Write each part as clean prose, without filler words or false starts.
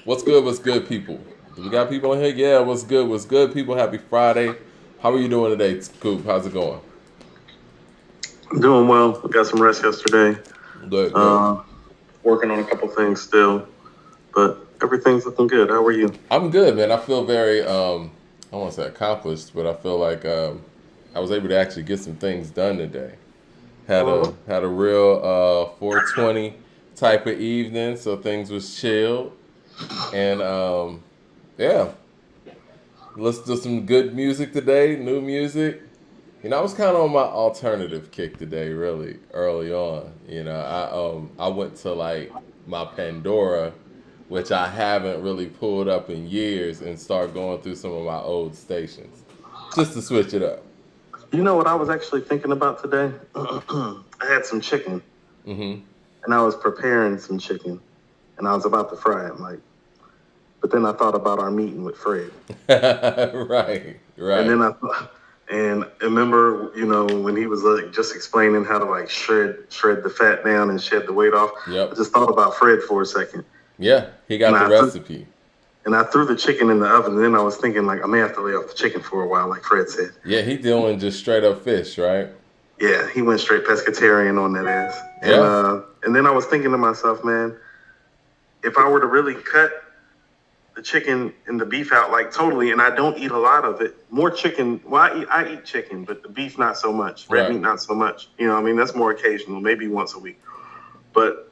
What's good, people? Do we got people in here? Yeah, what's good, people? Happy Friday. How are you doing today, Scoop? How's it going? Doing well. I got some rest yesterday. Good, good. Uh, Working on a couple things still, but everything's looking good. How are you? I'm good, man. I feel very, I don't want to say accomplished, but I feel like I was able to actually get some things done today. Uh-huh. Had a real 420 type of evening, so things was chilled. And yeah, listen to some good music today, new music. I was kind of on my alternative kick today, really early on. I went to like my Pandora, which I haven't really pulled up in years, and start going through some of my old stations, just to switch it up. You know what I was actually thinking about today? I had some chicken, Hmm. and I was preparing some chicken, and I was about to fry it, like. But then I thought about our meeting with Fred, Right, and right. then I remember, when he was like just explaining how to like shred the fat down and shed the weight off. I Yep. just thought about Fred for a second, Yeah, he and got the recipe. I threw the chicken in the oven. And then I was thinking, like, I may have to lay off the chicken for a while, like Fred said. Yeah, he doing just straight up fish, right? Yeah, he went straight pescatarian on that ass. Yeah, And then I was thinking to myself, man, if I were to really cut the chicken and the beef out like totally, and I don't eat a lot of it, more chicken. Well, I eat chicken, but the beef not so much. Red right. meat not so much. I mean, that's more occasional, maybe once a week. But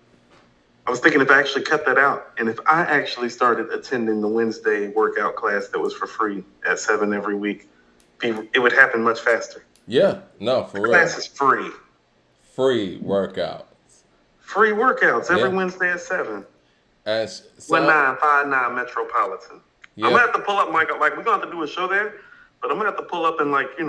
I was thinking if I actually cut that out, and if I actually started attending the Wednesday workout class that was for free at 7 every week, it would happen much faster. Yeah, no, The for real. class is free. Free workouts. Free workouts every Yeah, Wednesday at 7. and One so nine five nine Metropolitan. I'm yeah, gonna have to pull up, Mike. Like we're gonna have to do a show there, but I'm gonna have to pull up and like get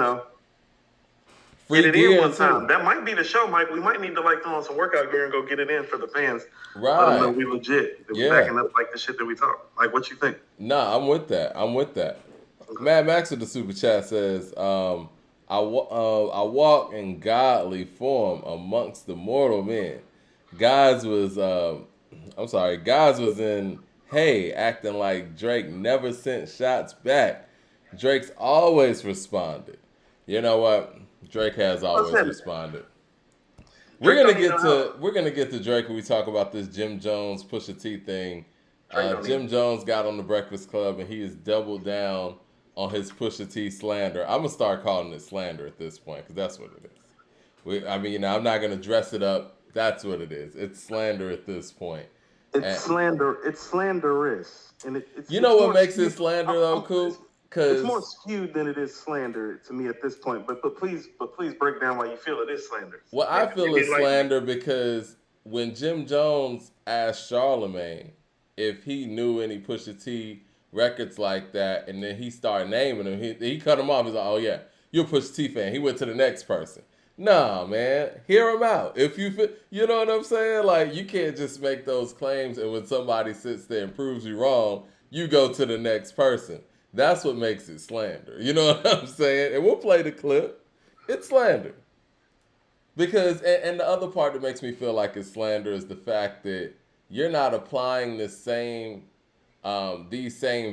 free it in gear one too. time. That might be the show, Mike. We might need to like throw on some workout gear and go get it in for the fans. Let them know Right. we legit. That we Yeah. backing up like the shit that we talk. Like what you think? Nah, I'm with that. I'm with that. Mad Max with the super chat says, I walk in godly form amongst the mortal men. Guys was, I'm sorry, guys was in, hey, acting like Drake never sent shots back. Drake's always responded. You know what? Drake has I always said responded. Drake don't even know how. We're gonna get to Drake when we talk about this Jim Jones Pusha T thing. Drake don't even. Jim Jones got on the Breakfast Club and he has doubled down on his Pusha T slander. I'm gonna start calling it slander at this point because that's what it is. I mean, I'm not gonna dress it up. That's what it is. It's slander at this point. It's And slander. It's slanderous, and you know it's what more makes it skewed. slander though, Coop? It's more Because skewed than it is slander to me at this point. But please break down why you feel it is slander. well, I feel Maybe it's enlighten me. slander because when Jim Jones asked Charlemagne if he knew any Pusha T records like that, and then he started naming them, he cut him off. He's like, "Oh yeah, you're a Pusha T fan." He went to the next person. Nah, man, hear him out. If you feel, you know what I'm saying? Like you can't just make those claims, and when somebody sits there and proves you wrong, you go to the next person. That's what makes it slander. You know what I'm saying? And we'll play the clip. It's slander. Because and the other part that makes me feel like it's slander is the fact that you're not applying these same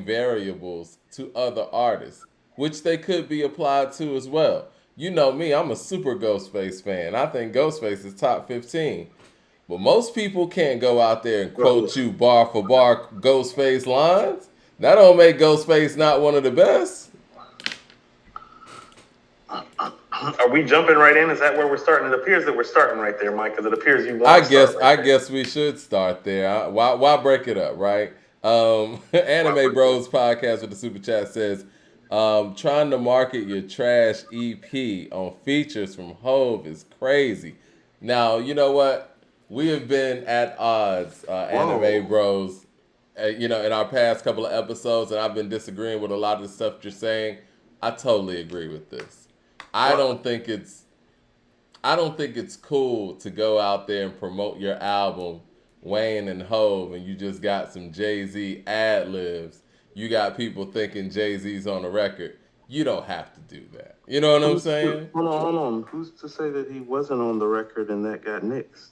variables to other artists, which they could be applied to as well. You know me, I'm a super Ghostface fan. I think Ghostface is top 15. But most people can't go out there and Well, quote you bar for bar Ghostface lines. That don't make Ghostface not one of the best. are we jumping right in? Is that where we're starting? It appears that we're starting right there, Mike, because it appears you want to start right I there. guess we should start there. Why break it up, right? Why Anime break it? Bros podcast with the super chat says, trying to market your trash EP on features from Hove is crazy. Now you know what? We have been at odds, Anime Whoa. Bros. In our past couple of episodes, and I've been disagreeing with a lot of the stuff you're saying. I totally agree with this. I Well, don't think it's I don't think it's cool to go out there and promote your album, Wayne and Hove, and you just got some Jay Z ad libs. You got people thinking Jay Z's on the record. You don't have to do that. You know what I'm saying? hold on. Who's to say that he wasn't on the record and that got nixed?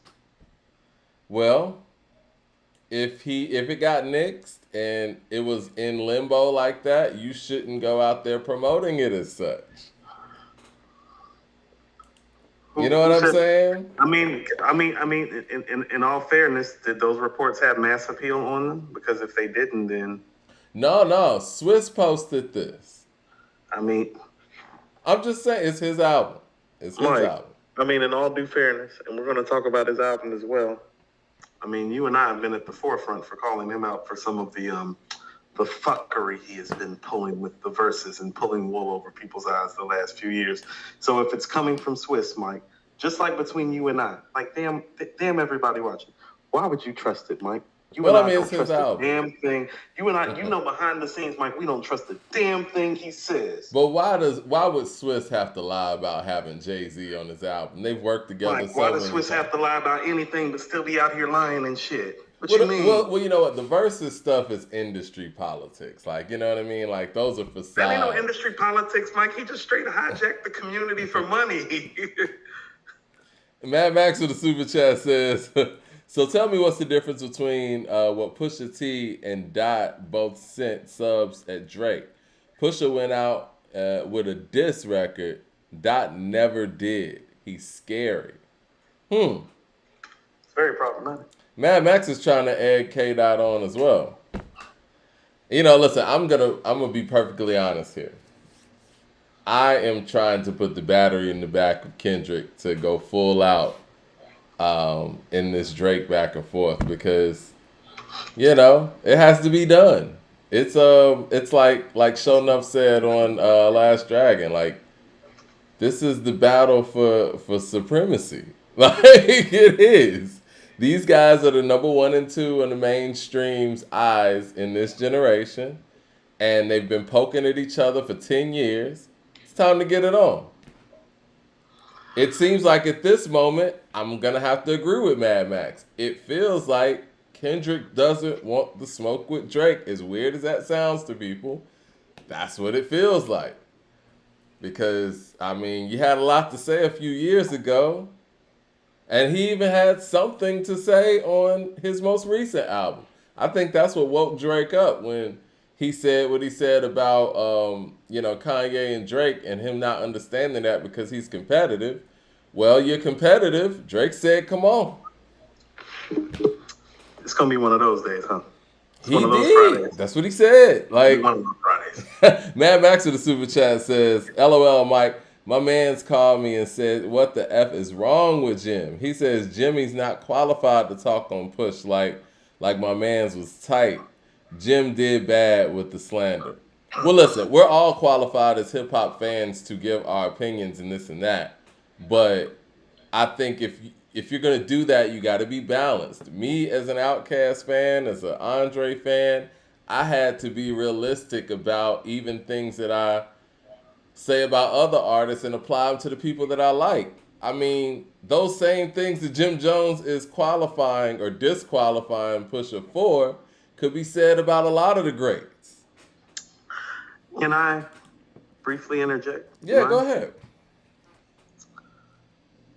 Well, if it got nixed and it was in limbo like that, you shouldn't go out there promoting it as such. You know what Who I'm said? saying? In all fairness, did those reports have mass appeal on them? Because if they didn't, then No. Swiss posted this. I mean, I'm just saying it's his album. It's his Mike. album. In all due fairness, and we're going to talk about his album as well. You and I have been at the forefront for calling him out for some of the fuckery he has been pulling with the verses and pulling wool over people's eyes the last few years. So if it's coming from Swiss, Mike, just like between you and I, like damn everybody watching, why would you trust it, Mike? You and I don't trust a damn thing. You and I, behind the scenes, Mike, we don't trust a damn thing he says. But why would Swiss have to lie about having Jay-Z on his album? They've worked together Mike, why does Swiss have to lie about anything but still be out here lying and shit? What you mean? Well, you know what? The versus stuff is industry politics. Like, you know what I mean? Like, those are facades. That ain't no industry politics, Mike. He just straight hijacked the community for money. Mad Max with the super chat says, so tell me what's the difference between what Pusha T and Dot both sent subs at Drake. Pusha went out with a diss record. Dot never did. He's scary. It's very problematic. Mad Max is trying to egg K Dot on as well. You know, listen, I'm gonna be perfectly honest here. I am trying to put the battery in the back of Kendrick to go full out in this Drake back and forth because, you know, it has to be done. It's like Show Enough said on Last Dragon, like this is the battle for supremacy. Like it is. These guys are the number 1 and 2 in the mainstream's eyes in this generation, and they've been poking at each other for 10 years. It's time to get it on. It seems like at this moment, I'm going to have to agree with Mad Max. It feels like Kendrick doesn't want the smoke with Drake. As weird as that sounds to people, that's what it feels like. Because, I mean, you had a lot to say a few years ago. And he even had something to say on his most recent album. I think that's what woke Drake up when he said what he said about, Kanye and Drake and him not understanding that because he's competitive. Well, you're competitive. Drake said, come on. It's going to be one of those days, huh? He did. That's what he said. Like, one of those Fridays. Mad Max with the super chat says, LOL, Mike. My man's called me and said, what the F is wrong with Jim? He says Jimmy's not qualified to talk on Push like my man's was tight. Jim did bad with the slander. Well, listen, we're all qualified as hip-hop fans to give our opinions and this and that. But I think if you're going to do that, you got to be balanced. Me, as an Outkast fan, as an Andre fan, I had to be realistic about even things that I say about other artists and apply them to the people that I like. I mean, those same things that Jim Jones is qualifying or disqualifying Pusha for could be said about a lot of the greats. Can I briefly interject? Yeah, go ahead.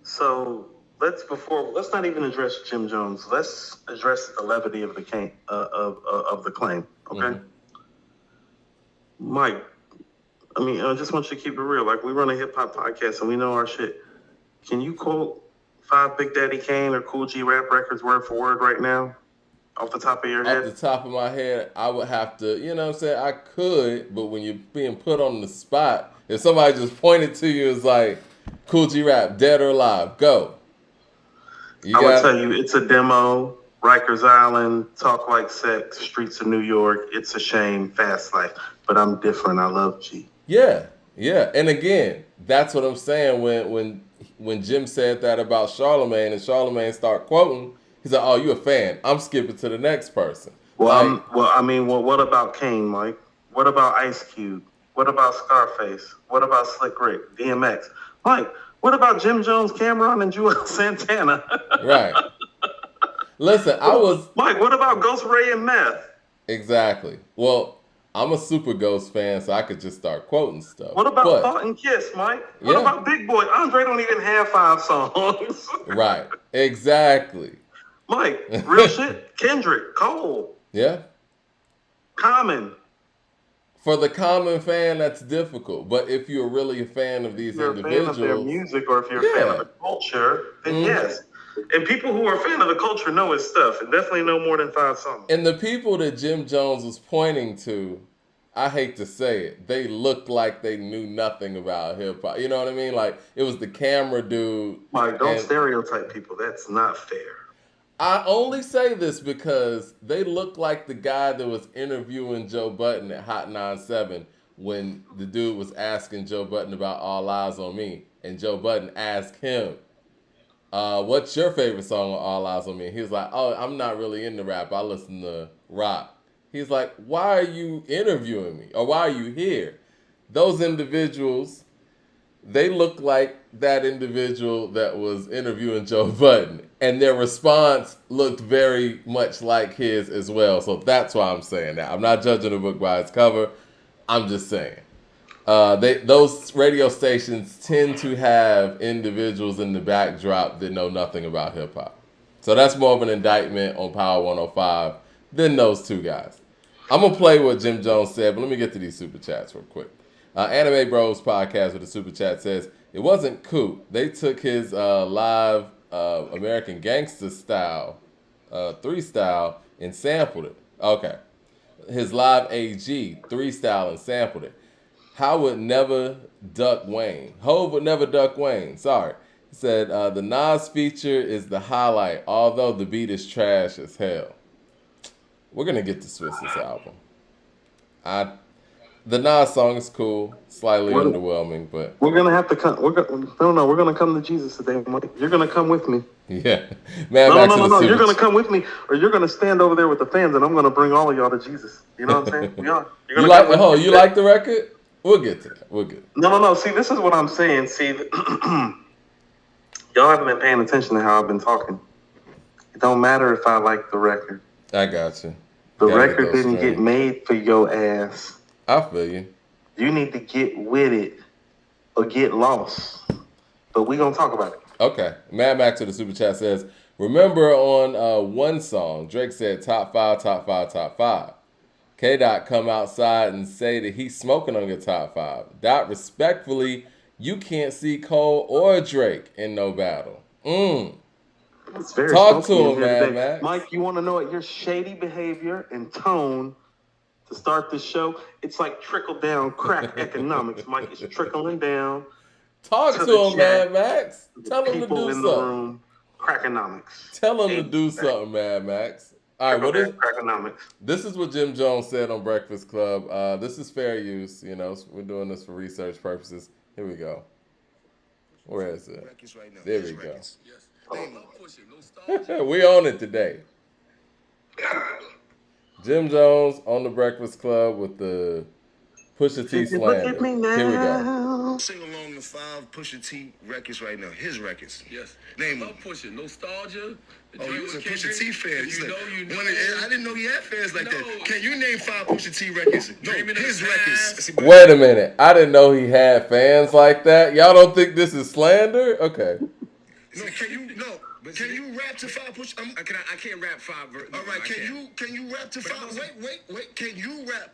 So let's not even address Jim Jones. Let's address the levity of the claim. Okay, Mike. I just want you to keep it real. Like, we run a hip-hop podcast and we know our shit. Can you quote 5 Big Daddy Kane or Cool G rap records word for word right now? Off the top of your head? Off the top of my head, I would have to, you know what I'm saying? I could, but when you're being put on the spot, if somebody just pointed to you as like, Cool G rap, dead or alive, go. I would tell you, It's a Demo, Rikers Island, Talk Like Sex, Streets of New York, It's a Shame, Fast Life. But I'm different. I love G. Yeah. And again, that's what I'm saying when Jim said that about Charlemagne and Charlemagne started quoting, he's like, oh, you a fan. I'm skipping to the next person. Well, what about Kane, Mike? What about Ice Cube? What about Scarface? What about Slick Rick, DMX? Mike, what about Jim Jones, Cameron, and Joel Santana? Right. Listen, Mike, what about Ghost Ray and Meth? Exactly. Well, I'm a Super Ghost fan, so I could just start quoting stuff. What about Thought and Kiss, Mike? What about Big Boy? Andre don't even have 5 songs. Right. Exactly. Mike, real shit. Kendrick, Cole, Yeah. Common. For the common fan, that's difficult. But if you're really a fan of these If you're a fan of their individuals, music or if you're a fan of the culture, then yes. And people who are a fan of the culture know his stuff and definitely know more than 5 songs. And the people that Jim Jones was pointing to, I hate to say it, they looked like they knew nothing about hip hop. You know what I mean? Like, it was the camera dude. Mike, don't stereotype people. That's not fair. I only say this because they look like the guy that was interviewing Joe Budden at Hot 97 when the dude was asking Joe Budden about All Eyes on Me. And Joe Budden asked him, what's your favorite song on All Eyes on Me? And he was like, oh, I'm not really into rap. I listen to rock. He's like, why are you interviewing me? Or why are you here? Those individuals, they look like that individual that was interviewing Joe Budden. And their response looked very much like his as well. So that's why I'm saying that. I'm not judging a book by its cover. I'm just saying. Those radio stations tend to have individuals in the backdrop that know nothing about hip hop. So that's more of an indictment on Power 105 than those two guys. I'm going to play what Jim Jones said, but let me get to these super chats real quick. Anime Bros podcast with a super chat says, it wasn't Coop. They took his live American Gangster style, 3 style, and sampled it. Okay. His live AG, 3 style, and sampled it. Hove would never duck Wayne. Sorry. He said, the Nas feature is the highlight, although the beat is trash as hell. We're going to get to Swiss's album. The Nas song is cool, slightly underwhelming, but... We're going to have to come... we're going to come to Jesus today, Mike. You're going to come with me. Yeah. No. You're going to come with me, or you're going to stand over there with the fans, and I'm going to bring all of y'all to Jesus. You know what I'm saying? We are. You like the record? We'll get to that. We'll get it. No. See, this is what I'm saying. See, y'all haven't been paying attention to how I've been talking. It don't matter if I like the record. I got you. The record didn't get made for your ass. I feel you. You need to get with it or get lost. But we gonna talk about it. Okay. Mad Max to the super chat says, remember on one song, Drake said top 5, top 5, top 5. K-Dot come outside and say that he's smoking on your top 5. Dot, respectfully, you can't see Cole or Drake in no battle. It's very Talk to him, man. Mike, you want to know what your shady behavior and tone to start this show? It's like trickle down crack economics, Mike. It's trickling down. Talk to him, Mad Max. Tell him to do in something. The room, crackonomics. Tell him to do something, Mad Max. All right, this is what Jim Jones said on Breakfast Club. This is fair use. You know, we're doing this for research purposes. Here we go. Where is it? There we go. We own it today. Jim Jones on the Breakfast Club with the Pusha T slander. Here we go. Sing along the 5 Pusha T records right now. His records. Yes. Name them. Pusha. Nostalgia. Oh, he was a Pusha T fan. I didn't know he had fans like that. Can you name 5 Pusha T records? No, his records. Wait a minute. I didn't know he had fans like that. Y'all don't think this is slander? Okay. No, can you rap to 5 Pusha? I can't rap 5. All right. Can you rap to 5? Wait. Can you rap?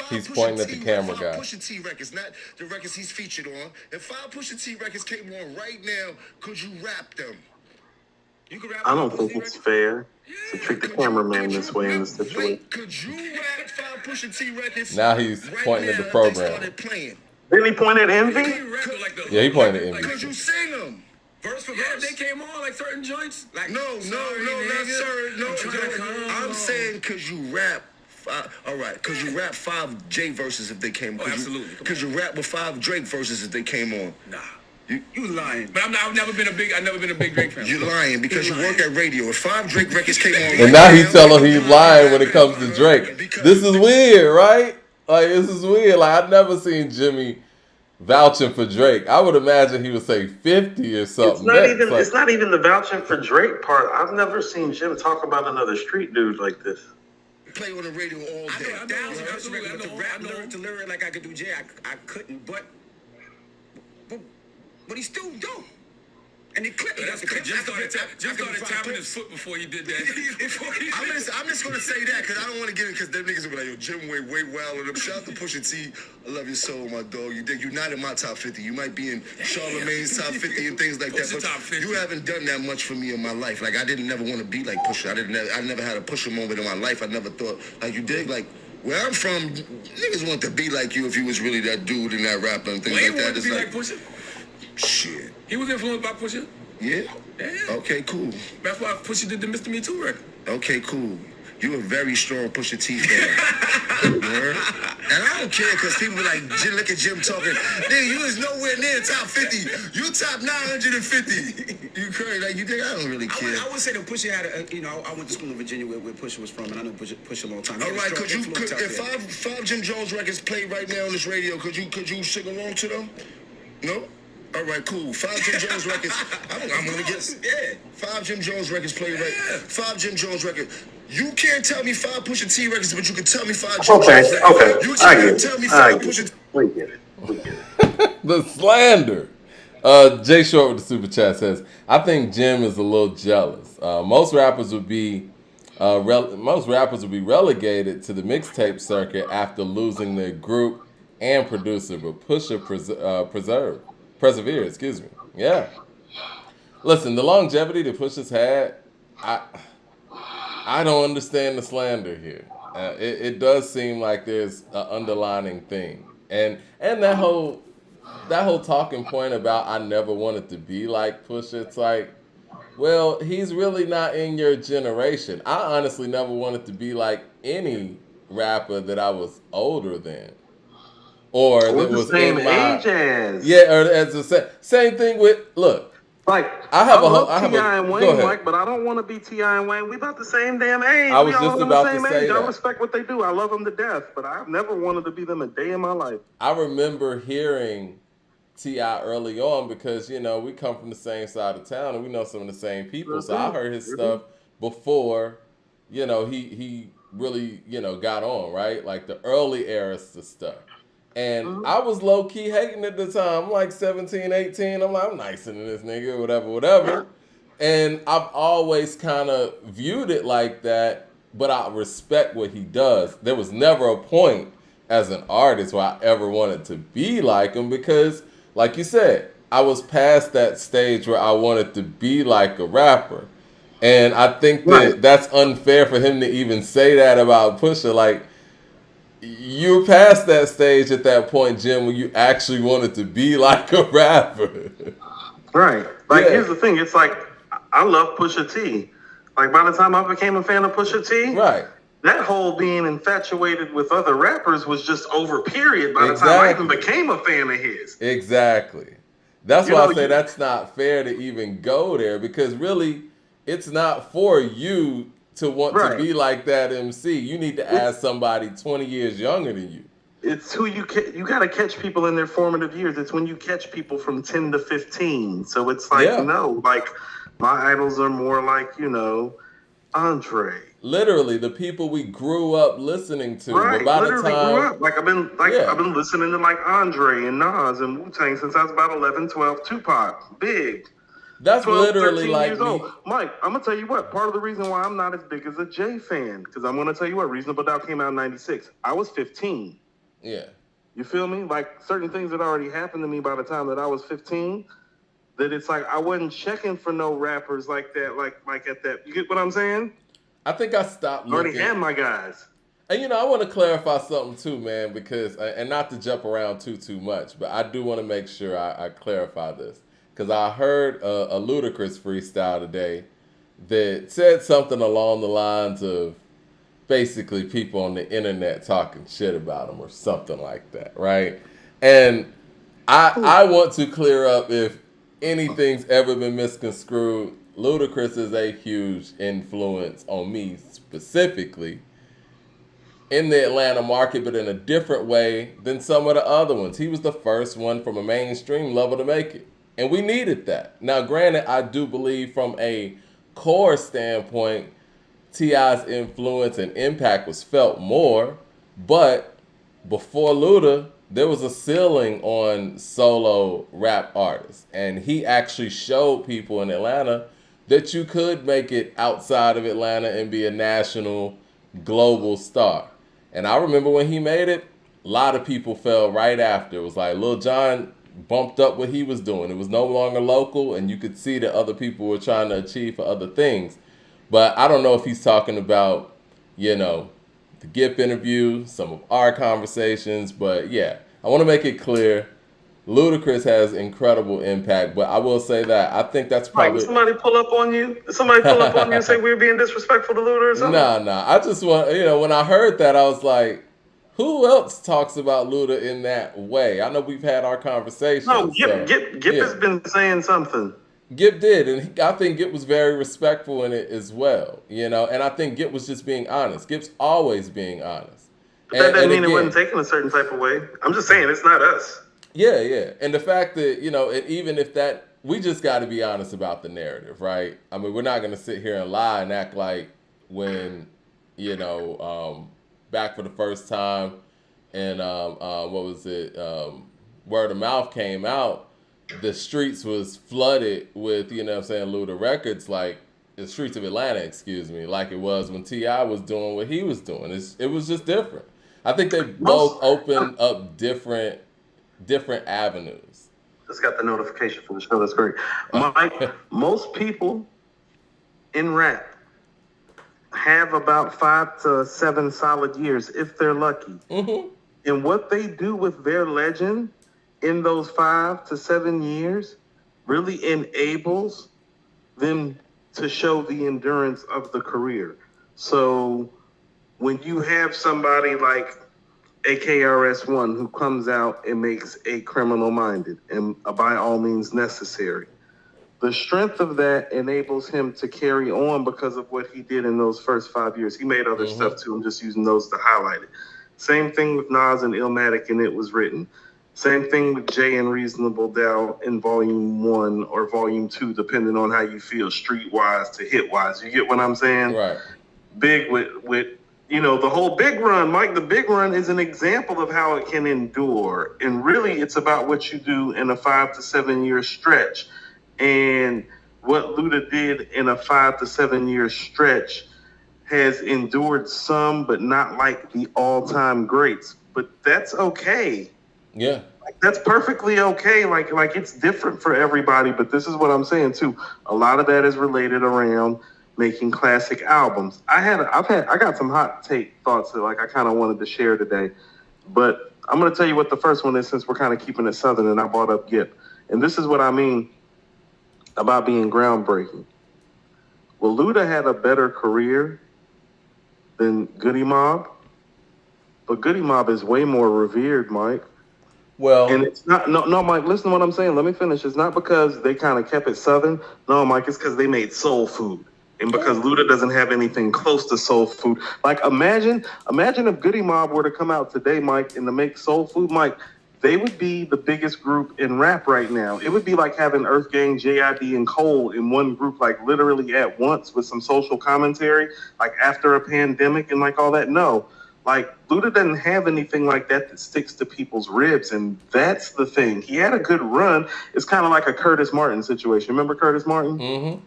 He's pointing at the camera guy. 5 Pusha T records, not the records he's featured on. If 5 Pusha T records came on right now, could you rap them? You could rap. I don't think it's fair to treat the cameraman this way in this situation. Could you rap 5 Pusha T records? Now he's pointing at the program. Didn't he point at Envy? Yeah, he pointed at Envy. Could you sing them? Verse for verse, they came on like certain joints. Like no, not certain. No. I'm saying, could you rap? All right, could you rap 5 J verses if they came on? Oh, absolutely. Could you rap with 5 Drake verses if they came on? Nah. You lying. But I've never been a big Drake fan. You're lying because you work at radio. If 5 Drake records came on, and now he's telling he's lying when it comes to Drake. This is weird, right? Like, this is weird. Like, I've never seen Jimmy vouching for Drake. I would imagine he would say 50 or something. It's not even the vouching for Drake part. I've never seen Jim talk about another street dude like this. Play on the radio all day. I know. Rap lyric to lyric like I could do Jay. I couldn't, but he's still dope. And it clicked. Jim started tapping his foot before he did that. I'm just gonna say that because I don't want to get it because them niggas will be like, yo, Jim way wilder than them. Shout out to Pusha T. I love your soul, my dog. You're not in my top 50. You might be in Charlemagne's top 50 and things like that. But top 50. You haven't done that much for me in my life. Like I didn't never want to be like Pusha. I never had a Pusha moment in my life. I never thought like you did. Like where I'm from, niggas want to be like you if you was really that dude and that rapper and things like that. He wanted to be like Pusha. Shit. He was influenced by Pusha. Yeah? Okay, cool. That's why Pusha did the Mr. Me Too record. Okay, cool. You a very strong Pusha T fan. Word? And I don't care because people be like, look at Jim talking. Nigga, you is nowhere near top 50. You top 950. You crazy. Like, you think I don't really care. I would say that Pusha had I went to school in Virginia where Pusha was from, and I know Pusha a long time. All right, if five Jim Jones records play right now on this radio, could you sing along to them? No? All right, cool. 5 Jim Jones records. I'm gonna get 5 Jim Jones records play right. 5 Jim Jones records. You can't tell me 5 Pusha T records, but you can tell me 5 Jim Jones records. Okay. You can't tell me 5 Pusha T. We get it. The slander. Jay Short with the super chat says, I think Jim is a little jealous. Most rappers would be relegated to the mixtape circuit after losing their group and producer, but Pusha persevered, excuse me. Yeah. Listen, the longevity that Pusha's had, I don't understand the slander here. It does seem like there's an underlining thing. And that whole talking point about I never wanted to be like Pusha, it's like, well, he's really not in your generation. I honestly never wanted to be like any rapper that I was older than. Or that was the same in my age as. Yeah, or as the same thing with look. Like I love T.I. and Wayne, Mike, but I don't want to be T.I. and Wayne. We about the same damn age. I was just about to say that. I respect what they do. I love them to death, but I've never wanted to be them a day in my life. I remember hearing T.I. early on because we come from the same side of town and we know some of the same people. So I heard his stuff before, he really got on, right, like the early era stuff. And I was low-key hating at the time. I'm like 17, 18. I'm like, I'm nicer than this nigga, whatever. And I've always kind of viewed it like that, but I respect what he does. There was never a point as an artist where I ever wanted to be like him because, like you said, I was past that stage where I wanted to be like a rapper. And I think that that's unfair for him to even say that about Pusha. Like, you're past that stage at that point, Jim, when you actually wanted to be like a rapper. Right. Like, here's the thing. It's like, I love Pusha T. Like, by the time I became a fan of Pusha T, right, that whole being infatuated with other rappers was just over, period, by the time I even became a fan of his. Exactly. That's why I say that's not fair to even go there because really, it's not for you to want to be like that MC. You need to ask somebody 20 years younger than you. It's who you got to catch people in their formative years. It's when you catch people from 10 to 15. So it's like, like my idols are more like, Andre. Literally the people we grew up listening to. Right, but by literally the time, grew up. Like I've been listening to like Andre and Nas and Wu-Tang since I was about 11, 12, Tupac, Big. That's 12, literally like years old. Mike, I'm gonna tell you what. Part of the reason why I'm not as big as a Jay fan, because I'm gonna tell you what. Reasonable Doubt came out in '96. I was 15. Yeah. You feel me? Like certain things had already happened to me by the time that I was 15. That it's like I wasn't checking for no rappers like that. Like at that. You get what I'm saying? I think I stopped looking. Already had my guys. And I want to clarify something too, man, because and not to jump around too much, but I do want to make sure I clarify this. Because I heard a Ludacris freestyle today that said something along the lines of basically people on the internet talking shit about him or something like that, right? And I want to clear up if anything's ever been misconstrued. Ludacris is a huge influence on me specifically in the Atlanta market, but in a different way than some of the other ones. He was the first one from a mainstream level to make it. And we needed that. Now, granted, I do believe from a core standpoint, T.I.'s influence and impact was felt more. But before Luda, there was a ceiling on solo rap artists, and he actually showed people in Atlanta that you could make it outside of Atlanta and be a national, global star. And I remember when he made it, a lot of people fell right after. It was like Lil Jon bumped up what he was doing. It was no longer local, and you could see that other people were trying to achieve for other things. But I don't know if he's talking about, the Gipp interview, some of our conversations. But yeah, I want to make it clear, Ludacris has incredible impact. But I will say that I think that's probably... Did somebody pull up on you? Did somebody pull up on you and say we were being disrespectful to Luda or something? Nah. I just want, when I heard that, I was like, who else talks about Luda in that way? I know we've had our conversations. No, Gipp has been saying something. Gipp did, and I think Gipp was very respectful in it as well, and I think Gipp was just being honest. Gipp's always being honest. But that doesn't mean it wasn't taken a certain type of way. I'm just saying, it's not us. Yeah. And the fact that, and even if that, we just got to be honest about the narrative, right? I mean, we're not going to sit here and lie and act like when, back for the first time and Word of Mouth came out, the streets was flooded with, Luda records, like the streets of Atlanta, like it was when T.I. was doing what he was doing. It was just different. I think they both opened up different avenues. Just got the notification for the show. That's great. Mike, most people in rap have about 5 to 7 solid years if they're lucky. Mm-hmm. And what they do with their legend in those 5 to 7 years really enables them to show the endurance of the career. So when you have somebody like AKRS-One who comes out and makes a Criminal Minded and a By All Means Necessary, the strength of that enables him to carry on because of what he did in those first 5 years. He made other stuff too. I'm just using those to highlight it. Same thing with Nas and Illmatic and It Was Written. Same thing with Jay and Reasonable Doubt in Volume 1 or Volume 2, depending on how you feel, street-wise to hit-wise. You get what I'm saying? Right. Big with the whole Big Run. Mike, the Big Run is an example of how it can endure. And really, it's about what you do in a 5 to 7 year stretch. And what Luda did in a 5 to 7 year stretch has endured some, but not like the all-time greats. But that's okay. Yeah. That's perfectly okay. Like it's different for everybody, but this is what I'm saying too. A lot of that is related around making classic albums. I got some hot take thoughts that I kind of wanted to share today, but I'm going to tell you what the first one is since we're kind of keeping it Southern and I brought up Gipp. And this is what I mean about being groundbreaking. Well, Luda had a better career than Goody Mob, but Goody Mob is way more revered, Mike. Well, and it's not, no, Mike, listen to what I'm saying. Let me finish. It's not because they kind of kept it Southern. No, Mike, it's because they made soul food. And because Luda doesn't have anything close to soul food. Like, imagine if Goody Mob were to come out today, Mike, and to make soul food, Mike, they would be the biggest group in rap right now. It would be like having Earth Gang, JID, and Cole in one group, like literally at once with some social commentary, like after a pandemic and like all that. No. Like, Luda doesn't have anything like that sticks to people's ribs, and that's the thing. He had a good run. It's kind of like a Curtis Martin situation. Remember Curtis Martin? Mm-hmm.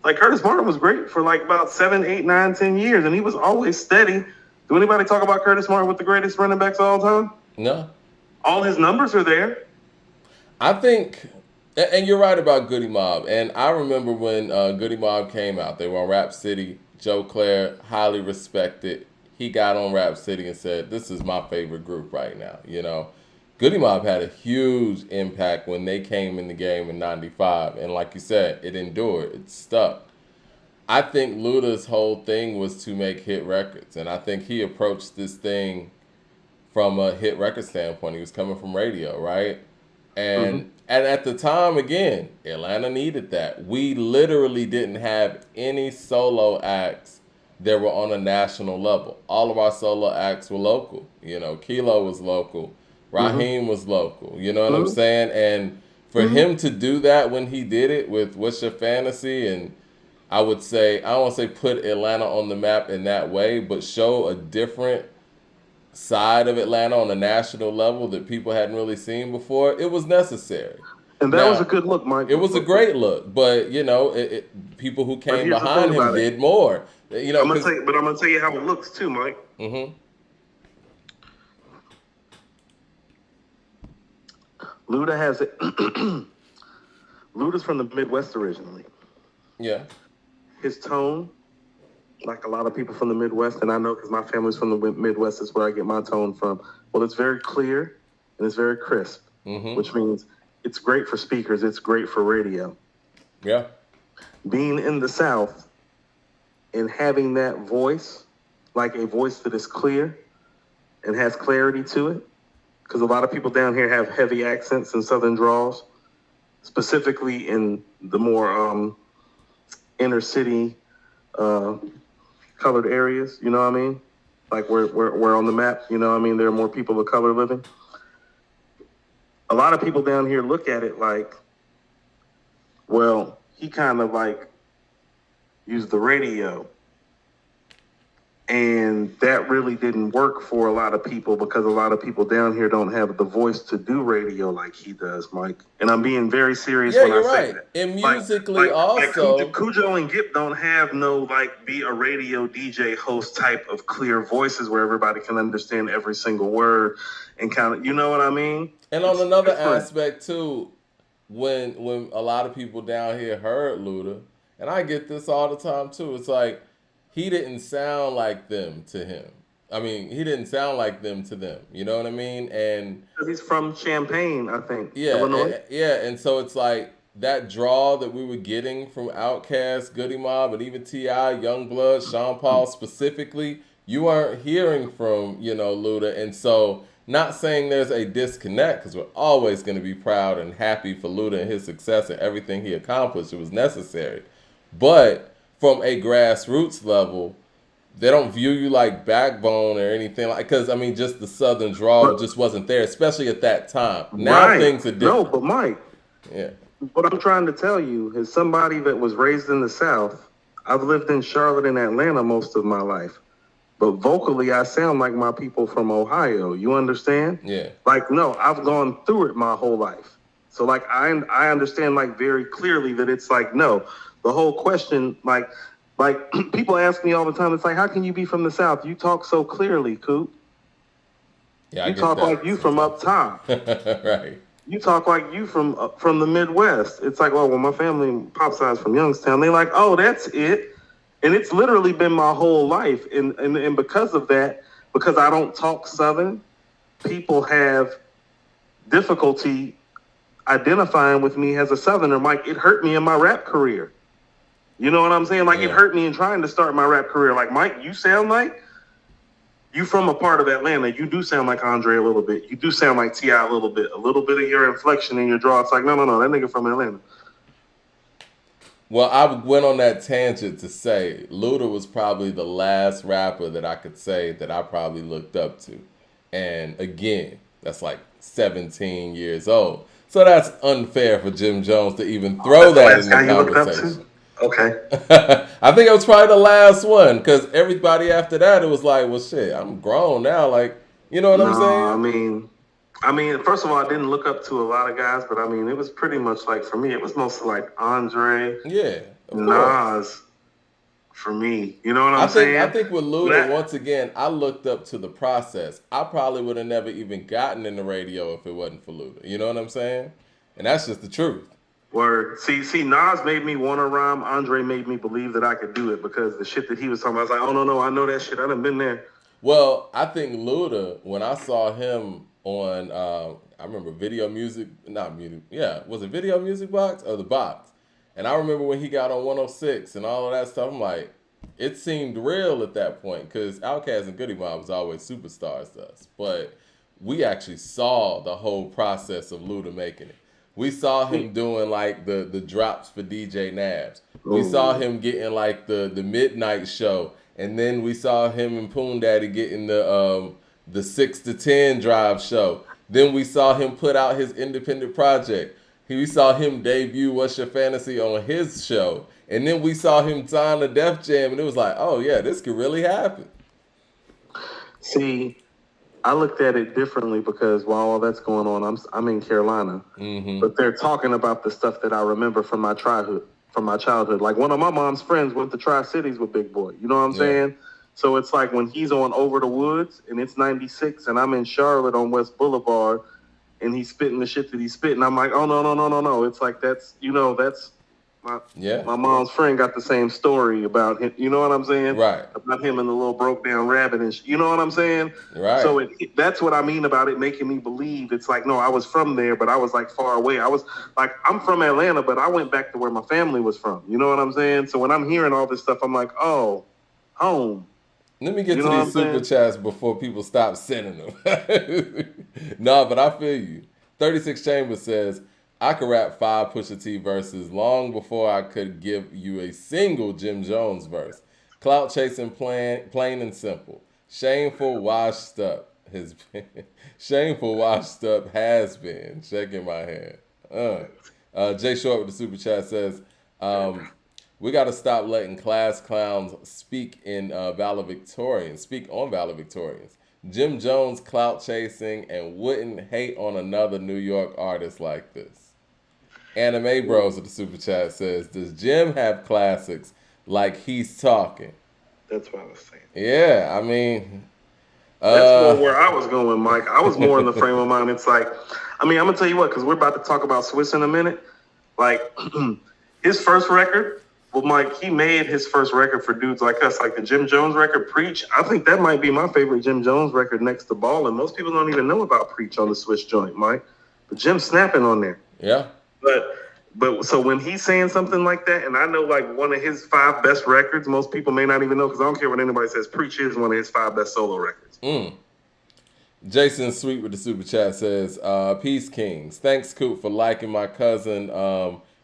Like, Curtis Martin was great for like about 7, 8, 9, 10 years, and he was always steady. Do anybody talk about Curtis Martin with the greatest running backs of all time? No. All his numbers are there. I think, and you're right about Goody Mob, and I remember when Goody Mob came out, they were on Rap City. Joe Clair, highly respected. He got on Rap City and said, this is my favorite group right now, Goody Mob had a huge impact when they came in the game in 95. And like you said, it endured. It stuck. I think Luda's whole thing was to make hit records. And I think he approached this thing from a hit record standpoint. He was coming from radio, right? And at the time, again, Atlanta needed that. We literally didn't have any solo acts that were on a national level. All of our solo acts were local. Kilo was local. Raheem was local. You know what I'm saying? And for him to do that when he did it with What's Your Fantasy, and I would say, I don't want to say put Atlanta on the map in that way, but show a different side of Atlanta on a national level that people hadn't really seen before, it was necessary. And that was a good look, Mike. It was a great look, but people who came behind him did more. I'm gonna tell you how it looks too, Mike. Mm-hmm. Luda has it. Luda's from the Midwest originally. Yeah. His tone, like a lot of people from the Midwest, and I know because my family's from the Midwest, is where I get my tone from. Well, it's very clear and it's very crisp, which means it's great for speakers. It's great for radio. Yeah. Being in the South and having that voice, like a voice that is clear and has clarity to it, because a lot of people down here have heavy accents and Southern draws, specifically in the more inner city colored areas, you know what I mean? Like we're on the map, you know what I mean? There are more people of color living. A lot of people down here look at it like, well, he kind of like used the radio. And that really didn't work for a lot of people because a lot of people down here don't have the voice to do radio like he does, Mike. And I'm being very serious when I say that. And musically also. Like Cujo and Gipp don't have no, like, be a radio DJ host type of clear voices where everybody can understand every single word and kind of, you know what I mean? And on another aspect, too, when a lot of people down here heard Luda, and I get this all the time, too, it's like, he didn't sound like them to him. I mean, he didn't sound like them to them. You know what I mean? And he's from Champaign, I think. Yeah, Illinois. And so it's like that draw that we were getting from Outkast, Goody Mob, and even T.I., Youngblood, Sean Paul specifically, you aren't hearing from, Luda. And so not saying there's a disconnect, because we're always going to be proud and happy for Luda and his success and everything he accomplished. It was necessary. But from a grassroots level, they don't view you like Backbone or anything like, because, I mean, just the Southern drawl just wasn't there, especially at that time. Now things are different. No, but Mike, what I'm trying to tell you is somebody that was raised in the South, I've lived in Charlotte and Atlanta most of my life, but vocally I sound like my people from Ohio. You understand? Yeah. Like, no, I've gone through it my whole life. So, like, I understand, like, very clearly that it's like, no. The whole question, like people ask me all the time, it's like, how can you be from the South? You talk so clearly, Coop. Yeah, you talk like you from up top. Right. You talk like you from the Midwest. It's like, well, my family pop side's from Youngstown. They like, oh, that's it. And it's literally been my whole life. And because of that, because I don't talk Southern, people have difficulty identifying with me as a Southerner. Mike, it hurt me in my rap career. You know what I'm saying? Like, It hurt me in trying to start my rap career. Like, Mike, you sound like you from a part of Atlanta. You do sound like Andre a little bit. You do sound like T.I. a little bit. A little bit of your inflection in your draw. It's like, no, that nigga from Atlanta. Well, I went on that tangent to say Luda was probably the last rapper that I could say that I probably looked up to. And again, that's like 17 years old. So that's unfair for Jim Jones to even throw that in the conversation. Okay. I think it was probably the last one because everybody after that, it was like, well, shit, I'm grown now. Like, you know what I'm saying? I mean, first of all, I didn't look up to a lot of guys, but I mean, it was pretty much like, for me, it was mostly like Andre, Nas, for me. You know what I'm saying? I think with Luda, once again, I looked up to the process. I probably would have never even gotten in the radio if it wasn't for Luda. You know what I'm saying? And that's just the truth. Word. See, Nas made me want to rhyme. Andre made me believe that I could do it because the shit that he was talking about, I was like, oh, no, I know that shit. I done been there. Well, I think Luda, when I saw him on, I remember Video Music, not Music, was it Video Music Box or The Box? And I remember when he got on 106 and all of that stuff, I'm like, it seemed real at that point because Outkast and Goody Mob was always superstars to us. But we actually saw the whole process of Luda making it. We saw him doing like the drops for DJ Nabs. We saw him getting like the midnight show, and then we saw him and Poon Daddy getting the 6 to 10 drive show. Then we saw him put out his independent project. We saw him debut What's Your Fantasy on his show, and then we saw him sign the Def Jam, and it was like, oh yeah, this could really happen. See, I looked at it differently because while all that's going on, I'm in Carolina, but they're talking about the stuff that I remember from my childhood. Like one of my mom's friends went to Tri-Cities with Big Boy. You know what I'm saying? So it's like when he's on Over the Woods and it's 96 and I'm in Charlotte on West Boulevard and he's spitting the shit that he's spitting. I'm like, oh no. It's like that's my mom's friend got the same story about him. You know what I'm saying? Right. About him and the little broke down rabbit and you know what I'm saying? Right. So that's what I mean about it making me believe. It's like, no, I was from there, but I was like far away. I was like, I'm from Atlanta, but I went back to where my family was from. You know what I'm saying? So when I'm hearing all this stuff, I'm like, oh, home. Let me get to these super chats before people stop sending them. No, but I feel you. 36 Chambers says, I could rap 5 Pusha T verses long before I could give you a single Jim Jones verse. Clout chasing plain and simple. Shameful, washed up. Shameful, washed up has been. Shaking my hand. Jay Short with the super chat says, we got to stop letting class clowns speak on valedictorians. Jim Jones clout chasing and wouldn't hate on another New York artist like this. Anime Bros with the super chat says, does Jim have classics like He's Talking? That's what I was saying. Yeah, I mean... that's more where I was going, Mike. I was more in the frame of mind. It's like, I mean, I'm going to tell you what, because we're about to talk about Swiss in a minute. Like, his first record, well, Mike, he made his first record for dudes like us, like the Jim Jones record, Preach. I think that might be my favorite Jim Jones record next to Ball, and most people don't even know about Preach on the Swiss joint, Mike. But Jim's snapping on there. Yeah. But so when he's saying something like that, and I know like one of his 5 best records, most people may not even know because I don't care what anybody says. Preach is one of his 5 best solo records. Jason Sweet with the super chat says, Peace Kings. Thanks, Coop, for liking my cousin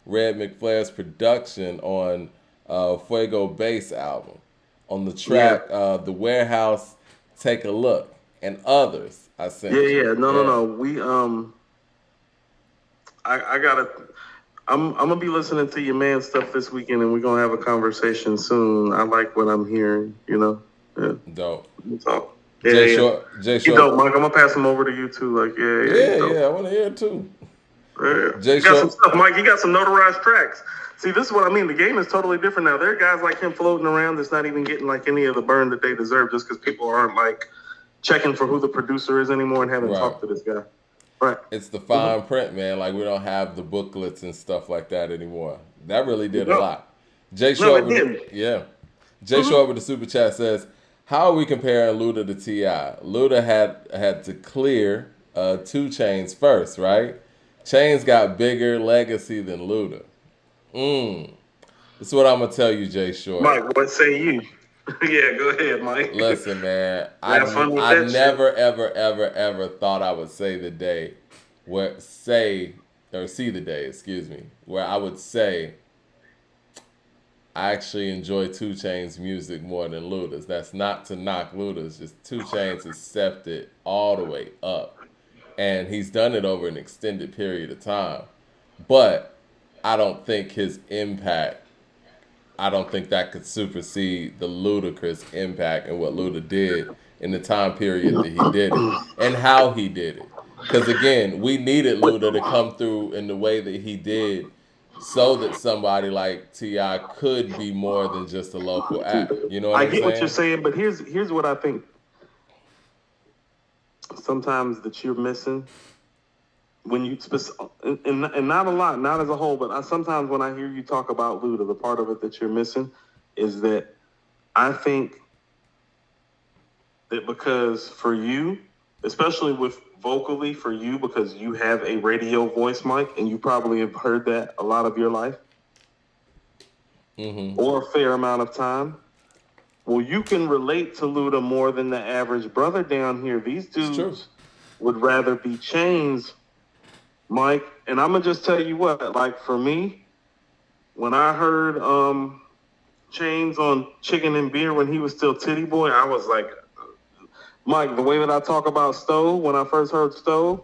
Red McFlair's production on Fuego Bass album. On the track, The Warehouse, Take a Look, and others I sent. No. We I'm gonna be listening to your man stuff this weekend, and we're gonna have a conversation soon. I like what I'm hearing, you know. Yeah. Dope. We'll talk. Jay Short. You dope, Mike. I'm gonna pass him over to you too. Like, I want to hear it too. Yeah. You got some stuff, Mike. You got some notarized tracks. See, this is what I mean. The game is totally different now. There are guys like him floating around that's not even getting like any of the burn that they deserve just because people aren't like checking for who the producer is anymore and haven't talked to this guy. Right. It's the fine print, man. Like, we don't have the booklets and stuff like that anymore. That really did a lot. Jay Short with the super chat says, how are we comparing Luda to T.I.? Luda had to clear 2 Chainz first, right? Chainz got bigger legacy than Luda. That's what I'm going to tell you, Jay Short. Mike, what say you? Yeah, go ahead, Mike. Listen, man, I never, ever thought I would see the day where I would say I actually enjoy 2 Chainz music more than Luda's. That's not to knock Luda's, just 2 Chainz has stepped it all the way up. And he's done it over an extended period of time. But I don't think his impact, I don't think that could supersede the Ludacris impact and what Luda did in the time period that he did it and how he did it. Because, again, we needed Luda to come through in the way that he did so that somebody like T.I. could be more than just a local act. You know what I'm saying? I get what you're saying, but here's what I think sometimes that you're missing. When you and not a lot, not as a whole, but sometimes when I hear you talk about Luda, the part of it that you're missing is that I think that because for you, especially with vocally for you, because you have a radio voice, Mike, and you probably have heard that a lot of your life, or a fair amount of time. Well, you can relate to Luda more than the average brother down here. These dudes would rather be Chainz, Mike, and I'm gonna just tell you what, like for me, when I heard Chainz on Chicken and Beer when he was still Titty Boy, I was like, Mike, the way that I talk about Stove, when I first heard Stove,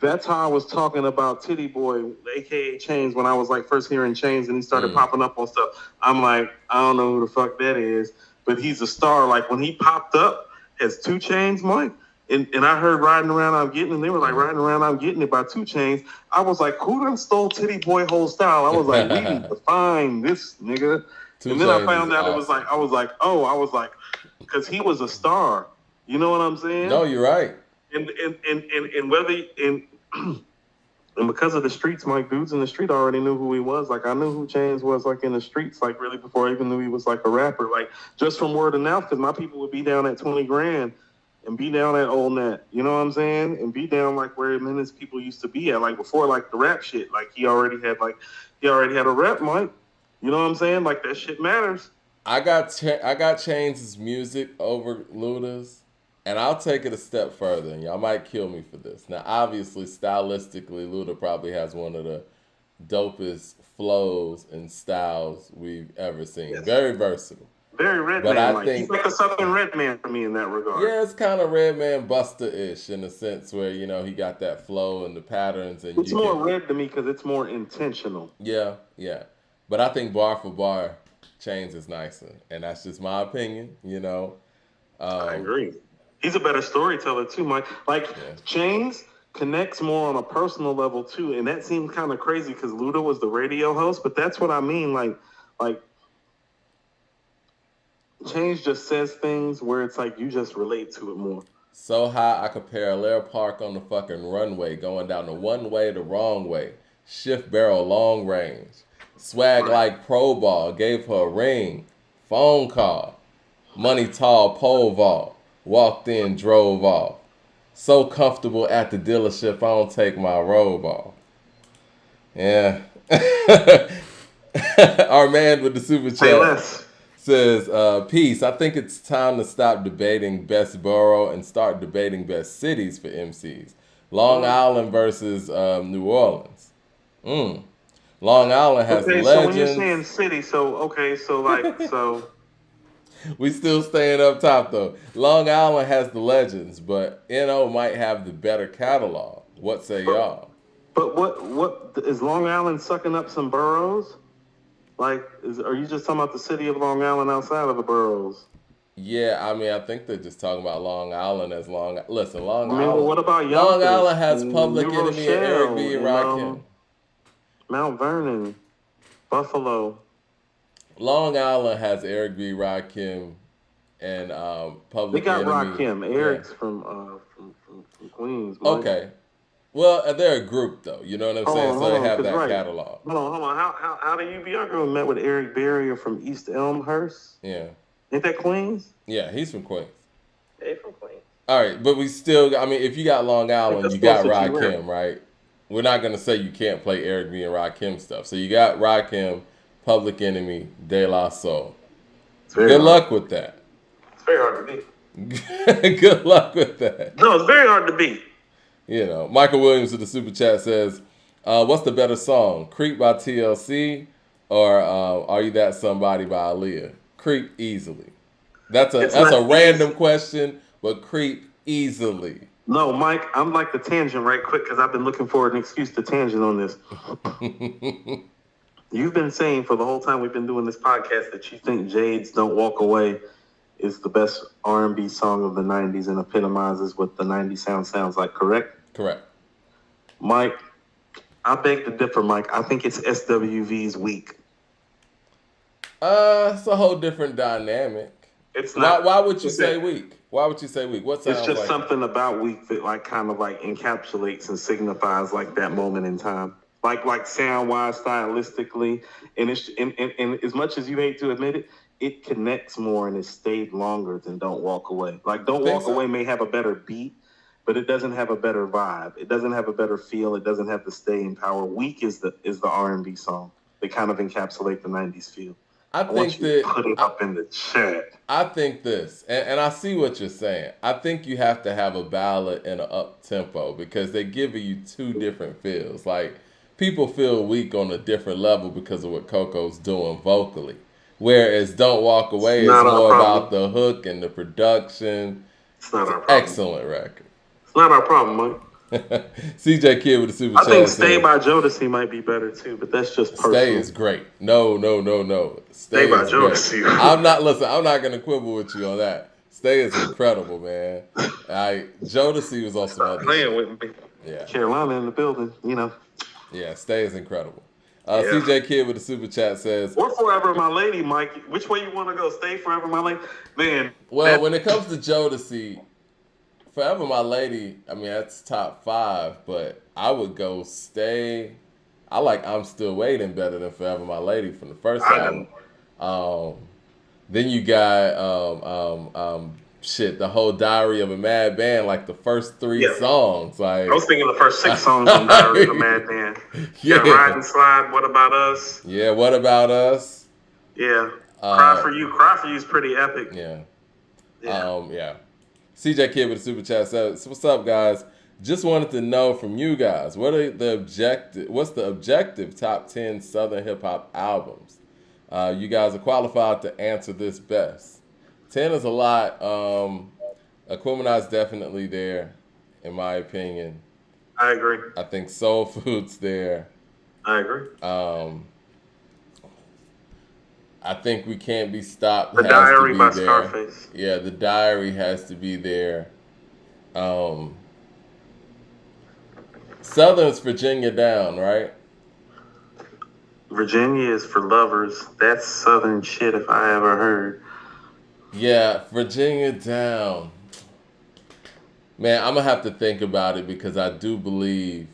that's how I was talking about Titty Boy, aka Chainz, when I was like first hearing Chainz and he started popping up on stuff. I'm like, I don't know who the fuck that is, but he's a star. Like when he popped up as 2 Chainz, Mike, And I heard Riding Around I'm Getting, and they were like, Riding Around I'm Getting It by 2 Chainz. I was like, who done stole Titty Boy whole style? I was like, we need to find this nigga. And then I found out awesome. I was like, because he was a star. You know what I'm saying? No, you're right. And whether and because of the streets, Mike, dudes in the street already knew who he was. Like, I knew who Chainz was, like, in the streets, like, really before I even knew he was, like, a rapper. Like, just from word of mouth, because my people would be down at 20 grand and be down at Old Net. You know what I'm saying? And be down, like, where Menace people used to be at. Like, before, like, the rap shit. Like, he already had a rep, Mike. You know what I'm saying? Like, that shit matters. I got Chainz's music over Luda's. And I'll take it a step further, and y'all might kill me for this. Now, obviously, stylistically, Luda probably has one of the dopest flows and styles we've ever seen. Yes. Very versatile. Very Redman-like. He's like a Southern Redman for me in that regard. Yeah, it's kind of Redman Buster-ish in the sense where, you know, he got that flow and the patterns. And it's more red to me because it's more intentional. Yeah. But I think bar for bar, Chainz is nicer. And that's just my opinion, you know. I agree. He's a better storyteller too, Mike. Like, Chainz connects more on a personal level too, and that seems kind of crazy because Luda was the radio host. But that's what I mean. Like Chainz just says things where it's like you just relate to it more. So high, I could parallel park on the fucking runway, going down the one way, the wrong way. Shift barrel, long range. Swag like pro ball, gave her a ring. Phone call. Money tall, pole vault. Walked in, drove off. So comfortable at the dealership, I don't take my robe off. Yeah. Our man with the super chat says, peace. I think it's time to stop debating best borough and start debating best cities for MCs. Long Island versus New Orleans. Long Island has legends. So when you're saying city, so we still staying up top, though. Long Island has the legends, but NO might have the better catalog. What say y'all? But what is Long Island sucking up some boroughs? Like, are you just talking about the city of Long Island outside of the boroughs? Yeah, I mean, I think they're just talking about Long Island as Long Island. Listen, Long Island. Well, what about Yonkers? Long Island has Public Enemy and Eric B. and Rakim. Mount Vernon, Buffalo. Long Island has Eric B. Rakim and Public Enemy. They got Rakim. Eric's from Queens. Boy. Okay. Well, they're a group, though. You know what I'm saying? So they have that catalog. Hold on. How do you be? Our girl met with Eric Berrier from East Elmhurst. Yeah. Ain't that Queens? Yeah, he's from Queens. He's from Queens. All right, but we still, I mean, if you got Long Island, you got Rakim, right? We're not going to say you can't play Eric B. and Rakim stuff. So you got Rakim, Public Enemy, De La Soul. Good luck with that. It's very hard to beat. Good luck with that. No, it's very hard to beat. You know, Michael Williams with the super chat says, what's the better song, Creep by TLC or Are You That Somebody by Aaliyah? Creep easily. That's a random question, but Creep easily. No, Mike, I'm like the tangent right quick because I've been looking for an excuse to tangent on this. You've been saying for the whole time we've been doing this podcast that you think Jade's Don't Walk Away is the best R&B song of the 90s and epitomizes what the 90s sounds like, correct? Correct. Mike, I beg to differ, Mike. I think it's SWV's Weak. It's a whole different dynamic. It's not. Why would you say Weak? Why would you say Weak? What sounds It's just like something about Weak that like kind of like encapsulates and signifies like that moment in time. Like sound-wise, stylistically, and it's and as much as you hate to admit it, it connects more and it stayed longer than Don't Walk Away. Like Don't Walk Away may have a better beat, but it doesn't have a better vibe. It doesn't have a better feel. It doesn't have the staying power. Weak is the R&B song. They kind of encapsulate the 90s feel. I think that put it up in the chat. I think this, and I see what you're saying. I think you have to have a ballad and an up tempo because they give you two different feels. Like people feel Weak on a different level because of what Coco's doing vocally, whereas Don't Walk Away is more about the hook and the production. It's not our problem. Excellent record. It's not our problem, Mike. CJ Kid with the super chat. I think Stay by Jodeci might be better too, but that's just personal. Stay is great. No. Stay by Jodeci. I'm not gonna quibble with you on that. Stay is incredible, man. Jodeci was on some other playing shit. with me. Yeah. Carolina in the building, Yeah, Stay is incredible. Yeah. CJ Kid with the super chat says, Or Forever My Lady, Mike. Which way you want to go? Stay Forever My Lady? Man. well, when it comes to Jodeci, Forever My Lady, I mean, that's top 5, but I would go Stay. I like I'm Still Waiting better than Forever My Lady from the first album. Then you got the whole Diary of a Mad Band, like the first 3 songs. Like I was thinking the first 6 songs on Diary of a Mad Band. Yeah, Ride and Slide, What About Us? Yeah, What About Us? Yeah. Cry for You. Cry for You is pretty epic. Yeah. Yeah. CJ Kid with the super chat says, "What's up, guys? Just wanted to know from you guys, what's the objective top 10 Southern hip hop albums? You guys are qualified to answer this best. 10 is a lot. Aquemini's definitely there, in my opinion. I agree. I think Soul Food's there. I agree. I think We Can't Be Stopped. The Diary by Scarface. Yeah, The Diary has to be there. Southern's Virginia Down, right? Virginia is for lovers. That's Southern shit if I ever heard. Yeah, Virginia Down. Man, I'm going to have to think about it because I do believe...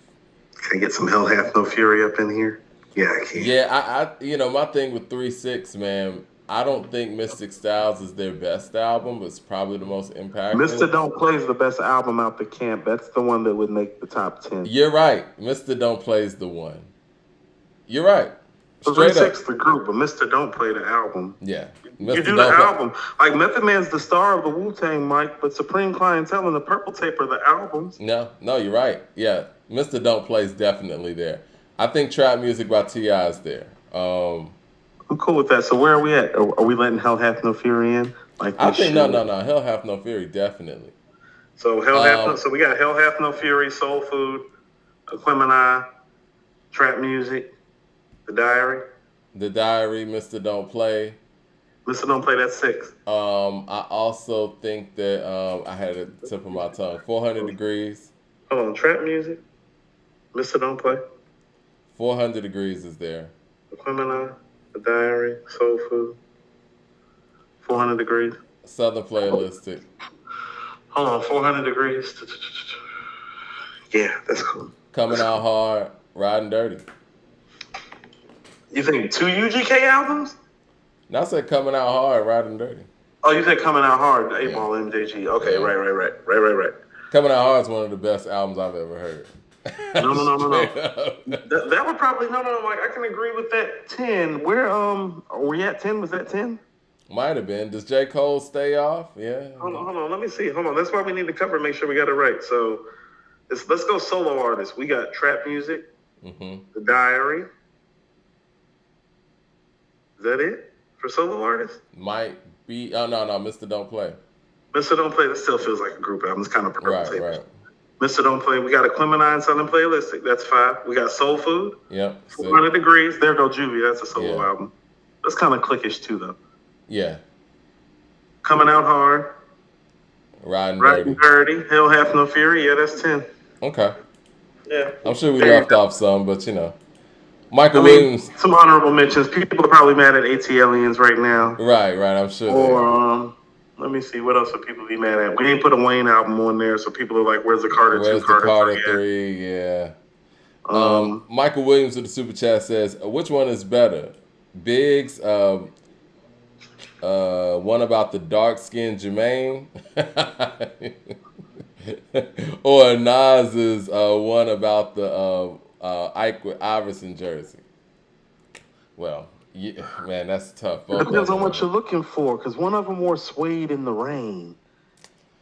Can I get some Hell Hath No Fury up in here? Yeah, I can. Yeah, I my thing with 3-6, man, I don't think Mystic Styles is their best album, but it's probably the most impactful. Mr. Don't Play is the best album out the camp. That's the one that would make the top 10. You're right. Mr. Don't Play is the one. You're right. Straight 3-6 the group, but Mr. Don't Play the album. Yeah. You do the album. Like, Method Man's the star of the Wu-Tang, Mike, but Supreme Clientele and the Purple Tape are the albums. No, you're right. Yeah, Mr. Don't Play is definitely there. I think Trap Music by T.I. is there. I'm cool with that. So where are we at? Are we letting Hell Hath No Fury in? I think no. Hell Hath No Fury, definitely. So so we got Hell Hath No Fury, Soul Food, Aquemini, Trap Music, The Diary. The Diary, Mr. Don't Play. Mr. Don't Play, that's 6. I also think that I had it tip of my tongue. 400 Degrees. Hold on, Trap Music, Mr. Don't Play. 400 Degrees is there. Aquemini, The Diary, Soul Food, 400 Degrees. Southern Playalistic. Hold on, 400 Degrees. Yeah, that's cool. Coming Out Hard, Riding Dirty. You think 2 UGK albums? No, I said Coming Out Hard, Riding Dirty. Oh, you said Coming Out Hard, 8 Ball MJG. Okay, yeah. Right. Coming Out Hard is one of the best albums I've ever heard. No. That would probably no. Like, I can agree with that. 10. Where are we at? 10? Was that 10? Might have been. Does J. Cole stay off? Yeah. Hold on. Let me see. Hold on. That's why we need to cover. Make sure we got it right. So let's go solo artists. We got Trap Music, The Diary. Is that it for solo artists? Might be. Oh no. Mr. Don't Play. Mr. Don't Play. That still feels like a group album. It's kind of purple. Right. Mr. Don't Play. We got Aquemini and Southern Playalistic. That's 5. We got Soul Food. Yep. 400 Degrees. There go Juvie. That's a solo album. That's kind of cliquish too, though. Yeah. Coming Out Hard. Riding Dirty. Hell Hath No Fury. Yeah, that's 10. Okay. Yeah. I'm sure we left off some, but Michael Williams. Some honorable mentions. People are probably mad at ATLians right now. Right. I'm sure. Or let me see, what else would people be mad at? We didn't put a Wayne album on there, so people are like, "Where's the Carter 2? Where's the Carter 3? Yeah. Michael Williams with the super chat says, "Which one is better, Biggs? One about the dark skinned Jermaine, or Nas's one about the Ike with Iverson jersey?" Well. Yeah, man, that's tough. It depends on what you're looking for, because one of them wore Suede in the Rain,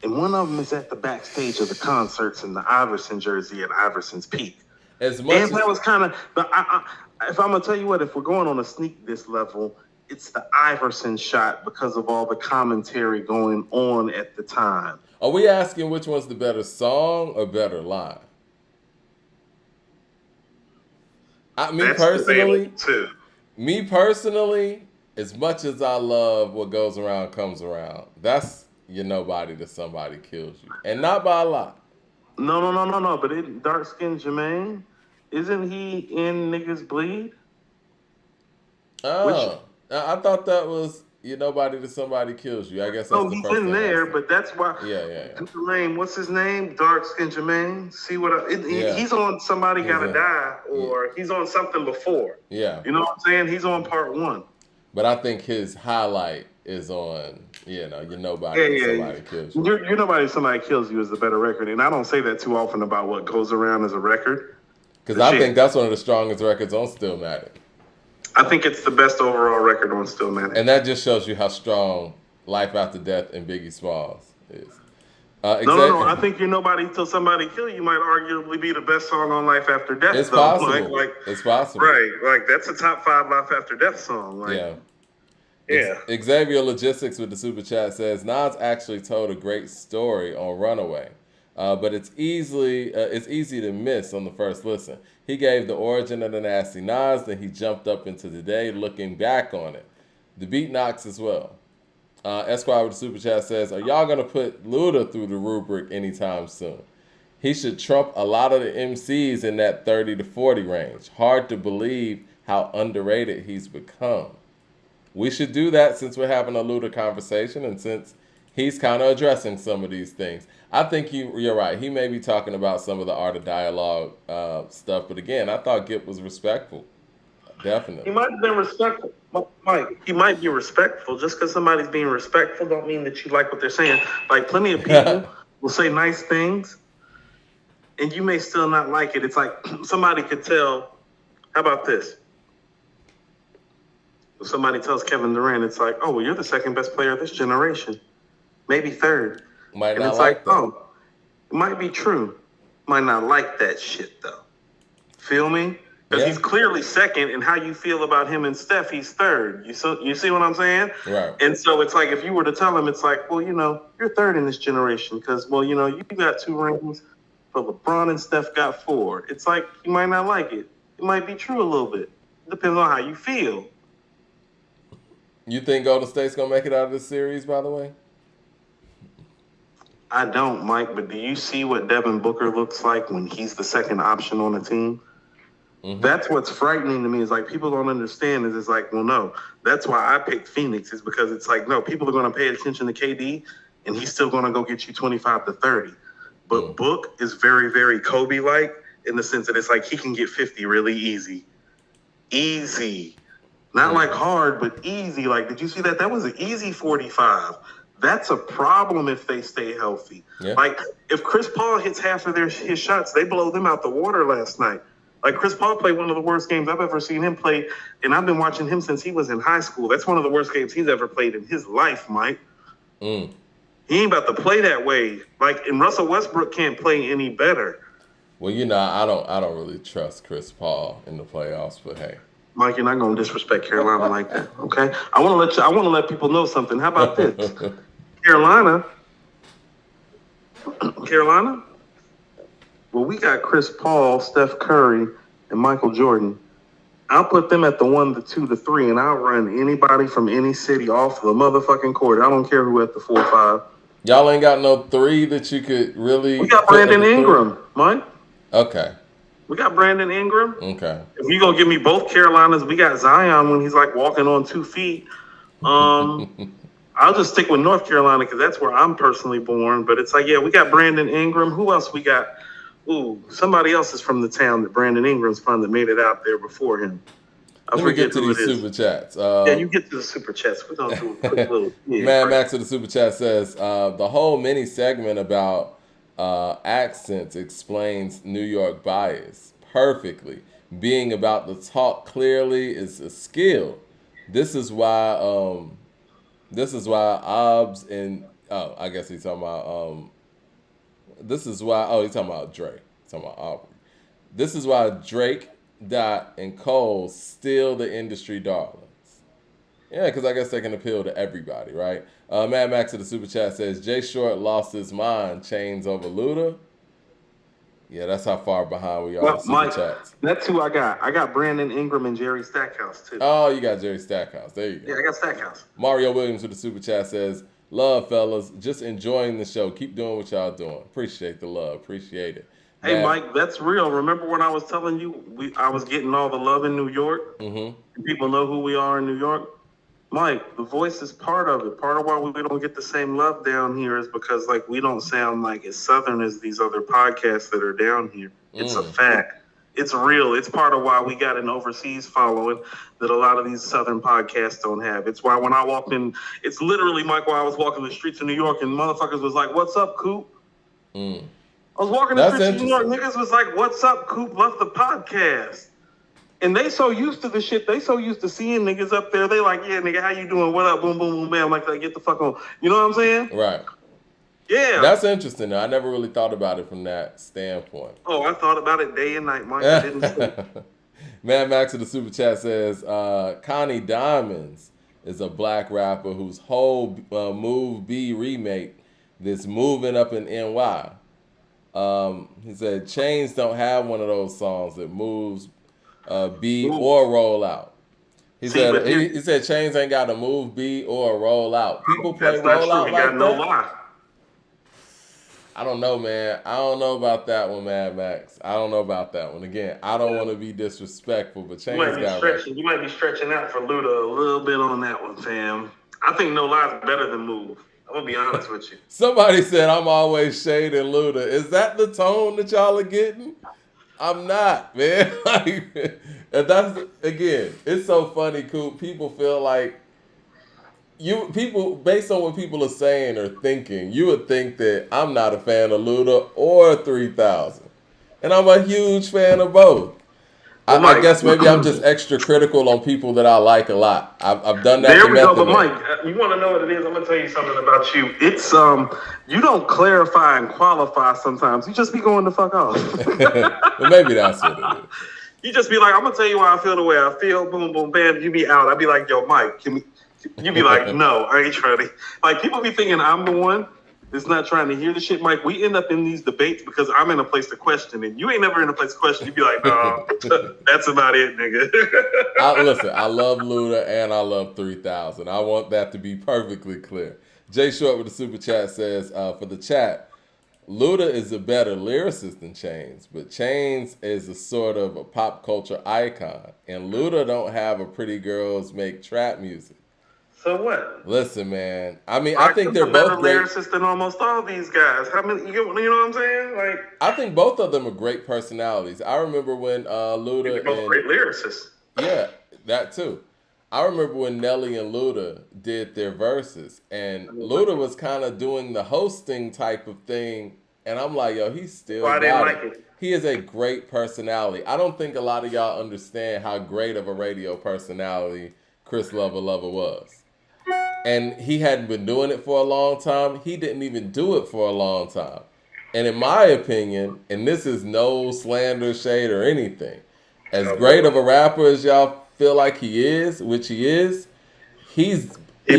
and one of them is at the backstage of the concerts in the Iverson jersey at Iverson's peak. As much as that was kind of, if I'm going to tell you what, if we're going on a sneak this level, it's the Iverson shot because of all the commentary going on at the time. Are we asking which one's the better song or better line? Me personally, as much as I love What Goes Around Comes Around, that's you're nobody till somebody kills you, and not by a lot. No. But dark skinned Jermaine, isn't he in Niggas Bleed? Oh, I thought that was you're nobody till somebody kills you. I guess that's the he's first in thing there, but that's why. Yeah. Jermaine, what's his name? Dark skinned Jermaine. See what? He's on Somebody Gotta Die, or he's on something before. Yeah. You know what I'm saying? He's on part 1. But I think his highlight is on, you're nobody till somebody kills you. You're nobody till somebody kills you is the better record, and I don't say that too often about what goes around as a record. Because I think that's one of the strongest records on Stillmatic. I think it's the best overall record on Stillmatic. And that just shows you how strong Life After Death and Biggie Smalls is. No. I think You're Nobody Till Somebody Kill You might arguably be the best song on Life After Death. It's possible. It's possible. Right. Like, that's a top 5 Life After Death song. Like, yeah. Xavier Logistics with the super chat says Nas actually told a great story on Runaway, but it's easy to miss on the first listen. He gave the origin of the Nasty Nas, then he jumped up into today, looking back on it. The beat knocks as well. Esquire with the super chat says, are y'all gonna put Luda through the rubric anytime soon? He should trump a lot of the MCs in that 30 to 40 range. Hard to believe how underrated he's become. We should do that since we're having a Luda conversation and since he's kind of addressing some of these things. I think you're right. He may be talking about some of the art of dialogue stuff, but again, I thought Gip was respectful. Definitely. He might have been respectful. Mike, he might be respectful. Just because somebody's being respectful don't mean that you like what they're saying. Like, plenty of people will say nice things, and you may still not like it. It's like somebody could tell, how about this? If somebody tells Kevin Durant, it's like, oh, well, you're the second best player of this generation. Maybe third. Might and not it's like that. Oh, it might be true. Might not like that shit, though. Feel me? Because he's clearly second, and how you feel about him and Steph, he's third. You see what I'm saying? Right. And so it's like, if you were to tell him, it's like, well, you're third in this generation because, well, you got 2 rings, but LeBron and Steph got 4. It's like, you might not like it. It might be true a little bit. It depends on how you feel. You think Golden State's going to make it out of this series, by the way? I don't, Mike, but do you see what Devin Booker looks like when he's the second option on a team? Mm-hmm. That's what's frightening to me is like people don't understand is it's like, well, no, that's why I picked Phoenix is because it's like, no, people are going to pay attention to KD and he's still going to go get you 25 to 30. But Book is very, very Kobe-like in the sense that it's like he can get 50 really easy. Easy. Not like hard, but easy. Like, did you see that? That was an easy 45. That's a problem if they stay healthy. Yeah. Like, if Chris Paul hits half of his shots, they blow them out the water last night. Like, Chris Paul played one of the worst games I've ever seen him play, and I've been watching him since he was in high school. That's one of the worst games he's ever played in his life, Mike. He ain't about to play that way. Like, and Russell Westbrook can't play any better. Well, I don't really trust Chris Paul in the playoffs, but hey. Mike, you're not gonna disrespect Carolina like that, okay? I want to let people know something. How about this? Carolina. Well, we got Chris Paul, Steph Curry, and Michael Jordan. I'll put them at the 1, the 2, the 3, and I'll run anybody from any city off the motherfucking court. I don't care who at the 4 or 5. Y'all ain't got no 3 that you could really. We got Brandon Ingram, Mike. Okay. We got Brandon Ingram. Okay. If you're gonna give me both Carolinas, we got Zion when he's like walking on 2 feet. I'll just stick with North Carolina because that's where I'm personally born. But it's like, yeah, we got Brandon Ingram. Who else we got? Ooh, somebody else is from the town that Brandon Ingram's from that made it out there before him. Let me get to these super chats. You get to the super chats. We're going to do a quick little... Man Max of the super chat says, the whole mini segment about accents explains New York bias perfectly. Being about to talk clearly is a skill. This is why Obs and... Oh, I guess he's talking about... he's talking about Drake. He's talking about Aubrey. This is why Drake, Dot, and Cole still the industry darlings. Yeah, because I guess they can appeal to everybody, right? Mad Max of the super chat says, Jay Short lost his mind, Chainz over Luda. Yeah, that's how far behind we are. Well, Mike, that's who I got. I got Brandon Ingram and Jerry Stackhouse, too. Oh, you got Jerry Stackhouse. There you go. Yeah, I got Stackhouse. Mario Williams with the super chat says, Love, fellas. Just enjoying the show. Keep doing what y'all doing. Appreciate the love. Appreciate it. Hey, Man. Mike, that's real. Remember when I was telling you I was getting all the love in New York? Mm-hmm. People know who we are in New York. Mike, the voice is part of it. Part of why we don't get the same love down here is because, like, we don't sound like as Southern as these other podcasts that are down here. It's a fact. It's real. It's part of why we got an overseas following that a lot of these Southern podcasts don't have. It's why when I walked in, it's literally, Mike, while I was walking the streets of New York and motherfuckers was like, "What's up, Coop?" I was walking the streets of New York, niggas was like, "What's up, Coop? Love the podcast." And they so used to the shit. They so used to seeing niggas up there. They like, "Yeah, nigga, how you doing? What up? Boom, boom, boom, bam." Like, get the fuck on. You know what I'm saying? Right. Yeah. That's interesting. I never really thought about it from that standpoint. Oh, I thought about it day and night, Mike. I didn't sleep. Mad Max in the super chat says, Connie Diamonds is a black rapper whose whole Move B remake that's moving up in NY. He said Chainz don't have one of those songs that moves B or roll out. He said Chainz ain't got to move B or roll out. People play roll out like that. No lie. I don't know, man. I don't know about that one, Mad Max. I don't know about that one. Again, I don't want to be disrespectful, but Chainz got right. You might be stretching out for Luda a little bit on that one, fam. I think No Lie is better than Move. I'm going to be honest with you. Somebody said I'm always shading Luda. Is that the tone that y'all are getting? I'm not, man. And that's, again, it's so funny, Coop. People feel like, people, based on what people are saying or thinking, you would think that I'm not a fan of Luda or 3000. And I'm a huge fan of both. I guess maybe I'm just extra critical on people that I like a lot. I've done that. There we go, but Mike, you want to know what it is? I'm going to tell you something about you. It's, you don't clarify and qualify sometimes. You just be going the fuck off. Well, maybe that's what it is. You just be like, I'm going to tell you why I feel the way I feel. Boom, boom, bam. You be out. I'd be like, yo, Mike, you be like, no, I ain't trying to. Like, people be thinking I'm the one that's not trying to hear the shit. Mike, we end up in these debates because I'm in a place to question, and you ain't never in a place to question. You be like, no, that's about it, nigga. Listen, I love Luda and I love 3000. I want that to be perfectly clear. Jay Short with the super chat says, for the chat, Luda is a better lyricist than Chainz, but Chainz is a sort of a pop culture icon, and Luda don't have a pretty girls make trap music. So what? Listen, man. I mean, I think they're both great lyricists than almost all these guys. How many? You know what I'm saying? Like, I think both of them are great personalities. I remember when Luda both great lyricists. Yeah, that too. I remember when Nelly and Luda did their verses, and Luda was kind of doing the hosting type of thing, and I'm like, yo, he's still. I didn't like it. He is a great personality. I don't think a lot of y'all understand how great of a radio personality Chris Lover was. And he hadn't been doing it for a long time. He didn't even do it for a long time. And in my opinion, and this is no slander, shade, or anything, as great of a rapper as y'all feel like he is, which he is, he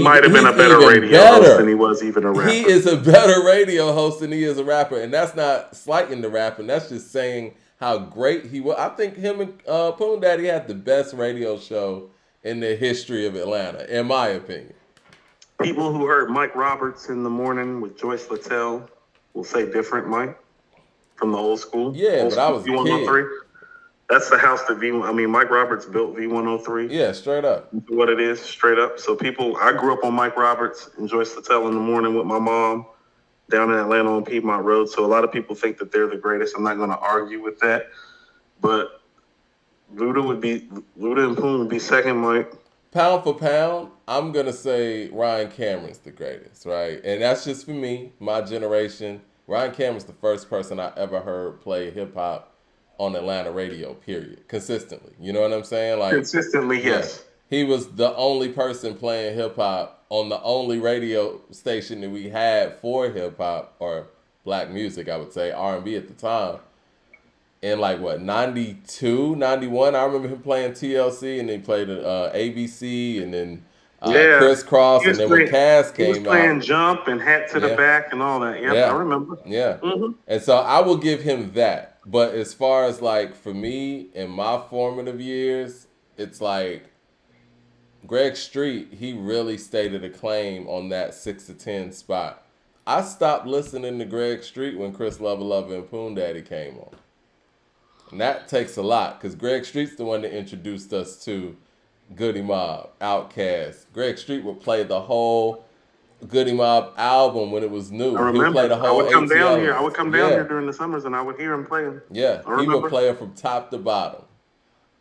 might have been a better radio host than he was even a rapper. He is a better radio host than he is a rapper. And that's not slighting the rapping. That's just saying how great he was. I think him and Poon Daddy had the best radio show in the history of Atlanta, in my opinion. People who heard Mike Roberts in the morning with Joyce Littell will say different, Mike, from the old school. Yeah, old but I was a V103. kid. That's the house that Mike Roberts built V103. Yeah, straight up. What it is, straight up. So I grew up on Mike Roberts and Joyce Littell in the morning with my mom down in Atlanta on Piedmont Road. So a lot of people think that they're the greatest. I'm not going to argue with that. But Luda and Poon would be second, Mike. Pound for pound, I'm going to say Ryan Cameron's the greatest, right? And that's just for me, my generation. Ryan Cameron's the first person I ever heard play hip-hop on Atlanta radio, period. Consistently. You know what I'm saying? Like, consistently, yes. Yeah, he was the only person playing hip-hop on the only radio station that we had for hip-hop, or black music, I would say, R&B at the time. In 92, 91, I remember him playing TLC, and then he played ABC, and then Crisscross, and then when Cass came out. He was playing Jump and Hat to the Back and all that. I remember. Yeah. Mm-hmm. And so I will give him that. But as far as for me, in my formative years, it's Greg Street, he really stated a claim on that 6 to 10 spot. I stopped listening to Greg Street when Chris Lover and Poon Daddy came on. And that takes a lot, because Greg Street's the one that introduced us to Goody Mob, Outkast. Greg Street would play the whole Goody Mob album when it was new. I remember. He would play the whole I would come ATL down here. list. I would come down here during the summers, and I would hear him playing. Yeah, he would play it from top to bottom.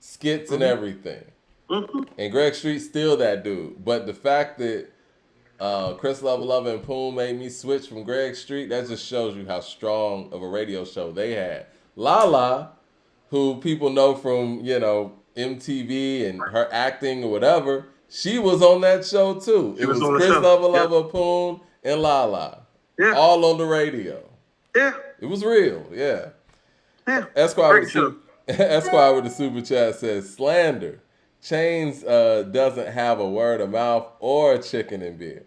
Skits and everything. Mm-hmm. And Greg Street's still that dude. But the fact that Chris Lover and Poon made me switch from Greg Street, that just shows you how strong of a radio show they had. Lala, who people know from, MTV and her acting or whatever, she was on that show too. It was Chris Lover, Poon, and Lala. Yeah. All on the radio. Yeah. It was real, yeah. Yeah. Esquire with the super chat says, slander. Chainz doesn't have a word of mouth or a chicken and beer.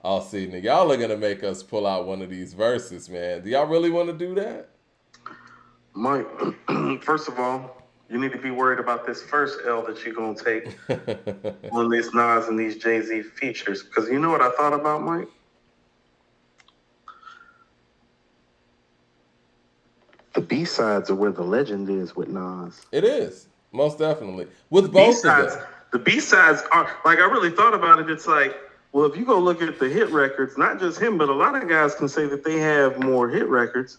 Oh, see, now y'all are going to make us pull out one of these verses, man. Do y'all really want to do that? Mike, first of all, you need to be worried about this first L that you're going to take on these Nas and these Jay-Z features. Because you know what I thought about, Mike? The B-sides are where the legend is with Nas. It is. Most definitely. With both of them. The B-sides are, like, I really thought about it. It's like, well, if you go look at the hit records, not just him, but a lot of guys can say that they have more hit records.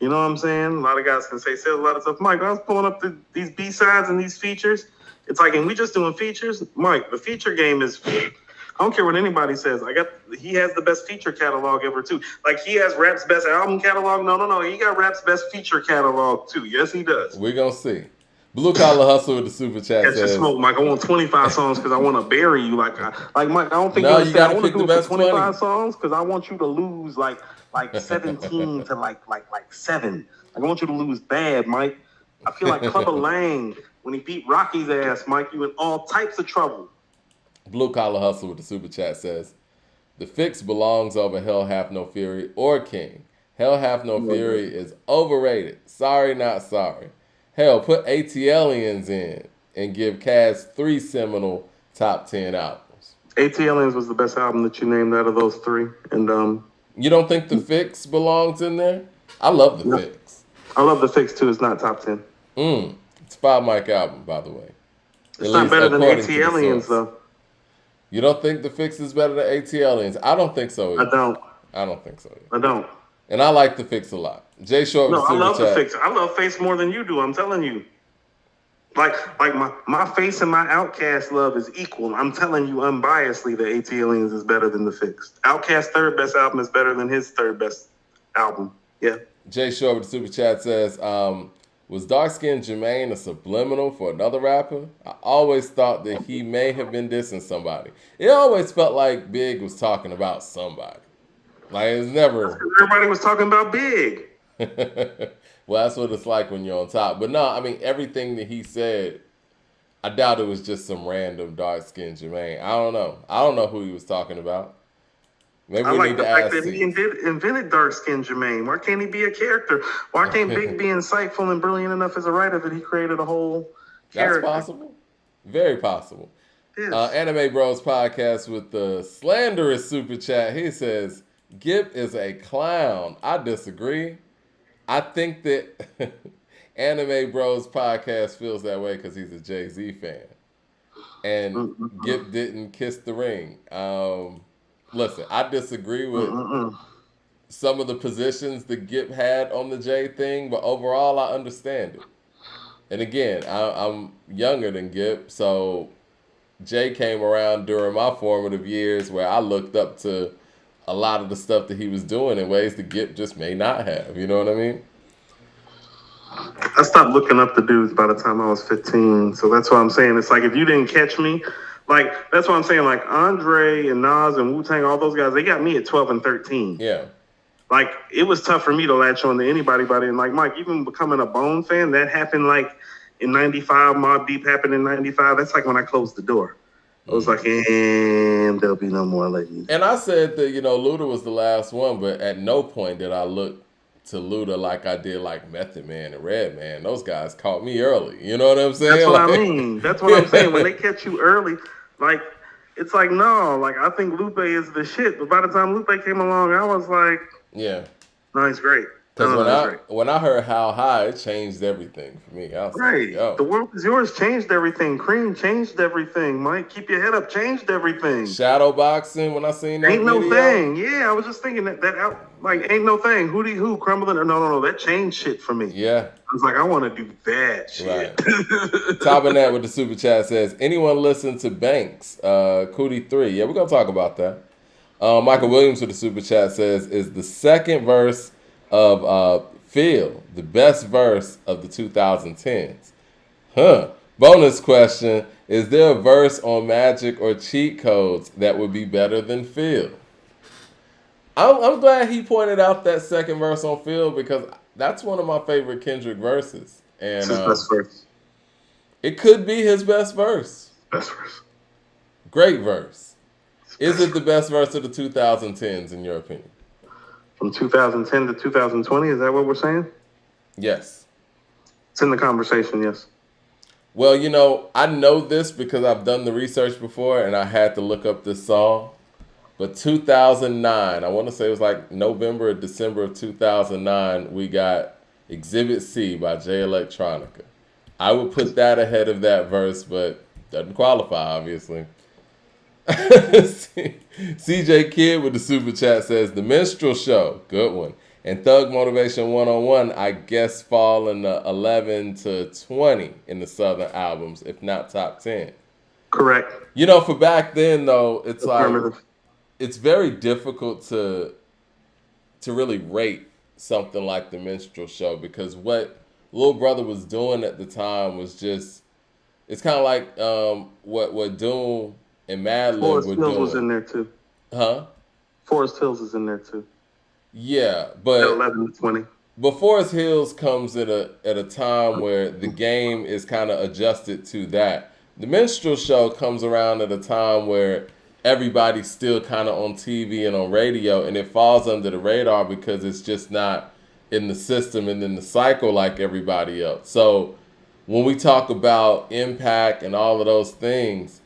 You know what I'm saying? A lot of guys can say a lot of stuff. Mike, I was pulling up these B-sides and these features. It's like, and we just doing features? Mike, the feature game is, I don't care what anybody says. He has the best feature catalog ever, too. Like, he has rap's best album catalog. No. He got rap's best feature catalog, too. Yes, he does. We're going to see. Blue Collar Hustle with the super chat says, says, smoke, Mike. I want 25 songs because I want to bury you. Like Mike, I don't think you got to pick do the best 25 songs because I want you to lose like 17 to like 7. Like, I want you to lose bad, Mike. I feel like Clubber Lang when he beat Rocky's ass, Mike. You in all types of trouble. Blue Collar Hustle with the super chat says, the fix belongs over Hell Hath No Fury or King. Hell Hath No Fury is overrated. Sorry, not sorry. Hell, put ATLians in and give Cass 3 seminal top 10 albums. ATLians was the best album that you named out of those 3. And you don't think The Fix belongs in there? I love The Fix. I love The Fix too. It's not top 10. It's a 5 mic album, by the way. It's not better than ATLians though. You don't think The Fix is better than ATLians? I don't think so either. I don't think so either. I don't. And I like The Fix a lot. Jay Short with I love chat. The Fix. I love Face more than you do. I'm telling you. Like my Face and my Outkast love is equal. I'm telling you unbiasedly that ATLians is better than The Fix. Outkast's third best album is better than his third best album. Yeah. Jay Short with the super chat says, was dark-skinned Jermaine a subliminal for another rapper? I always thought that he may have been dissing somebody. It always felt like Big was talking about somebody. Like, it's never... Everybody was talking about Big. Well, that's what it's like when you're on top. But no, I mean, everything that he said, I doubt it was just some random dark-skinned Jermaine. I don't know. I don't know who he was talking about. Maybe we need to ask. I like the fact that he invented dark-skinned Jermaine. Why can't he be a character? Why can't Big be insightful and brilliant enough as a writer that he created a whole character? That's possible. Very possible. Yes. Anime Bros podcast with the slanderous super chat. He says, Gipp is a clown. I disagree. I think that Anime Bros podcast feels that way because he's a Jay-Z fan. And Gipp didn't kiss the ring. Listen, I disagree with some of the positions that Gipp had on the Jay thing, but overall I understand it. And again, I'm younger than Gipp, so Jay came around during my formative years where I looked up to a lot of the stuff that he was doing in ways that Gipp just may not have. You know what I mean? I stopped looking up the dudes by the time I was 15. So that's what I'm saying. It's like, if you didn't catch me, like, that's what I'm saying. Like, Andre and Nas and Wu-Tang, all those guys, they got me at 12 and 13. Yeah. Like, it was tough for me to latch on to anybody. And like, Mike, even becoming a Bone fan, that happened like in 95. Mobb Deep happened in 95. That's like when I closed the door. I was like, and there'll be no more ladies. And I said that, Luda was the last one, but at no point did I look to Luda like I did like Method Man and Redman. Those guys caught me early. You know what I'm saying? That's what I mean. That's what I'm saying. When they catch you early, Like, it's like, no, like, I think Lupe is the shit. But by the time Lupe came along, I was like, Yeah. no, he's great. Because when I heard How High, it changed everything for me. I was right. like, yo. The World Is Yours changed everything. Cream changed everything. Mike, Keep Your Head Up changed everything. Shadow boxing, when I seen that Ain't video. No Thing. Yeah, I was just thinking that out, like, Ain't No Thing. Who, Crumbling. No. That changed shit for me. Yeah. I was like, I want to do that shit. Right. Topping that with the super chat says, anyone listen to Banks? Cootie 3. Yeah, we're going to talk about that. Michael Williams with the super chat says, is the second verse of Feel the best verse of the 2010s? Bonus question, is there a verse on Magic or Cheat Codes that would be better than Feel? I'm glad he pointed out that second verse on Feel because that's one of my favorite Kendrick verses. And It's his best verse. It could be his best verse. Best verse. Great verse. Is it the best verse of the 2010s in your opinion? From 2010 to 2020, is that what we're saying? Yes. It's in the conversation, yes. Well, you know, I know this because I've done the research before and I had to look up this song. But 2009, I want to say it was like November or December of 2009, we got Exhibit C by Jay Electronica. I would put that ahead of that verse, but doesn't qualify, obviously. CJ Kidd with the super chat says, The Minstrel Show, good one. And Thug Motivation 101, I guess, fall in the 11 to 20 in the Southern albums, if not top 10. Correct. You know, for back then, though, it's like, it's very difficult to really rate something like The Minstrel Show because what Lil Brother was doing at the time was just, it's kind of like what Doom and Madlib Forest were Hills doing. was in there too. Huh? Forest Hills is in there too. Yeah, but 11 to 20. But Forest Hills comes at a time where the game is kind of adjusted to that. The Minstrel Show comes around at a time where everybody's still kind of on TV and on radio, and it falls under the radar because it's just not in the system and in the cycle like everybody else. So when we talk about impact and all of those things,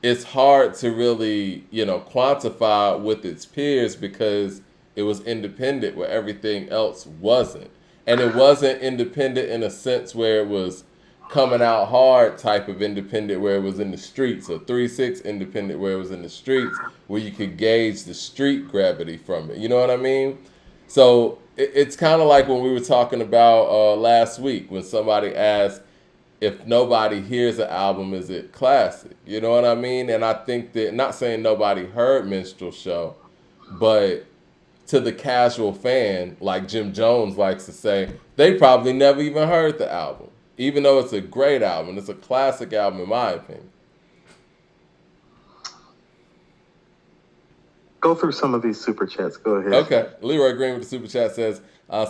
it's hard to really, quantify with its peers because it was independent where everything else wasn't. And it wasn't independent in a sense where it was coming out hard type of independent where it was in the streets, or 3-6 independent where it was in the streets where you could gauge the street gravity from it. You know what I mean? So it's kind of like when we were talking about last week when somebody asked, if nobody hears an album, is it classic? You know what I mean? And I think that, not saying nobody heard Minstrel Show, but to the casual fan, like Jim Jones likes to say, they probably never even heard the album. Even though it's a great album. It's a classic album in my opinion. Go through some of these super chats. Go ahead. Okay. Leroy Green with the super chat says,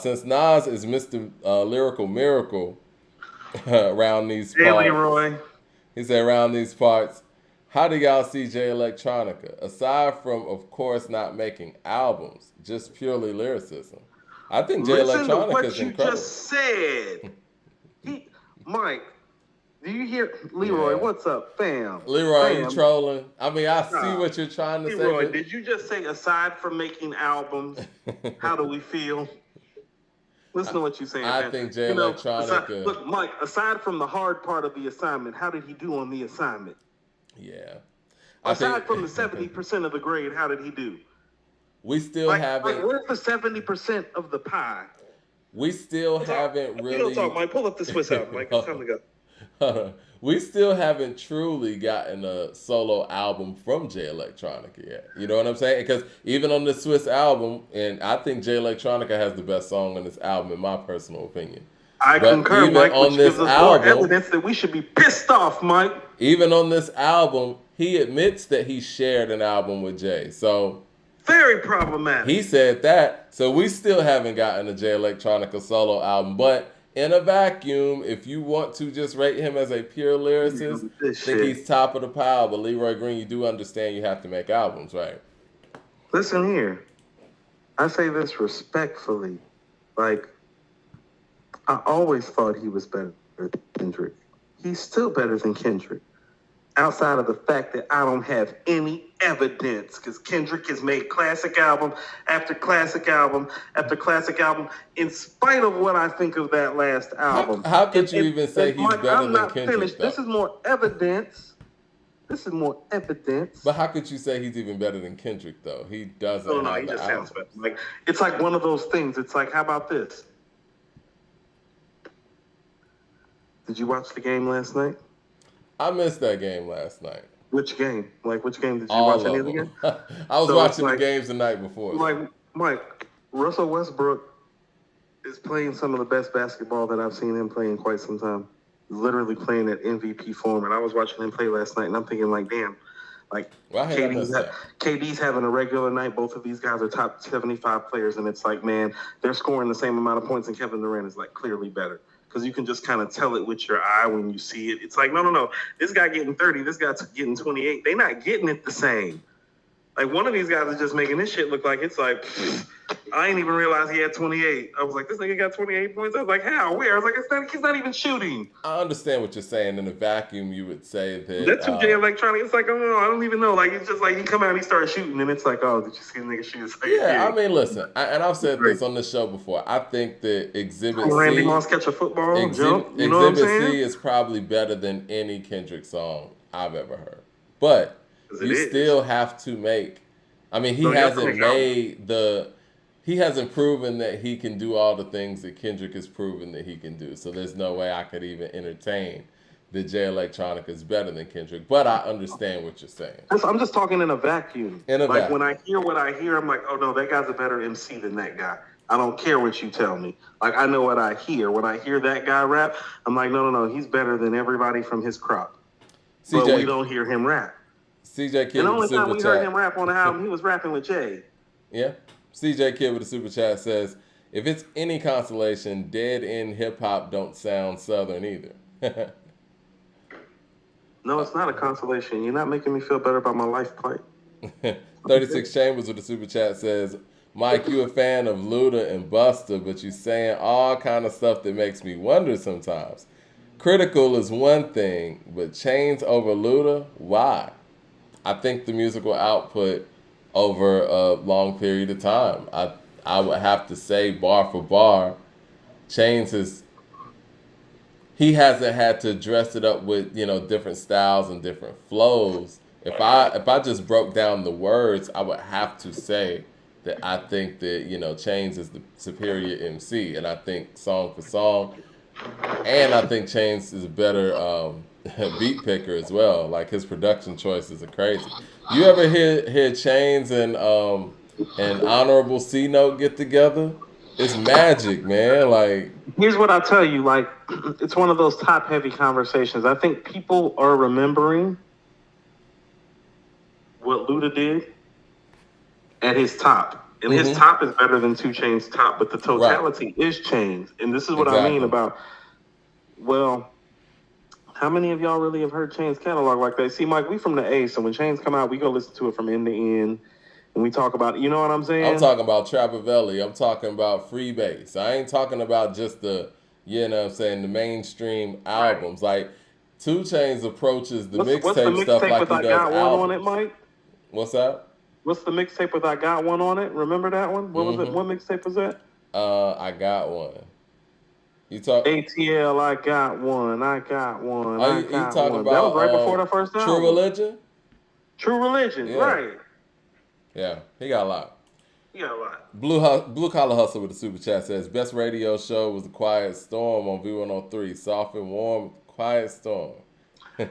since Nas is Mr. Lyrical Miracle around these parts. Hey, Leroy. He said, around these parts, how do y'all see Jay Electronica? Aside from, of course, not making albums, just purely lyricism. I think Jay Electronica is incredible. Listen to what you just said. Mike, do you hear? Leroy, yeah. What's up, fam? Leroy, you trolling? I mean, I see what you're trying to say. Leroy, did you just say, aside from making albums, how do we feel? Listen to what you're saying, man. I think Jay Electronica... look, Mike, aside from the hard part of the assignment, how did he do on the assignment? Yeah. Aside from the 70% of the grade, how did he do? We still haven't... where's the 70% of the pie? We still haven't really... You don't talk, Mike. Pull up the Swiss out, Mike. It's time to go. We still haven't truly gotten a solo album from Jay Electronica yet. You know what I'm saying? Because even on the Swiss album, and I think Jay Electronica has the best song on this album, in my personal opinion. I concur, Mike, which gives us more evidence that we should be pissed off, Mike. Even on this album, he admits that he shared an album with Jay. So... very problematic. He said that. So we still haven't gotten a Jay Electronica solo album. But in a vacuum, if you want to just rate him as a pure lyricist, I think he's top of the pile. But Leroy Green, you do understand you have to make albums, right? Listen here. I say this respectfully. Like, I always thought he was better than Kendrick. He's still better than Kendrick. outside of the fact that I don't have any evidence, because Kendrick has made classic album after classic album after classic album, in spite of what I think of that last album. How could you even say he's Mike, better I'm than not Kendrick? finished. Though? This is more evidence. This is more evidence. But how could you say he's even better than Kendrick, though? He doesn't. No, he just sounds better. Like, it's like one of those things. It's like, how about this? Did you watch the game last night? I missed that game last night. Which game? Like, which game did you All watch? Any of of the them. game? I was So watching it's the games the night before. Like, Mike, Russell Westbrook is playing some of the best basketball that I've seen him play in quite some time. Literally playing at MVP form. And I was watching him play last night, and I'm thinking, like, damn. Like, Well, KD's having a regular night. Both of these guys are top 75 players, and it's like, man, they're scoring the same amount of points, and Kevin Durant is, like, clearly better. Because you can just kind of tell it with your eye when you see it. It's like, no. This guy getting 30, this guy's getting 28. They're not getting it the same. Like, one of these guys is just making this shit look like it's like, I ain't even realize he had 28. I was like, this nigga got 28 points? I was like, how? Where? I was like, he's not even shooting. I understand what you're saying. In a vacuum, you would say that... That's some Electronica. It's like, oh, I don't even know. Like, it's just like, he come out and he starts shooting, and it's like, oh, did you see the nigga shoot? Like, yeah, I mean, listen, and I've said this on the show before. I think that Exhibit Randy C... Moss catch a football, jump. You know what I'm Exhibit saying? C is probably better than any Kendrick song I've ever heard. But you still have to make... I mean, he hasn't proven that he can do all the things that Kendrick has proven that he can do. So there's no way I could even entertain that Jay Electronica is better than Kendrick. But I understand what you're saying. I'm just talking in a vacuum. Vacuum. When I hear what I hear, I'm like, oh no, that guy's a better MC than that guy. I don't care what you tell me. Like, I know what I hear. When I hear that guy rap, I'm like, no, he's better than everybody from his crop. But we don't hear him rap. CJ Kid and the only with the time super we chat. heard him rap on the album, he was rapping with Jay. Yeah. CJ Kid with the super chat says, if it's any consolation, dead end hip hop don't sound Southern either. No, it's not a consolation. You're not making me feel better about my life plight. 36 Chambers with the super chat says, Mike, you a fan of Luda and Busta, but you saying all kind of stuff that makes me wonder sometimes. Critical is one thing, but Chainz over Luda, why? I think the musical output over a long period of time. I would have to say, bar for bar, Chainz he hasn't had to dress it up with, different styles and different flows. If I just broke down the words, I would have to say that I think that, Chainz is the superior MC, and I think song for song, and I think Chainz is a better beat picker as well. Like, his production choices are crazy. You ever hear Chainz and Honorable C Note get together? It's magic, man. Like, here's what I tell you. Like, it's one of those top heavy conversations. I think people are remembering what Luda did at his top. And his top is better than 2 Chainz' top, but the totality is Chainz. And this is what I mean about, well, how many of y'all really have heard Chainz catalog like that? See, Mike, we from the A, so when Chainz come out, we go listen to it from end to end. And we talk about, you know what I'm saying? I'm talking about Trapavelli. I'm talking about Freebase. I ain't talking about just the, the mainstream albums. Like, 2 Chainz approaches the mixtape stuff like he does I Got One albums. on it, Mike? What's that? What's the mixtape with I Got One on it? Remember that one? What was it? What mixtape was that? I Got One. You talk ATL, I Got One. I Got One. Oh, you talking about that was right before the first album. True Religion? True Religion, right. Yeah, he got a lot. He got a lot. Blue Collar Hustle with the super chat says, best radio show was The Quiet Storm on V103. Soft and warm, Quiet Storm. You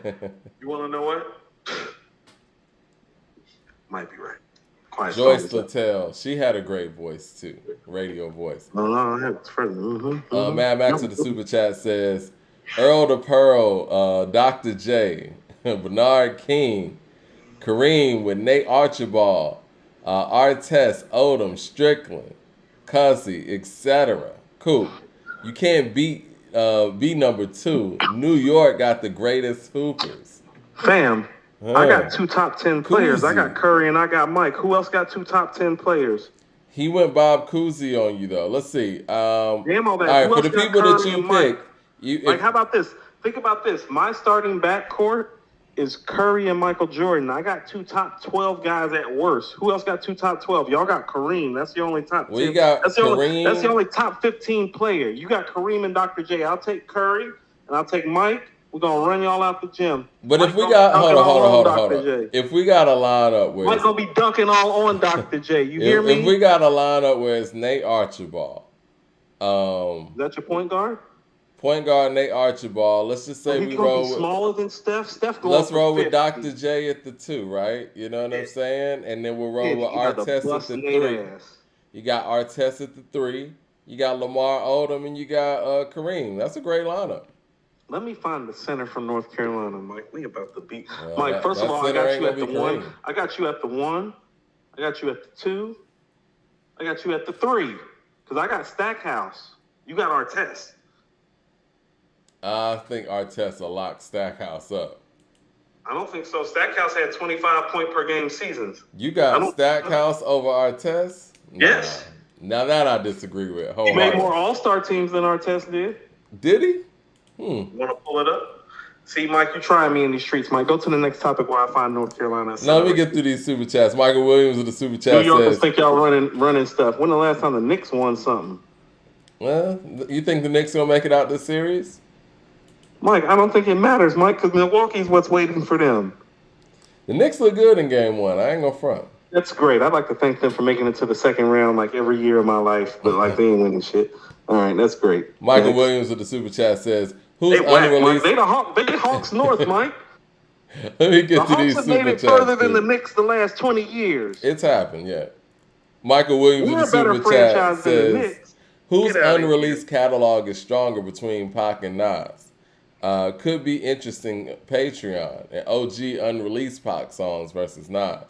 want to know what? Might be right. Quiet Joyce Storm. Littell, she had a great voice too, radio voice. No, it's further. Mad Max with the super chat says, Earl the Pearl, Dr. J, Bernard King, Kareem with Nate Archibald, Artest, Odom, Strickland, Cussy, etc. Cool. You can't beat number 2. New York got the greatest hoopers. Fam, I got 2 top 10 players. Cousy. I got Curry and I got Mike. Who else got 2 top 10 players? He went Bob Cousy on you though. Let's see. Damn all that. All right, Who for the else got people that Curry you and Mike? pick, Like, how about this? Think about this. My starting backcourt is Curry and Michael Jordan. I got 2 top 12 guys at worst. Who else got 2 top 12? Y'all got Kareem. That's the only top 10. We got that's Kareem. That's the only top 15 player. You got Kareem and Dr. J. I'll take Curry and I'll take Mike. We're going to run y'all out the gym. But Mike if we got, hold on. J. If we got a lineup where Mike going to be dunking all on Dr. J. You hear me? If we got a lineup where it's Nate Archibald. Is that your point guard? Point guard Nate Archibald. Let's just say we roll with smaller than Steph. Let's roll with Dr. J at the 2, right? You know what I'm saying? And then we'll roll with Artest at the 3. You got Artest at the 3. You got Lamar Odom and you got Kareem. That's a great lineup. Let me find the center from North Carolina, Mike. We about to beat. Mike, first of all, I got you at the 1. I got you at the 1. I got you at the 2. I got you at the 3. Because I got Stackhouse. You got Artest. I think Artest will lock Stackhouse up. I don't think so. Stackhouse had 25 point per game seasons. You got Stackhouse over Artest? Yes. Now that I disagree with. He made more All-Star teams than Artest did. Did he? Want to pull it up? See, Mike, you trying me in these streets, Mike. Go to the next topic where I find North Carolina. No, let me get through these super chats. Michael Williams with the super chat New Yorkers think y'all running stuff. When the last time the Knicks won something? Well, you think the Knicks gonna make it out this series? Mike, I don't think it matters, Mike, because Milwaukee's what's waiting for them. The Knicks look good in game 1. I ain't gonna front. That's great. I'd like to thank them for making it to the second round like every year of my life, but like they ain't winning shit. All right, that's great. Michael Williams with the super chat says, "Who's unreleased?" They Hawks North, Mike. Let me get to these super chats. The Hawks have made it further than the Knicks the last 20 years. It's happened, yeah. Michael Williams with the super chat says, "Whose unreleased catalog is stronger between Pac and Nas? Could be interesting Patreon and OG unreleased Pac songs versus Nas."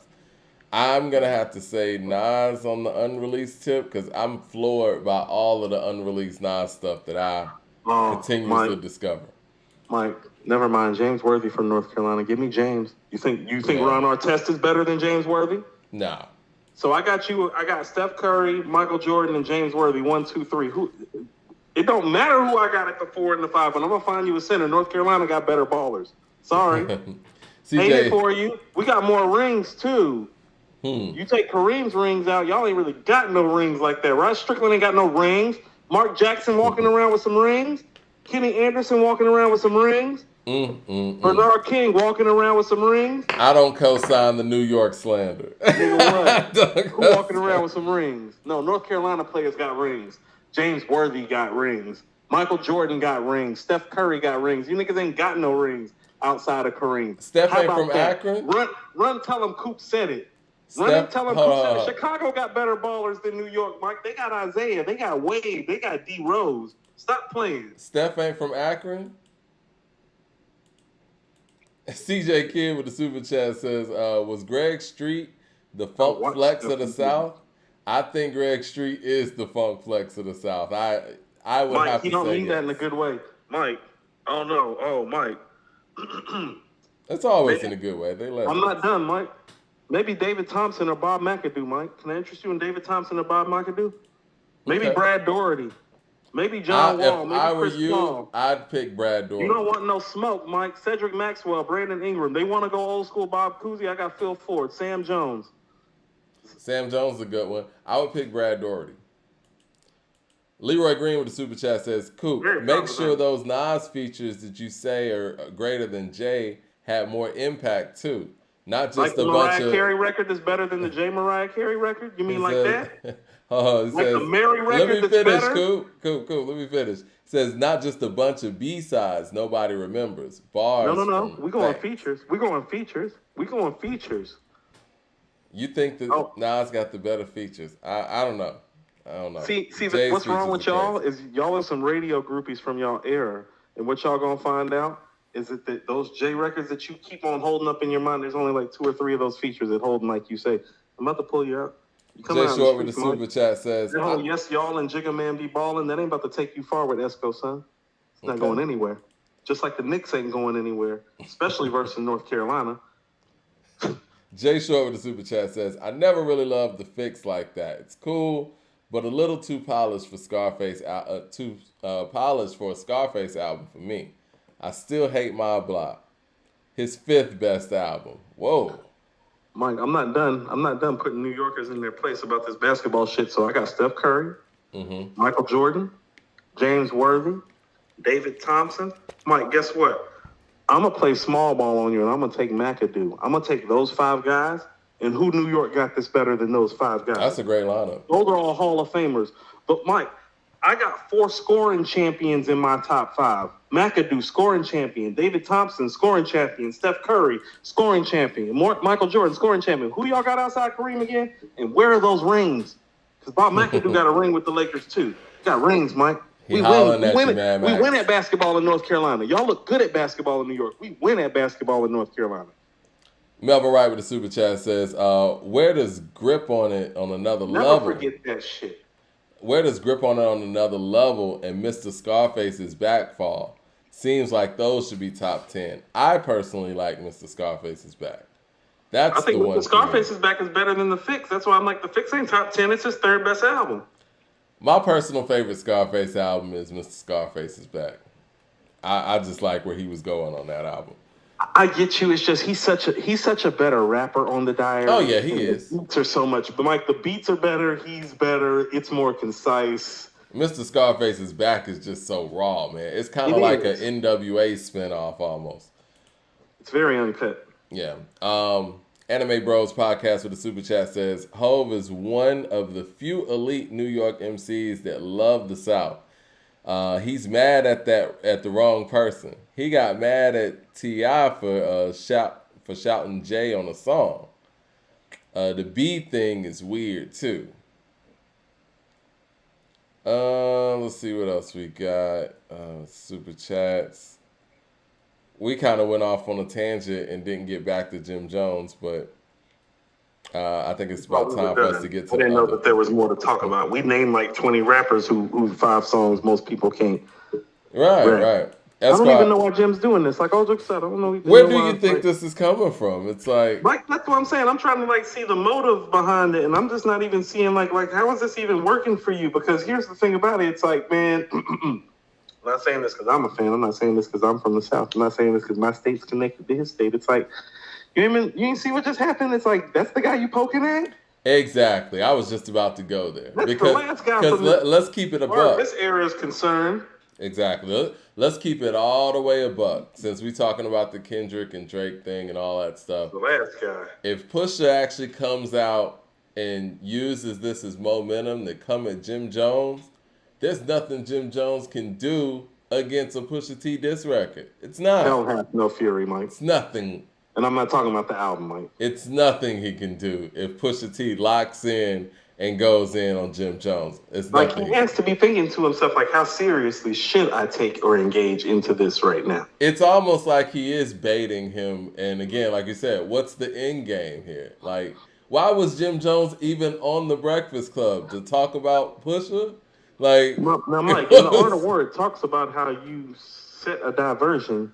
I'm going to have to say Nas on the unreleased tip because I'm floored by all of the unreleased Nas stuff that I continue to discover. Mike, never mind. James Worthy from North Carolina. Give me James. You think Ron Artest is better than James Worthy? Nah. So I got Steph Curry, Michael Jordan, and James Worthy. 1, 2, 3. It don't matter who I got at the 4 and the 5, but I'm going to find you a center. North Carolina got better ballers. Sorry. Hate it for you. We got more rings, too. You take Kareem's rings out, y'all ain't really got no rings like that. Rod Strickland ain't got no rings. Mark Jackson walking around with some rings. Kenny Anderson walking around with some rings. Bernard King walking around with some rings. I don't co-sign the New York slander. Nigga, what? Who walking around with some rings? No, North Carolina players got rings. James Worthy got rings. Michael Jordan got rings. Steph Curry got rings. You niggas ain't got no rings outside of Kareem. Steph ain't from Akron? Run, tell him Coop said it. Chicago got better ballers than New York, Mike. They got Isaiah. They got Wade. They got D. Rose. Stop playing. Steph ain't from Akron? CJ Kidd with the super chat says, was Greg Street the funk flex of the South? I think Greg Street is the funk flex of the South. I would Mike, have to say you don't mean yes. that in a good way. Mike, oh no. Oh, Mike. It's always in a good way. I'm not done, Mike. Maybe David Thompson or Bob McAdoo, Mike. Can I interest you in David Thompson or Bob McAdoo? Maybe Brad Doherty. Maybe John Wall. Maybe I were Chris you, Paul. I'd pick Brad Doherty. You don't want no smoke, Mike. Cedric Maxwell, Brandon Ingram. They want to go old school Bob Cousy. I got Phil Ford, Sam Jones. Sam Jones is a good one. I would pick Brad Doherty. Leroy Green with the super chat says, Coop, make sure those Nas features that you say are greater than Jay had more impact too. Not just like a the bunch Mariah of... Carey record is better than the J. Mariah Carey record? You mean like that? It like says, the Mary record let me that's finish, better? Coop, let me finish. It says, not just a bunch of B-sides nobody remembers. Bars. No. We going features. We going features. You think that Nas got the better features? I don't know. See, what's wrong with y'all is y'all are some radio groupies from y'all era. And what y'all gonna find out is that those J records that you keep on holding up in your mind, there's only like 2 or 3 of those features that hold them like you say. I'm about to pull you out. Jay Short with the super chat says, yes, y'all and Jigga Man be balling. That ain't about to take you far with Esco, son. It's not going anywhere. Just like the Knicks ain't going anywhere, especially versus North Carolina. Jay Short with the super chat says, I never really loved the fix like that. It's cool, but a little too polished for Scarface. Polished for a Scarface album for me. I still hate my block. his 5th best album. Whoa. Mike, I'm not done. I'm not done putting New Yorkers in their place about this basketball shit. So I got Steph Curry, Michael Jordan, James Worthy, David Thompson. Mike, guess what? I'm going to play small ball on you, and I'm going to take McAdoo. I'm going to take those 5 guys, and who New York got this better than those 5 guys? That's a great lineup. Those are all Hall of Famers. But, Mike, I got 4 scoring champions in my top 5. McAdoo, scoring champion. David Thompson, scoring champion. Steph Curry, scoring champion. Michael Jordan, scoring champion. Who y'all got outside Kareem again? And where are those rings? Because Bob McAdoo got a ring with the Lakers, too. You got rings, Mike. We win at basketball in North Carolina. Y'all look good at basketball in New York. We win at basketball in North Carolina. Melvin Wright with the super chat says, where does grip on it on another level? Never forget that shit. Where does grip on it on another level and Mr. Scarface's back fall? Seems like those should be top 10. I personally like Mr. Scarface's back. I think Mr. Scarface's back is better than The Fix. That's why I'm like, The Fix ain't top 10. It's his 3rd best album. My personal favorite Scarface album is Mr. Scarface's Back. I just like where he was going on that album. I get you. It's just he's such a better rapper on the Diary. Oh yeah, he is. The beats are so much, but Mike, the beats are better. He's better. It's more concise. Mr. Scarface's Back is just so raw, man. It's kind of like an NWA spinoff almost. It's very uncut. Yeah. Anime Bros podcast with the super chat says, Hove is one of the few elite New York MCs that love the South. He's mad at the wrong person. He got mad at T.I. for shouting Jay on a song. The B thing is weird too. Let's see what else we got. Super chats. We kind of went off on a tangent and didn't get back to Jim Jones, but I think it's about time for us to get to. I didn't know that there was more to talk about. We named like 20 rappers who 5 songs most people can't. Right. I don't even know why Jim's doing this. Like, all jokes aside, I don't know. Where do you think this is coming from? It's like that's what I'm saying. I'm trying to like see the motive behind it, and I'm just not even seeing like how is this even working for you? Because here's the thing about it. It's like, man. I'm not saying this because I'm a fan. I'm not saying this because I'm from the South. I'm not saying this because my state's connected to his state. It's like, you ain't see what just happened? It's like, that's the guy you poking at? Exactly. I was just about to go there. That's the last guy from let's keep it a buck. This area is concerned. Exactly. Let's keep it all the way a buck. Since we're talking about the Kendrick and Drake thing and all that stuff. The last guy. If Pusha actually comes out and uses this as momentum to come at Jim Jones, there's nothing Jim Jones can do against a Pusha T diss record. It's not. Hell have no fury, Mike. It's nothing. And I'm not talking about the album, Mike. It's nothing he can do if Pusha T locks in and goes in on Jim Jones. It's like nothing. He has to be thinking to himself, like, how seriously should I take or engage into this right now? It's almost like he is baiting him. And again, like you said, what's the end game here? Like, why was Jim Jones even on the Breakfast Club to talk about Pusha? Like, now, Mike, in the Art of War, it talks about how you set a diversion,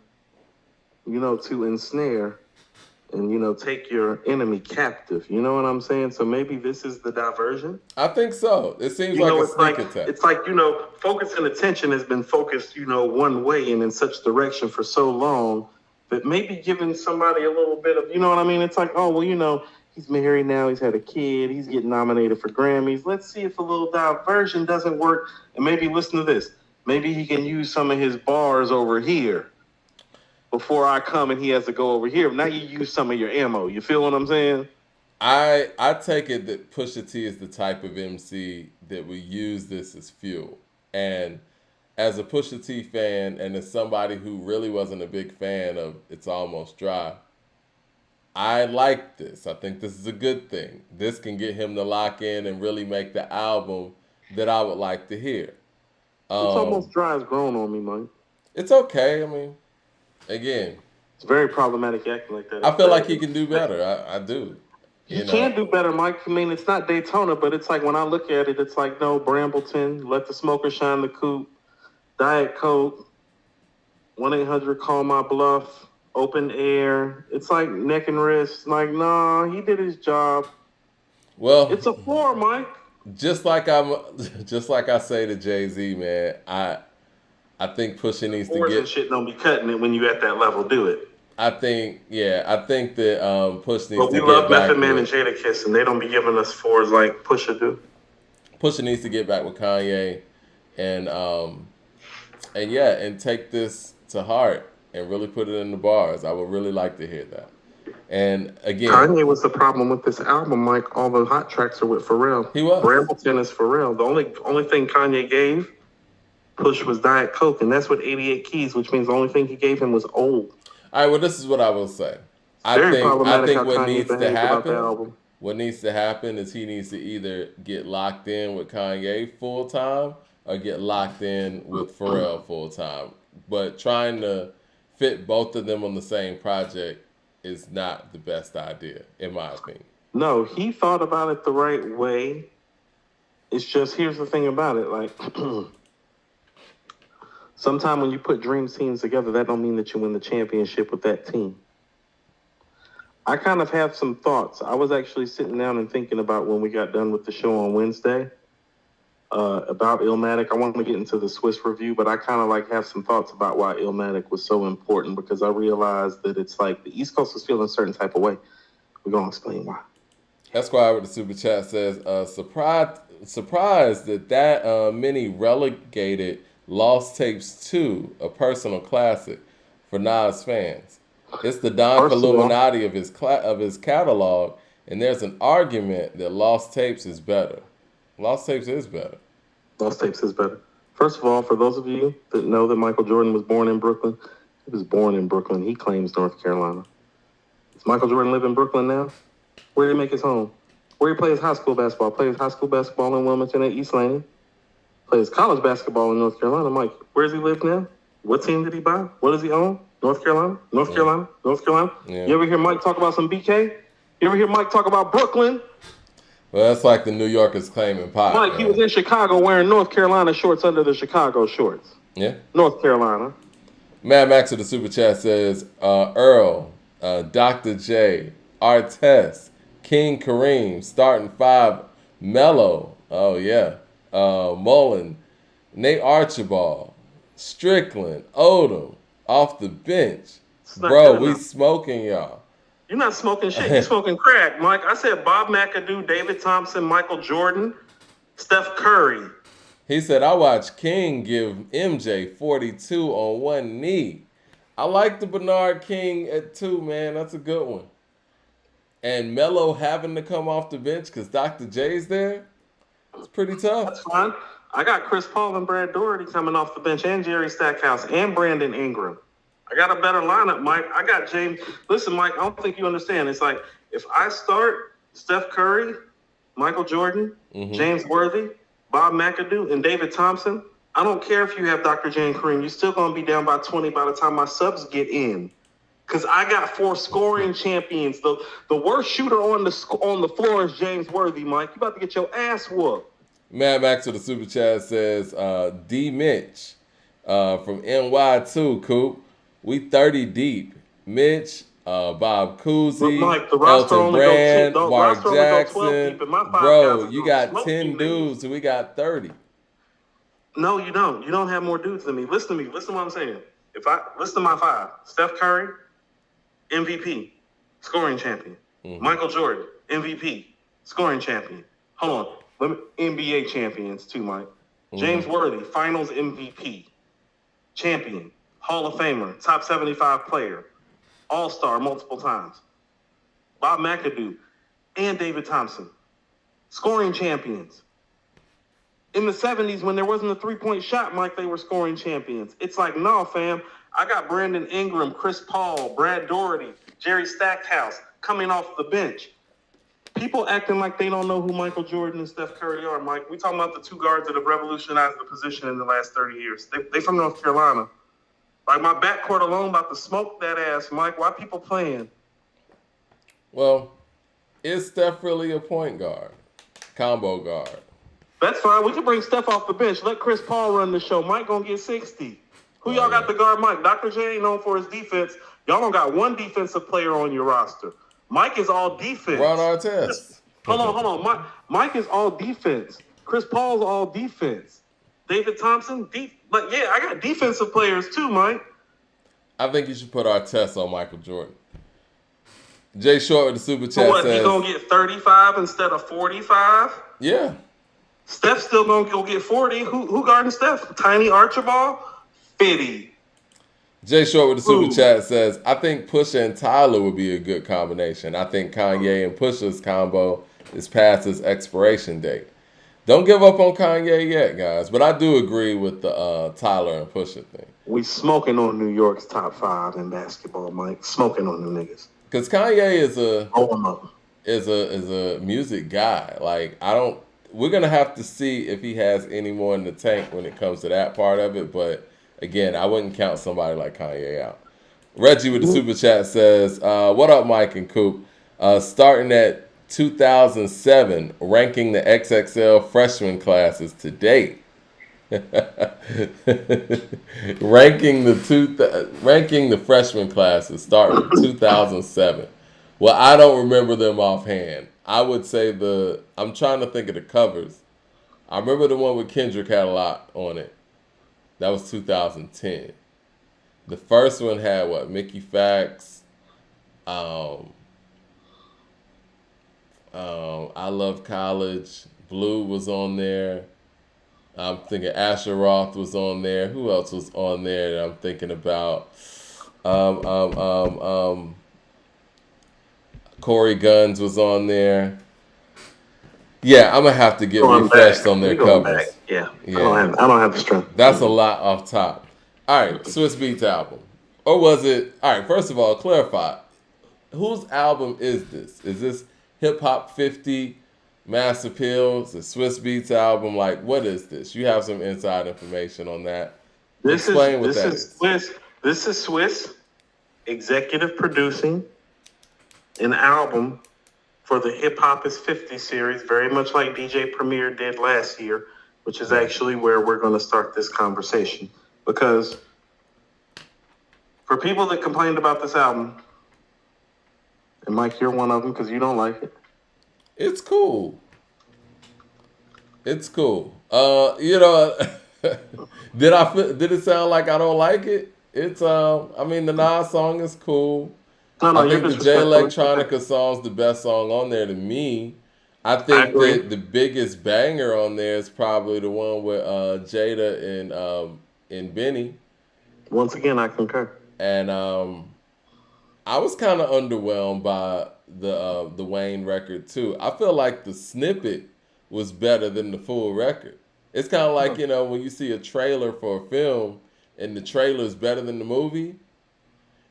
to ensnare and, take your enemy captive. You know what I'm saying? So maybe this is the diversion? I think so. It seems like a sneak attack. It's like, focus and attention has been focused, one way and in such direction for so long that maybe giving somebody a little bit of, you know what I mean? It's like, oh, well, he's married now. He's had a kid. He's getting nominated for Grammys. Let's see if a little diversion doesn't work. And maybe listen to this. Maybe he can use some of his bars over here before I come and he has to go over here. Now you use some of your ammo. You feel what I'm saying? I take it that Pusha T is the type of MC that will use this as fuel. And as a Pusha T fan and as somebody who really wasn't a big fan of It's Almost Dry, I like this. I think this is a good thing. This can get him to lock in and really make the album that I would like to hear. It's Almost Dry has grown on me, Mike. It's okay. I mean, again. It's very problematic acting like that. I feel like he can do better. I do. He can do better, Mike. I mean, it's not Daytona, but it's like when I look at it, it's like, no, Brambleton, Let the Smoker Shine the Coupe, Diet Coke, 1-800 Call My Bluff, Open Air. It's like neck and wrist. Like, nah, he did his job. Well, it's a 4, Mike. Just like I say to Jay-Z, man, I think Pusha needs to get shit. Don't be cutting it when you at that level. Do it. I think that Push needs But to we get love back Method Man and with Jada Kiss, and they don't be giving us fours like Pusha do. Pusha needs to get back with Kanye, and and take this to heart and really put it in the bars. I would really like to hear that. And again, Kanye was the problem with this album. Like all the hot tracks are with Pharrell. He was. Brambleton is Pharrell. The only thing Kanye gave Push was Diet Coke, and that's what 88 Keys, which means the only thing he gave him was old. All right, well, this is what I will say. I think what needs to happen. What needs to happen is he needs to either get locked in with Kanye full time or get locked in with Pharrell full time. But trying to fit both of them on the same project is not the best idea, in my opinion. No, he thought about it the right way. It's just, here's the thing about it, like, sometimes when you put dream teams together, that don't mean that you win the championship with that team. I kind of have some thoughts. I was actually sitting down and thinking about when we got done with the show on Wednesday about Illmatic. I want to get into the Swiss review, but I kind of like have some thoughts about why Illmatic was so important, because I realized that it's like the East Coast was feeling a certain type of way. We're going to explain why. That's why with the super chat says, surprised that many relegated Lost Tapes 2, a personal classic for Nas fans. It's the Don Illuminati of his catalog, and there's an argument that Lost Tapes is better. Lost Tapes is better. Lost Tapes is better. First of all, for those of you that know that Michael Jordan was born in Brooklyn, he was born in Brooklyn. He claims North Carolina. Does Michael Jordan live in Brooklyn now? Where did he make his home? Where he play his high school basketball? Play his high school basketball in Wilmington at East Laning. Play his college basketball in North Carolina. Mike, where does he live now? What team did he buy? What does he own? North Carolina? North Carolina? North Carolina? Yeah. You ever hear Mike talk about some BK? You ever hear Mike talk about Brooklyn? Well, that's like the New Yorkers claiming pot. Mike, he was in Chicago wearing North Carolina shorts under the Chicago shorts. Yeah. North Carolina. Mad Max of the Super Chat says, Earl, Dr. J, Artest, King Kareem, starting five, Mello, oh yeah, Mullen, Nate Archibald, Strickland, Odom, off the bench. Bro, we smoking, y'all. You're not smoking shit. You're smoking crack, Mike. I said Bob McAdoo, David Thompson, Michael Jordan, Steph Curry. He said, I watched King give MJ 42 on one knee. I like the Bernard King at 2, man. That's a good one. And Melo having to come off the bench because Dr. J's there, it's pretty tough. That's fine. I got Chris Paul and Brad Daugherty coming off the bench, and Jerry Stackhouse and Brandon Ingram. I got a better lineup, Mike. I got James. Listen, Mike, I don't think you understand. It's like if I start Steph Curry, Michael Jordan, James Worthy, Bob McAdoo, and David Thompson, I don't care if you have Dr. J and Kareem. You're still going to be down by 20 by the time my subs get in. Because I got 4 scoring champions. The worst shooter on the floor is James Worthy, Mike. You about to get your ass whooped. Mad Max of the Super Chat says, D. Mitch from NY2, Coop. We 30 deep. Mitch, Bob Cousy, Elton Brand, Mark Jackson. Bro, you got 10 dudes, and we got 30. No, you don't. You don't have more dudes than me. Listen to me. Listen to what I'm saying. Listen to my 5. Steph Curry, MVP, scoring champion. Michael Jordan, MVP, scoring champion. Hold on. NBA champions too, Mike. James Worthy, finals MVP, champion, Hall of Famer, top 75 player, all-star multiple times. Bob McAdoo and David Thompson, scoring champions. In the 70s, when there wasn't a three-point shot, Mike, they were scoring champions. It's like, no, fam. I got Brandon Ingram, Chris Paul, Brad Daugherty, Jerry Stackhouse coming off the bench. People acting like they don't know who Michael Jordan and Steph Curry are, Mike. We talking about the 2 guards that have revolutionized the position in the last 30 years. They from North Carolina. Like, my backcourt alone about to smoke that ass, Mike. Why people playing? Well, is Steph really a point guard? Combo guard? That's fine. We can bring Steph off the bench. Let Chris Paul run the show. Mike gonna get 60. Who y'all got the guard Mike? Dr. J ain't known for his defense. Y'all don't got one defensive player on your roster. Mike is all defense. Ron Artest. Hold on. Mike is all defense. Chris Paul's all defense. David Thompson, I got defensive players too, Mike. I think you should put our test on Michael Jordan. Jay Short with the super chat So what, says, he gonna get 35 instead of 45? yeah. Steph's still gonna go get 40. Who guarding Steph? Tiny Archibald? 50. Jay Short with the super chat says, I think Pusha and Tyler would be a good combination. I think Kanye and Pusha's combo is past its expiration date. Don't give up on Kanye yet, guys. But I do agree with the Tyler and Pusha thing. We smoking on New York's top 5 in basketball, Mike. Smoking on them niggas. Because Kanye is Oh, a music guy. Like, we're gonna have to see if he has any more in the tank when it comes to that part of it. But again, I wouldn't count somebody like Kanye out. Reggie with the super chat says, what up, Mike and Coop? Starting at 2007, ranking the XXL freshman classes to date. ranking the freshman classes starting in 2007. Well, I don't remember them offhand. I would say I'm trying to think of the covers. I remember the one with Kendrick had a lot on it. That was 2010. The first one had what? Mickey Fax. I Love College. Blue was on there. I'm thinking Asher Roth was on there. Who else was on there that I'm thinking about? Corey Guns was on there. Yeah, I'm gonna have to get refreshed on their covers. Yeah. I don't have the strength. That's a lot off top. All right, Swiss Beatz album. Or was it? All right, first of all, clarify. Whose album is this? Is this Hip Hop 50, Mass Appeal? It's a Swiss Beatz album. Like, what is this? You have some inside information on that. Explain what that is. This is Swiss executive producing an album for the Hip Hop is 50 series, very much like DJ Premier did last year, which is actually where we're going to start this conversation. Because for people that complained about this album, and Mike, you're one of them because you don't like it. It's cool. It's cool. Did it sound like I don't like it? It's the Nas song is cool. I think the J Electronica song's the best song on there to me. I think that the biggest banger on there is probably the one with Jada and Benny. Once again, I concur. And I was kind of underwhelmed by the Wayne record too. I feel like the snippet was better than the full record. It's kind of like, when you see a trailer for a film and the trailer is better than the movie.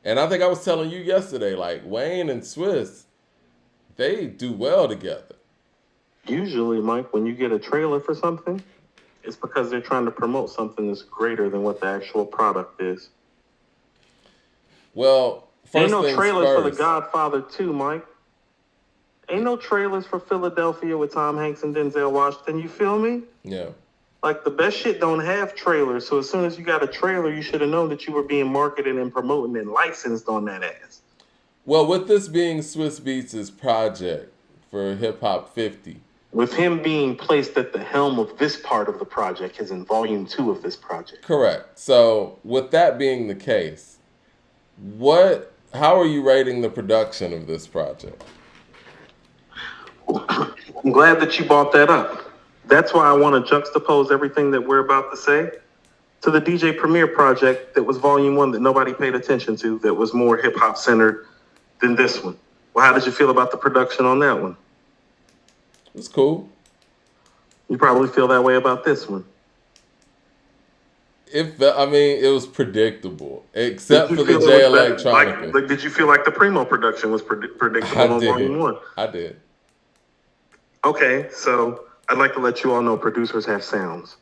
And I think I was telling you yesterday, like Wayne and Swiss, they do well together. Usually, Mike, when you get a trailer for something, it's because they're trying to promote something that's greater than what the actual product is. Well, ain't no trailers for The Godfather 2, Mike. Ain't no trailers for Philadelphia with Tom Hanks and Denzel Washington. You feel me? Yeah. Like, the best shit don't have trailers. So as soon as you got a trailer, you should have known that you were being marketed and promoted and licensed on that ass. Well, with this being Swiss Beatz' project for Hip Hop 50. With him being placed at the helm of this part of the project, as in volume 2 of this project. Correct. So with that being the case, how are you rating the production of this project? I'm glad that you brought that up. That's why I want to juxtapose everything that we're about to say to the DJ Premier project that was volume 1 that nobody paid attention to, that was more hip-hop centered than this one. Well, how did you feel about the production on that one? It's cool. You probably feel that way about this one. It was predictable, except for the J Electronica. Did you feel like the Primo production was predictable on volume 1? I did. Okay, so I'd like to let you all know producers have sounds.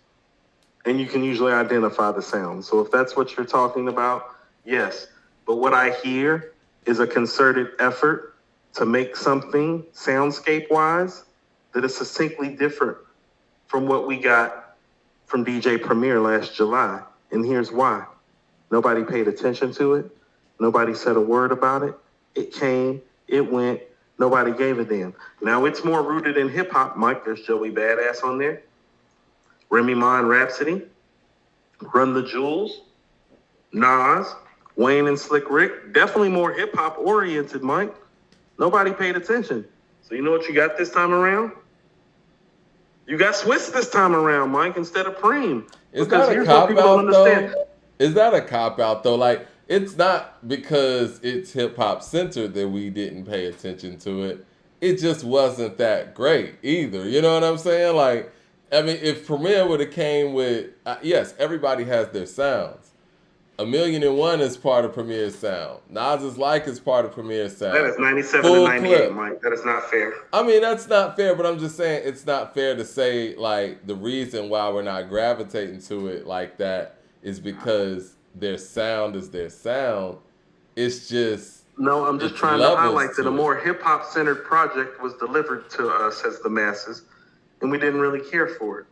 And you can usually identify the sounds. So if that's what you're talking about, yes. But what I hear is a concerted effort to make something soundscape-wise that is succinctly different from what we got from DJ Premier last July. And here's why. Nobody paid attention to it. Nobody said a word about it. It came, it went, nobody gave a damn. Now it's more rooted in hip-hop. Mike, there's Joey Badass on there. Remy Ma and Rhapsody. Run the Jewels. Nas. Wayne and Slick Rick, definitely more hip hop oriented, Mike. Nobody paid attention. So you know what you got this time around? You got Swiss this time around, Mike, instead of Preem. Is that a cop out though? Is that a cop out though? Like, it's not because it's hip hop centered that we didn't pay attention to it. It just wasn't that great either. You know what I'm saying? Like, I mean, if Premier would have came with, yes, everybody has their sounds. 1,000,001 is part of Premier's sound. Nas's Like is part of Premier's sound. That is 97 to 98, Mike. That is not fair. I mean, that's not fair, but I'm just saying it's not fair to say, like, the reason why we're not gravitating to it like that is because their sound is their sound. It's just... No, I'm just trying to highlight that a more hip-hop centered project was delivered to us as the masses, and we didn't really care for it.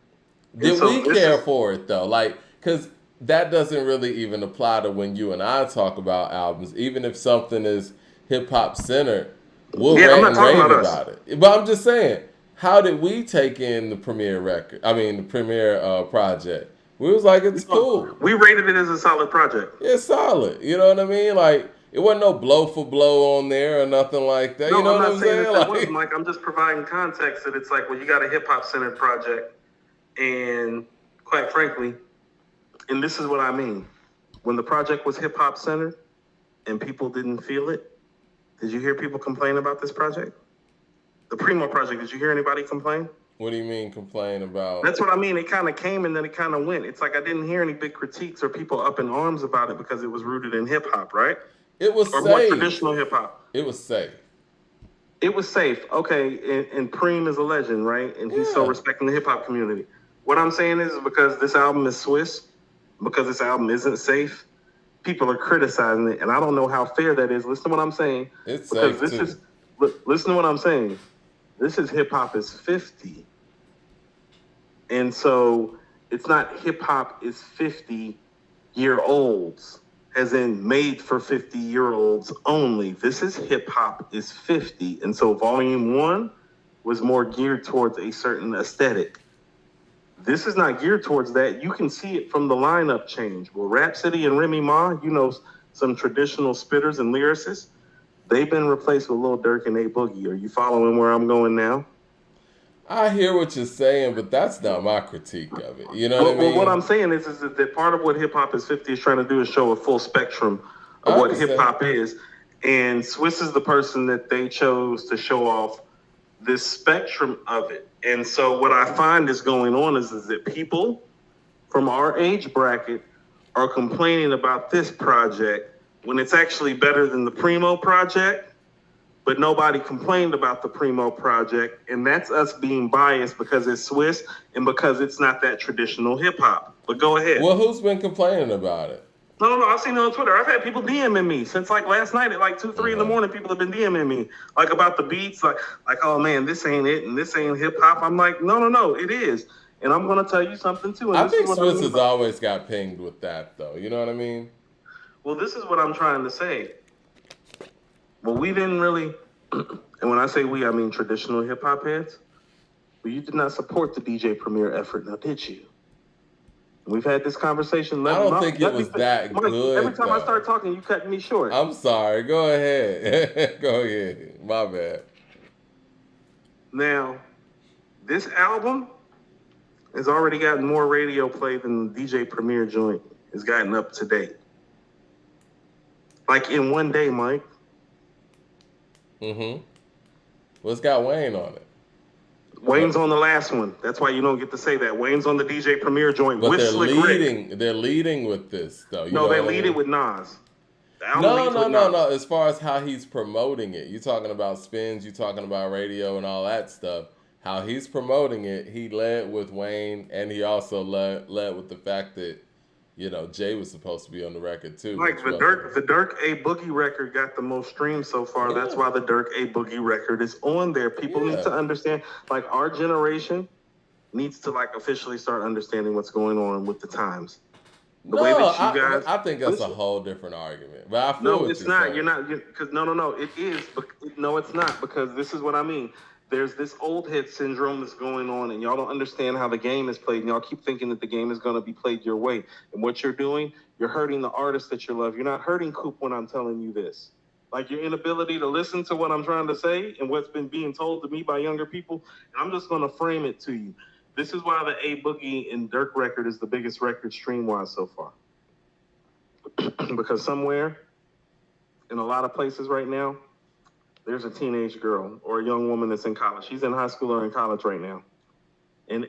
Did we care for it, though? Like, because... that doesn't really even apply to when you and I talk about albums. Even if something is hip-hop centered, we'll rant and rave about it. But I'm just saying, how did we take in the Premier record? I mean, the Premier project. We was like, it's cool. We rated it as a solid project. It's solid. You know what I mean? Like, it wasn't no blow for blow on there or nothing like that. No, you know I'm what not I'm saying saying? that wasn't, Mike. I'm just providing context that it's like, well, you got a hip-hop centered project, and quite frankly, and this is what I mean. When the project was hip-hop centered and people didn't feel it, did you hear people complain about this project? The Primo project, did you hear anybody complain? What do you mean complain about? That's what I mean. It kind of came and then it kind of went. It's like I didn't hear any big critiques or people up in arms about it because it was rooted in hip-hop, right? It was or safe. more traditional hip-hop. It was safe. It was safe. Okay, and Preem is a legend, right? And he's so respecting the hip-hop community. What I'm saying is because this album is Swiss, because this album isn't safe, people are criticizing it, and I don't know how fair that is. Listen to what I'm saying. It's because safe this too. Listen to what I'm saying. This is hip hop is 50, and so it's not hip hop is 50-year-olds, as in made for 50-year-olds only. This is hip hop is 50, and so Volume 1 was more geared towards a certain aesthetic. This is not geared towards that. You can see it from the lineup change. Well, Rhapsody and Remy Ma, you know, some traditional spitters and lyricists, they've been replaced with Lil Durk and A Boogie. Are you following where I'm going now? I hear what you're saying, but that's not my critique of it. You know what I mean? Well, what I'm saying is that part of what Hip Hop is 50 is trying to do is show a full spectrum of what hip hop is. And Swiss is the person that they chose to show off this spectrum of it. And so what I find is going on is that people from our age bracket are complaining about this project when it's actually better than the Primo project, but nobody complained about the Primo project. And that's us being biased because it's Swiss and because it's not that traditional hip hop. But go ahead. Well, who's been complaining about it? No, I've seen it on Twitter. I've had people DMing me since like last night at like 2, 3 in the morning. People have been DMing me like about the beats, like, oh man, this ain't it and this ain't hip hop. I'm like, no, it is. And I'm gonna tell you something too. And I think Swiss has always got pinged with that though. You know what I mean? Well, this is what I'm trying to say. Well, we didn't really, and when I say we, I mean traditional hip hop heads. But you did not support the DJ Premier effort, now did you? We've had this conversation. I don't think it was that good. Every time I start talking, you cut me short. I'm sorry. Go ahead. Go ahead. My bad. Now, this album has already gotten more radio play than the DJ Premier joint has gotten up to date. Like in one day, Mike. Mm-hmm. Well, it's got Wayne on it. Wayne's on the last one. That's why you don't get to say that. Wayne's on the DJ Premier joint with Slick Rick. They're leading with this, though. No, they lead it with Nas. No. As far as how he's promoting it, you're talking about spins, you're talking about radio and all that stuff. How he's promoting it, he led with Wayne, and he also led with the fact that, you know, Jay was supposed to be on the record too. Like the Durk A Boogie record got the most streams so far. Yeah. That's why the Durk A Boogie record is on there. People need to understand, like our generation needs to like officially start understanding what's going on with the times. The way that you guys, I think that's a whole different argument. But I feel no, it's not. Saying. You're not. Because no. It is. No, it's not. Because this is what I mean. there's this old head syndrome that's going on, and y'all don't understand how the game is played, and y'all keep thinking that the game is going to be played your way. And what you're doing, you're hurting the artist that you love. You're not hurting Coop when I'm telling you this. Like, your inability to listen to what I'm trying to say and what's been being told to me by younger people, and I'm just going to frame it to you. This is why the A Boogie and Dirk record is the biggest record stream-wise so far. Because somewhere, in a lot of places right now, there's a teenage girl or a young woman that's in college. She's in high school or in college right now. And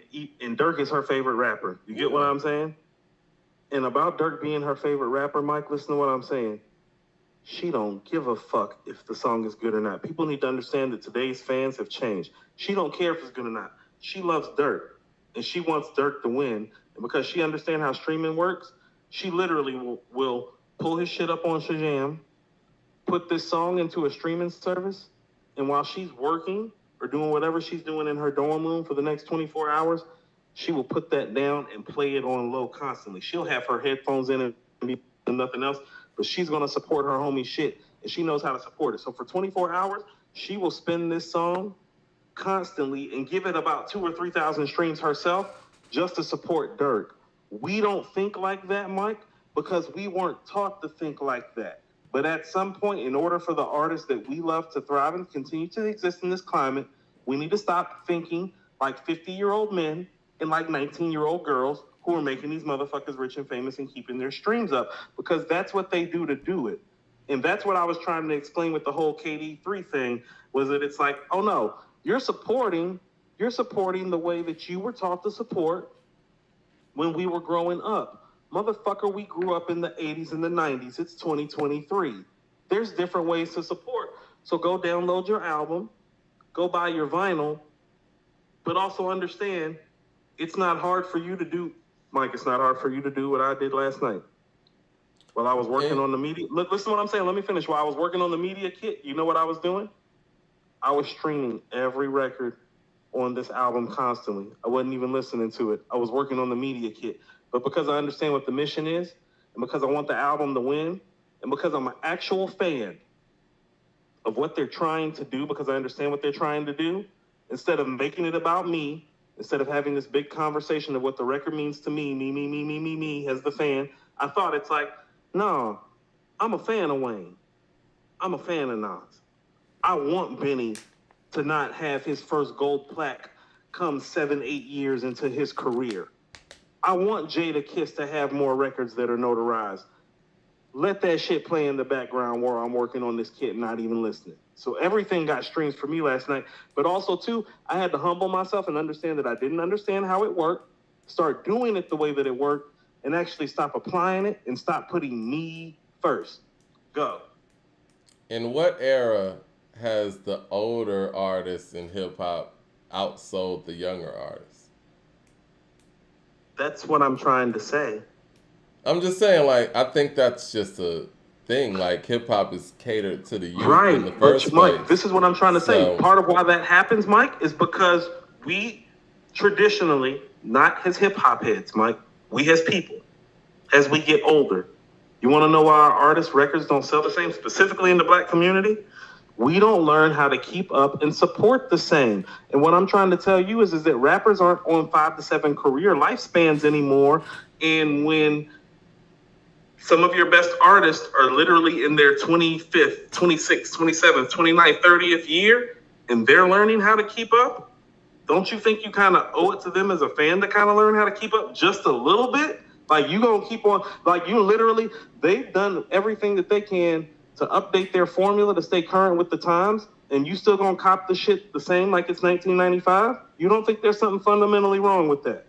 Dirk is her favorite rapper. You get what I'm saying? And about Dirk being her favorite rapper, Mike, listen to what I'm saying. She don't give a fuck if the song is good or not. People need to understand that today's fans have changed. She don't care if it's good or not. She loves Dirk, and she wants Dirk to win. And because she understands how streaming works, she literally will pull his shit up on Shazam, put this song into a streaming service, and while she's working or doing whatever she's doing in her dorm room for the next 24 hours, she will put that down and play it on low constantly. She'll have her headphones in and nothing else, but she's going to support her homie shit, and she knows how to support it. So for 24 hours, she will spin this song constantly and give it about 2,000 or 3,000 streams herself just to support Dirk. We don't think like that, Mike, because we weren't taught to think like that. But at some point, in order for the artists that we love to thrive and continue to exist in this climate, we need to stop thinking like 50-year-old men and like 19-year-old girls who are making these motherfuckers rich and famous and keeping their streams up, because that's what they do to do it. And that's what I was trying to explain with the whole KD3 thing, was that it's like, oh no, you're supporting the way that you were taught to support when we were growing up. Motherfucker, we grew up in the 80s and the 90s. It's 2023. There's different ways to support. So go download your album, go buy your vinyl, but also understand it's not hard for you to do, Mike, it's not hard for you to do what I did last night. While I was working on the media, look, listen to what I'm saying. Let me finish. While I was working on the media kit, you know what I was doing? I was streaming every record on this album constantly. I wasn't even listening to it. I was working on the media kit. But because I understand what the mission is, and because I want the album to win, and because I'm an actual fan of what they're trying to do, because I understand what they're trying to do, instead of making it about me, instead of having this big conversation of what the record means to me as the fan, I thought it's like, no, I'm a fan of Wayne. I'm a fan of Nas. I want Benny to not have his first gold plaque come 7-8 years into his career. I want Jada Kiss to have more records that are notarized. Let that shit play in the background while I'm working on this kit, not even listening. So everything got streams for me last night. But also, too, I had to humble myself and understand that I didn't understand how it worked, start doing it the way that it worked, and actually stop applying it and stop putting me first. Go. In what era has the older artists in hip-hop outsold the younger artists? That's what I'm trying to say. I'm just saying, like, I think that's just a thing. Like, hip-hop is catered to the youth right. in the first Mike, place. this is what I'm trying to say. Part of why that happens, Mike, is because we traditionally, not as hip-hop heads, Mike, we as people, as we get older, you want to know why our artists' records don't sell the same, specifically in the black community? We don't learn how to keep up and support the same. And what I'm trying to tell you is that rappers aren't on 5 to 7 career lifespans anymore. And when some of your best artists are literally in their 25th, 26th, 27th, 29th, 30th year, and they're learning how to keep up, don't you think you kind of owe it to them as a fan to kind of learn how to keep up just a little bit? Like, you gonna keep on, like, you literally, they've done everything that they can to update their formula to stay current with the times, and you still gonna cop the shit the same like it's 1995? You don't think there's something fundamentally wrong with that?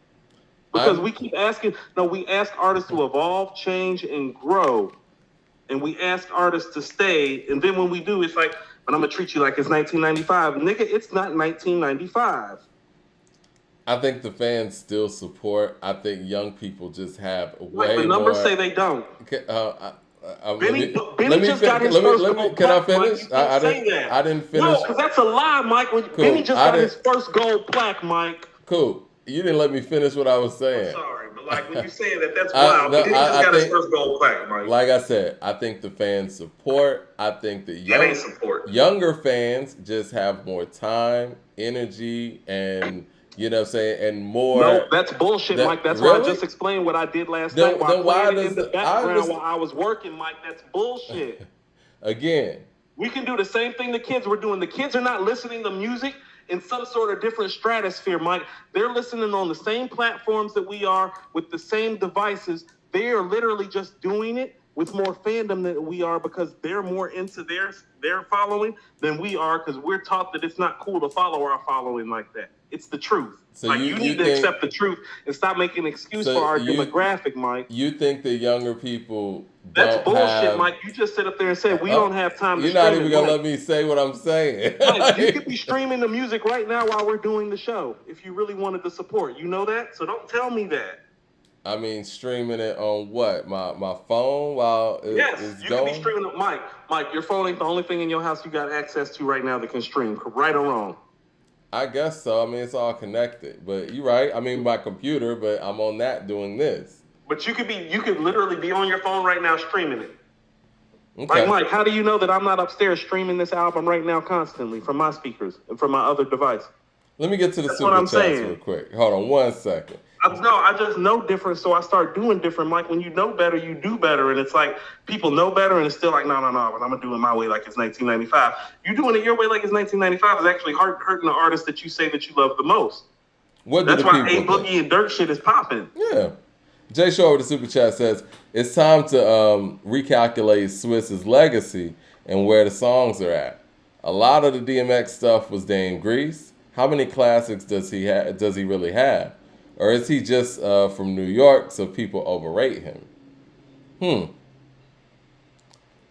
Because we keep asking, we ask artists to evolve, change, and grow, and we ask artists to stay, and then when we do, it's like, but I'm gonna treat you like it's 1995. Nigga, it's not 1995. I think the fans still support. I think young people just have way the numbers more. say they don't. Benny just got his first gold Can I plaque, finish? Mike. I didn't finish. No, because that's a lie, Mike. Benny just got his first gold plaque, Mike. Cool. You didn't let me finish what I was saying. I'm sorry, but Like when you saying that's wild. But he just got his first gold plaque, Mike. Like I said, I think the fans support. I think the younger fans just have more time, energy, and you know what I'm saying, and more. No, that's bullshit, Mike. That's why I just explained what I did last night while playing it in the background while I was working, Mike. That's bullshit. Again. We can do the same thing the kids were doing. The kids are not listening to music in some sort of different stratosphere, Mike. They're listening on the same platforms that we are with the same devices. They are literally just doing it with more fandom than we are because they're more into their following than we are because we're taught that it's not cool to follow our following like that. It's the truth. So like you need to accept the truth and stop making an excuse for our demographic, Mike. You think the younger people That's bullshit, Mike. You just sit up there and say we don't have time to You're not even going to let me say what I'm saying. Mike, you could be streaming the music right now while we're doing the show if you really wanted the support. You know that? So don't tell me that. I mean, streaming it on what? My phone while it's you going? Can be streaming it. Mike, your phone ain't the only thing in your house you got access to right now that can stream, right or wrong. I guess so. I mean, it's all connected. But you're right. I mean, my computer, but I'm on that doing this. But you could literally be on your phone right now streaming it. Okay. Like, Mike, how do you know that I'm not upstairs streaming this album right now constantly from my speakers and from my other device? Let me get to the super chats real quick. Hold on 1 second. I just know different, so I start doing different. Mike, when you know better, you do better. And it's like people know better, and it's still like, no, but I'm going to do it my way like it's 1995. You doing it your way like it's 1995 is actually hurting the artist that you say that you love the most. That's why A Boogie and Dirk shit is popping. Yeah. Jay Shaw with the super chat says, it's time to recalculate Swiss's legacy and where the songs are at. A lot of the DMX stuff was Dame Grease. How many classics does he really have? Or is he just from New York so people overrate him?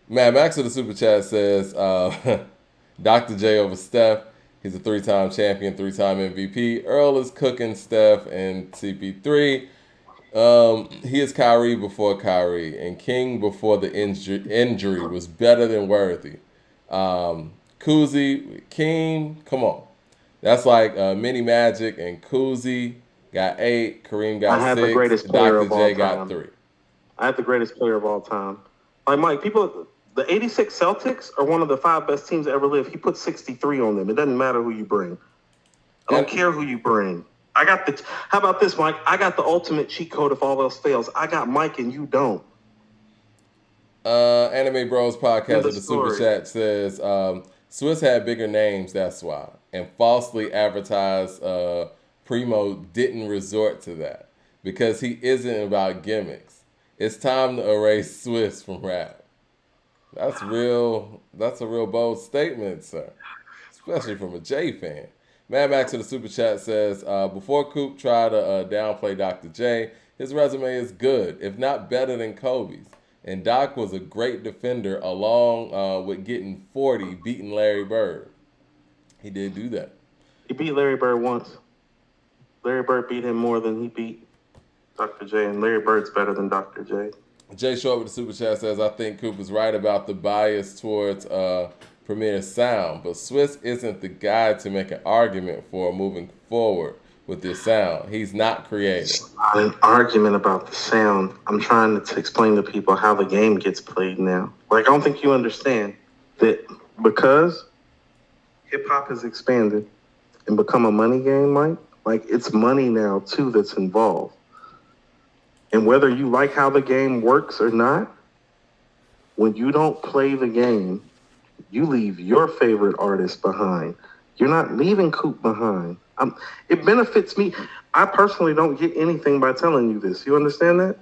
Mad Max with the super chat says, Dr. J over Steph. He's a 3-time champion, 3-time MVP. Earl is cooking Steph and CP3. He is Kyrie before Kyrie, and King before the injury was better than Worthy. Kuzi, King, come on. That's like Mini Magic and Kuzi got 8, Kareem got 6, I have the greatest player Dr. of all J time. got 3. I have the greatest player of all time. Like, Mike, the 86 Celtics are one of the 5 best teams to ever live. He put 63 on them. It doesn't matter who you bring. I don't care who you bring. How about this, Mike? I got the ultimate cheat code if all else fails. I got Mike and you don't. Anime Bros Podcast with the super chat says, Swiss had bigger names, that's why. And falsely advertised Primo didn't resort to that because he isn't about gimmicks. It's time to erase Swiss from rap. That's a real bold statement, sir. Especially from a J fan. Mad Max in the super chat says, before Coop tried to downplay Dr. J, his resume is good, if not better than Kobe's. And Doc was a great defender along with getting 40, beating Larry Bird. He did do that. He beat Larry Bird once. Larry Bird beat him more than he beat Dr. J, and Larry Bird's better than Dr. J. Jay Short with the super chat says, I think Coop is right about the bias towards Premier sound, but Swiss isn't the guy to make an argument for moving forward with this sound. He's not creative. It's not an argument about the sound. I'm trying to explain to people how the game gets played now. Like, I don't think you understand that because hip-hop has expanded and become a money game, Mike, like, it's money now, too, that's involved. And whether you like how the game works or not, when you don't play the game, you leave your favorite artist behind. You're not leaving Coop behind. It benefits me. I personally don't get anything by telling you this. You understand that?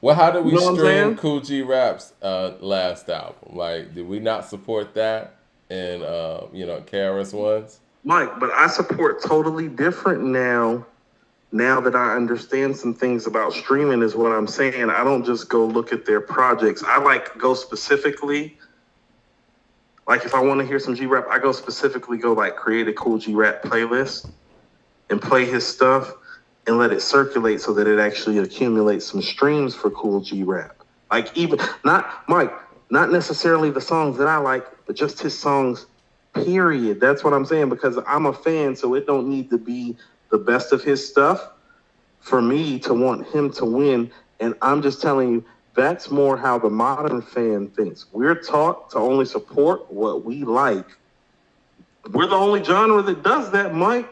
Well, how did we stream Cool G Rap's last album? Like, did we not support that and, KRS One's? Mike, but I support totally different now that I understand some things about streaming is what I'm saying. I don't just go look at their projects. I go specifically. Like, if I want to hear some G-Rap, I go specifically create a Cool G-Rap playlist and play his stuff and let it circulate so that it actually accumulates some streams for Cool G-Rap. Like, even, not necessarily the songs that I like, but just his songs, period. That's what I'm saying, because I'm a fan, so it don't need to be the best of his stuff for me to want him to win. And I'm just telling you, that's more how the modern fan thinks. We're taught to only support what we like. We're the only genre that does that, Mike.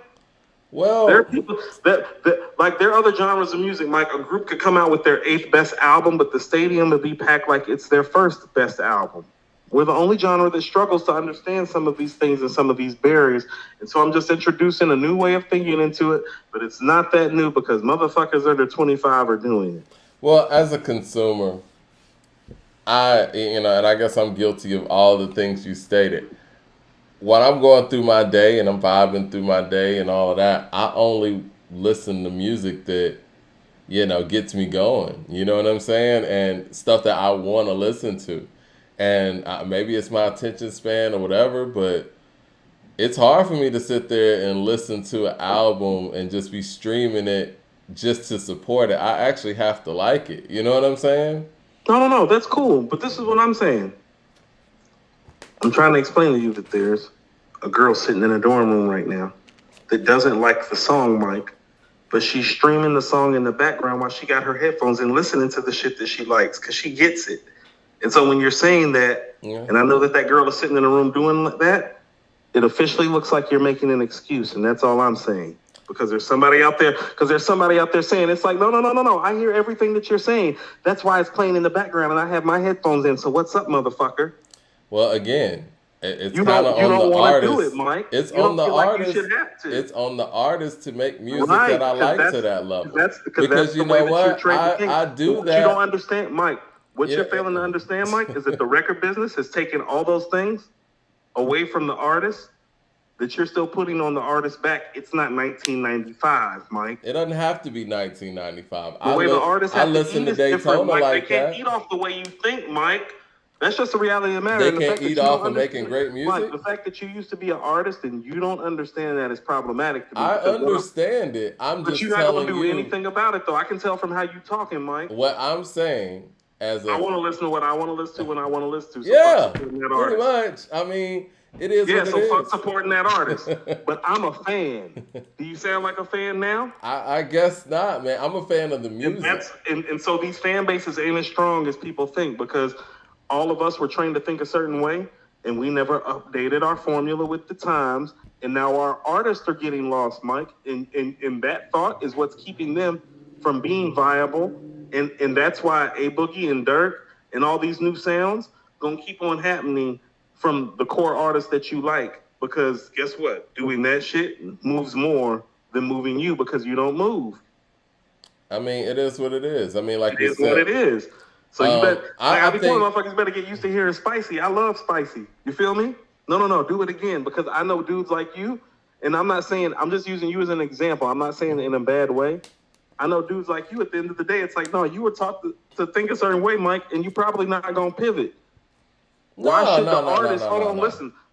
Well, there are people that like there are other genres of music. Like a group could come out with their 8th best album, but the stadium would be packed like it's their 1st best album. We're the only genre that struggles to understand some of these things and some of these barriers. And so I'm just introducing a new way of thinking into it, but it's not that new because motherfuckers under 25 are doing it. Well, as a consumer, and I guess I'm guilty of all the things you stated. When I'm going through my day and I'm vibing through my day and all of that, I only listen to music that, gets me going. You know what I'm saying? And stuff that I want to listen to. And maybe it's my attention span or whatever, but it's hard for me to sit there and listen to an album and just be streaming it just to support it. I actually have to like it. You know what I'm saying? No, that's cool. But this is what I'm saying. I'm trying to explain to you that there's a girl sitting in a dorm room right now that doesn't like the song, Mike, but she's streaming the song in the background while she got her headphones and listening to the shit that she likes because she gets it. And so when you're saying that, and I know that girl is sitting in a room doing that, it officially looks like you're making an excuse, and that's all I'm saying. Because there's somebody out there saying, it's like, no. I hear everything that you're saying. That's why it's playing in the background, and I have my headphones in. So what's up, motherfucker? Well, again, it's you kind of on the artist. Do it, Mike. It's you on the artist. Like you should have to. It's on the artist to make music that I like to that level. Because that's you know what, I do that. You don't understand, Mike. What you're failing to understand, Mike, is that the record business has taken all those things away from the artist that you're still putting on the artist's back. It's not 1995, Mike. It doesn't have to be 1995. The way the artists have to eat is different, Mike. Like they can't eat off the way you think, Mike. That's just the reality of the matter. They can't eat off of making great music? Mike, the fact that you used to be an artist and you don't understand that is problematic to me. I understand it. But you're not going to do anything about it, though. I can tell from how you're talking, Mike. What I'm saying I want to listen to what I want to listen to when I want to listen to. So yeah, pretty much. I mean, it is what it is. Fuck supporting that artist. But I'm a fan. Do you sound like a fan now? I guess not, man. I'm a fan of the music. And so these fan bases ain't as strong as people think because all of us were trained to think a certain way, and we never updated our formula with the times. And now our artists are getting lost, Mike. And that thought is what's keeping them from being viable. And that's why A Boogie and Dirk and all these new sounds gonna keep on happening from the core artists that you like. Because guess what? Doing that shit moves more than moving you because you don't move. I mean, it is what it is. I mean, like it is what it is. So you better, I be telling motherfuckers better get used to hearing spicy. I love spicy. You feel me? No. Do it again because I know dudes like you. And I'm just using you as an example. I'm not saying it in a bad way. I know dudes like you at the end of the day, it's like, no, you were taught to think a certain way, Mike, and you're probably not going to pivot. Why should the artist,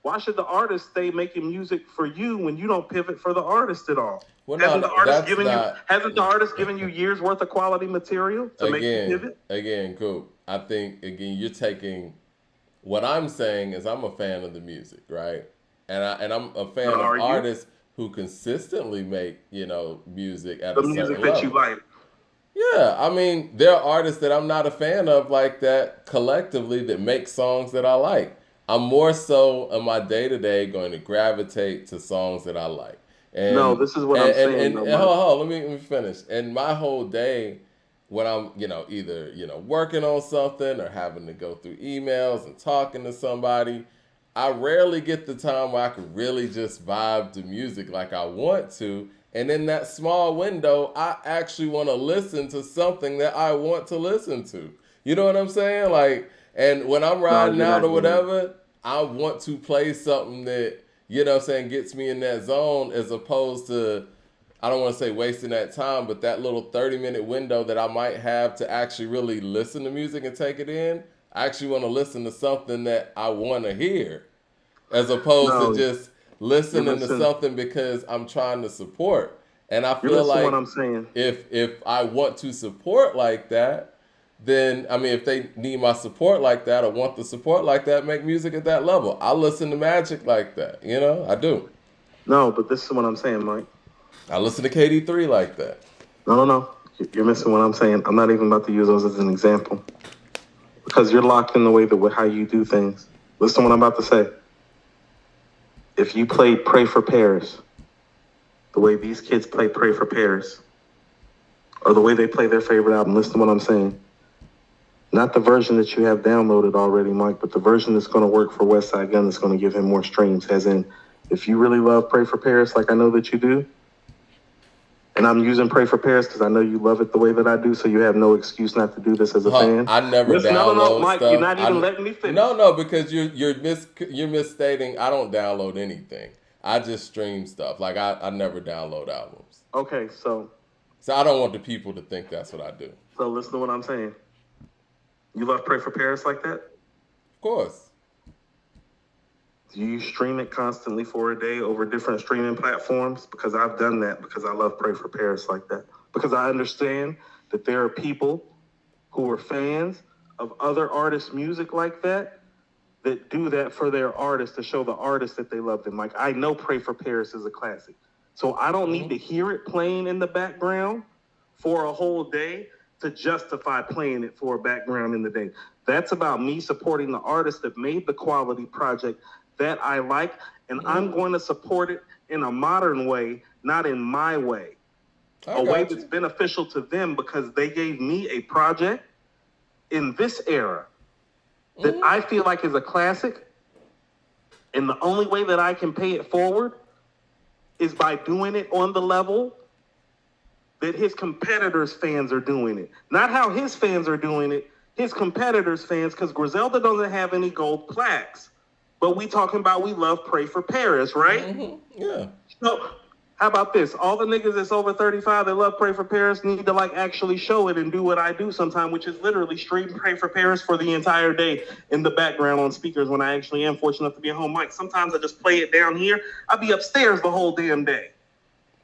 why should the artist stay making music for you when you don't pivot for the artist at all? Well, hasn't the artist given you years worth of quality material to make you pivot? Again, cool. I think, you're taking, what I'm saying is I'm a fan of the music, right? And I'm a fan of artists who consistently make, music at a certain level. The music that you like. Yeah, I mean, there are artists that I'm not a fan of like that collectively that make songs that I like. I'm more so in my day-to-day going to gravitate to songs that I like. And, no, this is what I'm saying. Hold on, let me finish. And my whole day, when I'm, either, working on something or having to go through emails and talking to somebody, I rarely get the time where I can really just vibe to music like I want to. And in that small window, I actually want to listen to something that I want to listen to. You know what I'm saying? Like, and when I'm riding out or whatever, I want to play something that, gets me in that zone as opposed to, I don't want to say wasting that time, but that little 30-minute window that I might have to actually really listen to music and take it in. I actually want to listen to something that I want to hear as opposed to just listening to something because I'm trying to support. And I feel like what I'm saying. If I want to support like that, then, I mean, if they need my support like that or want the support like that, make music at that level. I listen to Magic like that, I do. No, but this is what I'm saying, Mike. I listen to KD3 like that. No. You're missing what I'm saying. I'm not even about to use those as an example. Because you're locked in the way that how you do things. Listen to what I'm about to say. If you played Pray for Paris, the way these kids play Pray for Paris, or the way they play their favorite album, listen to what I'm saying. Not the version that you have downloaded already, Mike, but the version that's going to work for Westside Gunn that's going to give him more streams. As in, if you really love Pray for Paris like I know that you do, and I'm using Pray for Paris because I know you love it the way that I do, so you have no excuse not to do this as a fan. I never download no, Mike, stuff. You're not even letting me finish. No, because you're misstating. I don't download anything. I just stream stuff. Like I never download albums. Okay, so I don't want the people to think that's what I do. So listen to what I'm saying. You love Pray for Paris like that? Of course. Do you stream it constantly for a day over different streaming platforms? Because I've done that because I love Pray for Paris like that. Because I understand that there are people who are fans of other artists' music like that do that for their artists to show the artists that they love them. Like, I know Pray for Paris is a classic. So I don't need to hear it playing in the background for a whole day to justify playing it for a background in the day. That's about me supporting the artist that made the quality project that I like, and I'm going to support it in a modern way, not in my way. A way that's beneficial to them because they gave me a project in this era that I feel like is a classic, and the only way that I can pay it forward is by doing it on the level that his competitors' fans are doing it. Not how his fans are doing it, his competitors' fans, because Griselda doesn't have any gold plaques. But we talking about we love Pray for Paris, right? Mm-hmm. Yeah. So how about this? All the niggas that's over 35 that love Pray for Paris need to like actually show it and do what I do sometime, which is literally stream Pray for Paris for the entire day in the background on speakers when I actually am fortunate enough to be at home. Mike, sometimes I just play it down here. I'll be upstairs the whole damn day.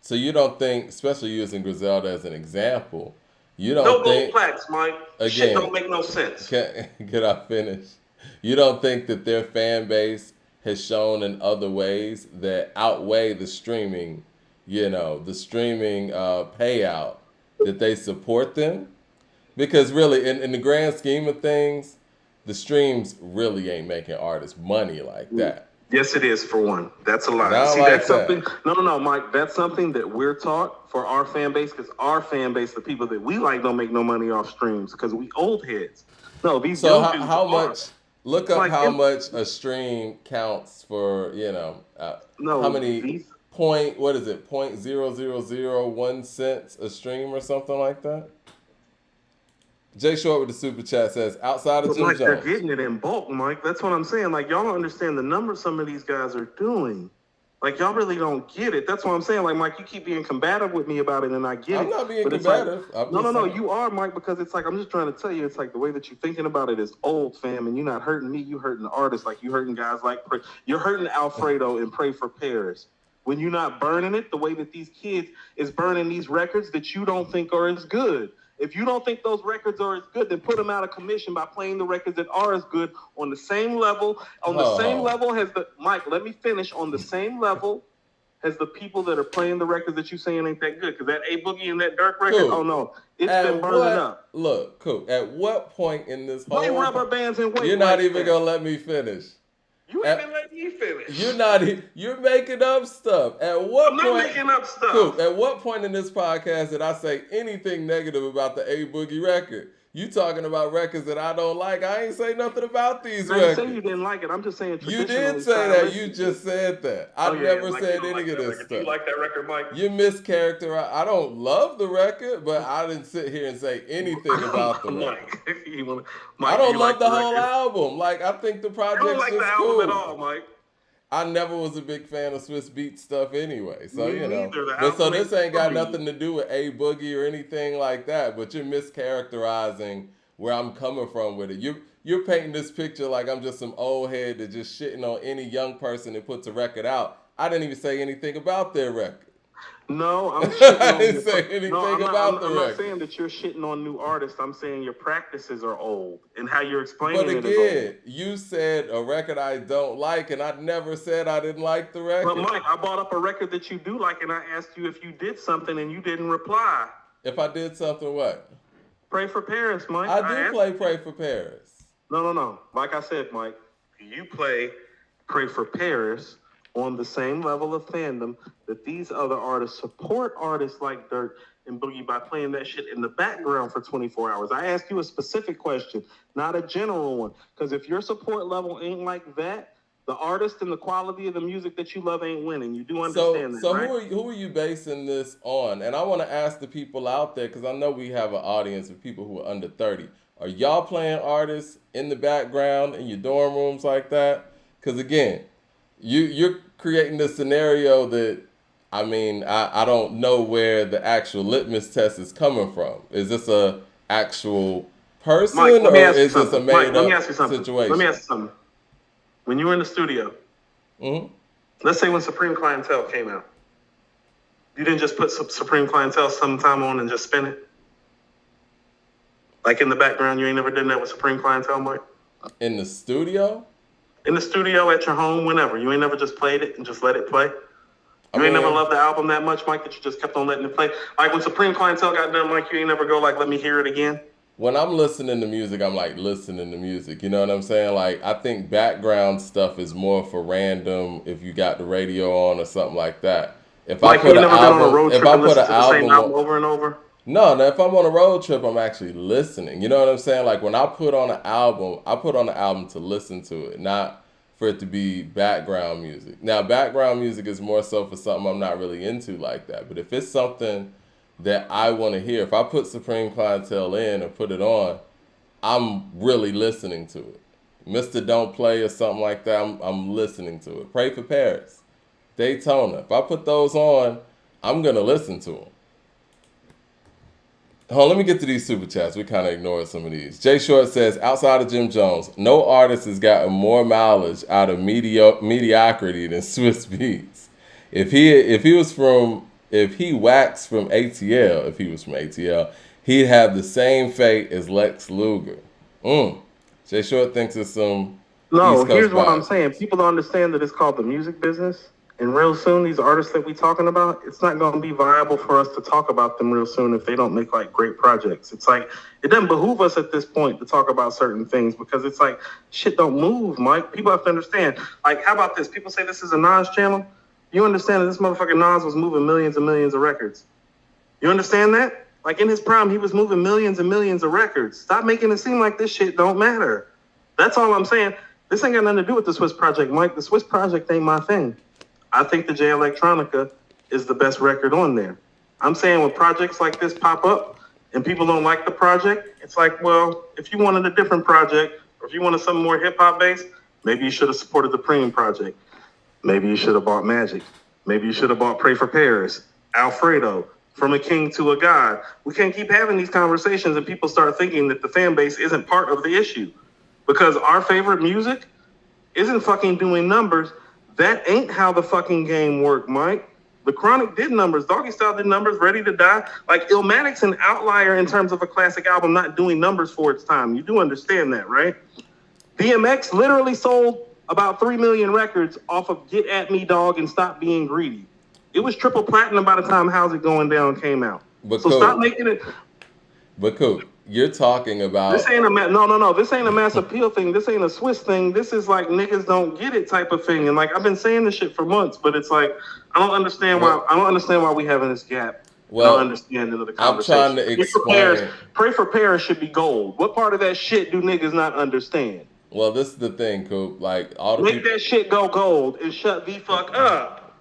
So you don't think, especially using Griselda as an example, you don't no think... gold plaques, Mike. Again, shit don't make no sense. Can I finish? You don't think that their fan base has shown in other ways that outweigh the streaming, the streaming payout, that they support them? Because really, in the grand scheme of things, the streams really ain't making artists money like that. Yes, it is, for one. That's a lie. See, like that's that. something. No, Mike. That's something that we're taught for our fan base, because our fan base, the people that we like, don't make no money off streams because we old heads. No, these. So young dudes how are. much? Look up like how much a stream counts for. How many point? What is it? 0.0001 cents a stream or something like that. Jay Short with the super chat says, outside of Jim Jones. They're getting it in bulk, Mike. That's what I'm saying. Like, y'all don't understand the numbers some of these guys are doing. Like, y'all really don't get it. That's what I'm saying. Like, Mike, you keep being combative with me about it, and I get it. I'm not being combative. Like, no, you are, Mike, because it's like, I'm just trying to tell you, it's like the way that you're thinking about it is old, fam, and you're not hurting me, you hurting the artists. Like, you hurting guys like, you're hurting Alfredo and Pray for Paris. When you're not burning it the way that these kids is burning these records that you don't think are as good. If you don't think those records are as good, then put them out of commission by playing the records that are as good on the same level. On the same level as Mike, let me finish. On the same level as the people that are playing the records that you saying ain't that good. Because that A Boogie and that Dirk record, cool. Oh no, it's been burning up. Look, cool. At what point in this whole... Play Rubber Bands and wait. You're not even going to let me finish. You ain't been letting me finish. You're making up stuff. At what point? I'm not making up stuff. Cool. At what point in this podcast did I say anything negative about the A Boogie record? You talking about records that I don't like. I ain't say nothing about these records. I didn't say you didn't like it. I'm just saying you did say that. You just said that. I never said any of this stuff. Do you like that record, Mike? You mischaracterized. I don't love the record, but I didn't sit here and say anything about the record. I don't love the whole album. Like, I think the project's just cool. I don't like the album at all, Mike. I never was a big fan of Swiss Beatz stuff anyway. So, Me neither. But so this ain't got nothing to do with A Boogie or anything like that. But you're mischaracterizing where I'm coming from with it. You're painting this picture like I'm just some old head that just shitting on any young person that puts a record out. I didn't even say anything about their record. No, I'm shitting I didn't say anything about the record. I'm not saying that you're shitting on new artists. I'm saying your practices are old and how you're explaining it is old. But again, you said a record I don't like, and I never said I didn't like the record. But Mike, I brought up a record that you do like, and I asked you if you did something, and you didn't reply. If I did something, what? Pray for Paris, Mike. I do play Pray for Paris. No. Like I said, Mike, you play Pray for Paris on the same level of fandom that these other artists support artists like Dirt and Boogie by playing that shit in the background for 24 hours. I asked you a specific question, not a general one. Because if your support level ain't like that, the artist and the quality of the music that you love ain't winning. You do understand that, right? So who are you basing this on? And I want to ask the people out there, because I know we have an audience of people who are under 30. Are y'all playing artists in the background in your dorm rooms like that? Because again, you're creating this scenario that, I mean, I don't know where the actual litmus test is coming from. Is this a actual person, Mike, or is this a made up situation? Let me ask you something. When you were in the studio, let's say when Supreme Clientele came out, you didn't just put Supreme Clientele sometime on and just spin it? Like in the background, you ain't never done that with Supreme Clientele, Mike? In the studio? In the studio, at your home, whenever. You ain't never just played it and just let it play? You ain't never loved the album that much, Mike, that you just kept on letting it play? Like when Supreme Clientele got done, Mike, you ain't never go like, let me hear it again? When I'm listening to music, I'm like listening to music. You know what I'm saying? Like, I think background stuff is more for random if you got the radio on or something like that. If Mike, I put you an never been on a album, road trip if I and put listen an to the same album album over and over? No, if I'm on a road trip, I'm actually listening. You know what I'm saying? Like when I put on an album, I put on an album to listen to it, not for it to be background music. Now, background music is more so for something I'm not really into like that. But if it's something that I want to hear, if I put Supreme Clientele in and put it on, I'm really listening to it. Mr. Don't Play or something like that, I'm listening to it. Pray for Paris, Daytona. If I put those on, I'm going to listen to them. Hold on, let me get to these super chats. We kind of ignored some of these. Jay Short says, outside of Jim Jones, no artist has gotten more mileage out of mediocrity than Swiss Beatz. If he was from ATL, he'd have the same fate as Lex Luger. Jay Short thinks it's some No, East Coast here's what I'm bias. saying. People don't understand that it's called the music business. And real soon, these artists that we talking about, it's not going to be viable for us to talk about them real soon if they don't make like great projects. It's like, it doesn't behoove us at this point to talk about certain things because it's like, shit don't move, Mike. People have to understand. Like, how about this? People say this is a Nas channel. You understand that this motherfucking Nas was moving millions and millions of records. You understand that? Like in his prime, he was moving millions and millions of records. Stop making it seem like this shit don't matter. That's all I'm saying. This ain't got nothing to do with the Swiss Project, Mike. The Swiss Project ain't my thing. I think the J Electronica is the best record on there. I'm saying when projects like this pop up and people don't like the project, it's like, well, if you wanted a different project or if you wanted something more hip-hop based, maybe you should have supported the Preem project. Maybe you should have bought Magic. Maybe you should have bought Pray for Paris, Alfredo, From a King to a God. We can't keep having these conversations and people start thinking that the fan base isn't part of the issue. Because our favorite music isn't fucking doing numbers. That ain't how the fucking game worked, Mike. The Chronic did numbers. Doggy Style did numbers. Ready to Die. Like, Illmatic's an outlier in terms of a classic album not doing numbers for its time. You do understand that, right? DMX literally sold about 3 million records off of Get At Me, Dog, and Stop Being Greedy. It was triple platinum by the time How's It Going Down came out. Stop making it... But Coop, you're talking about... This ain't no. This ain't a mass appeal thing. This ain't a Swiss thing. This is like niggas don't get it type of thing. And like I've been saying this shit for months, but it's like I don't understand why we having this gap. Well, I don't understand into the conversation. I'm trying to explain. Pray for Paris should be gold. What part of that shit do niggas not understand? Well, this is the thing, Coop. Like all the Make that shit go gold and shut the fuck up.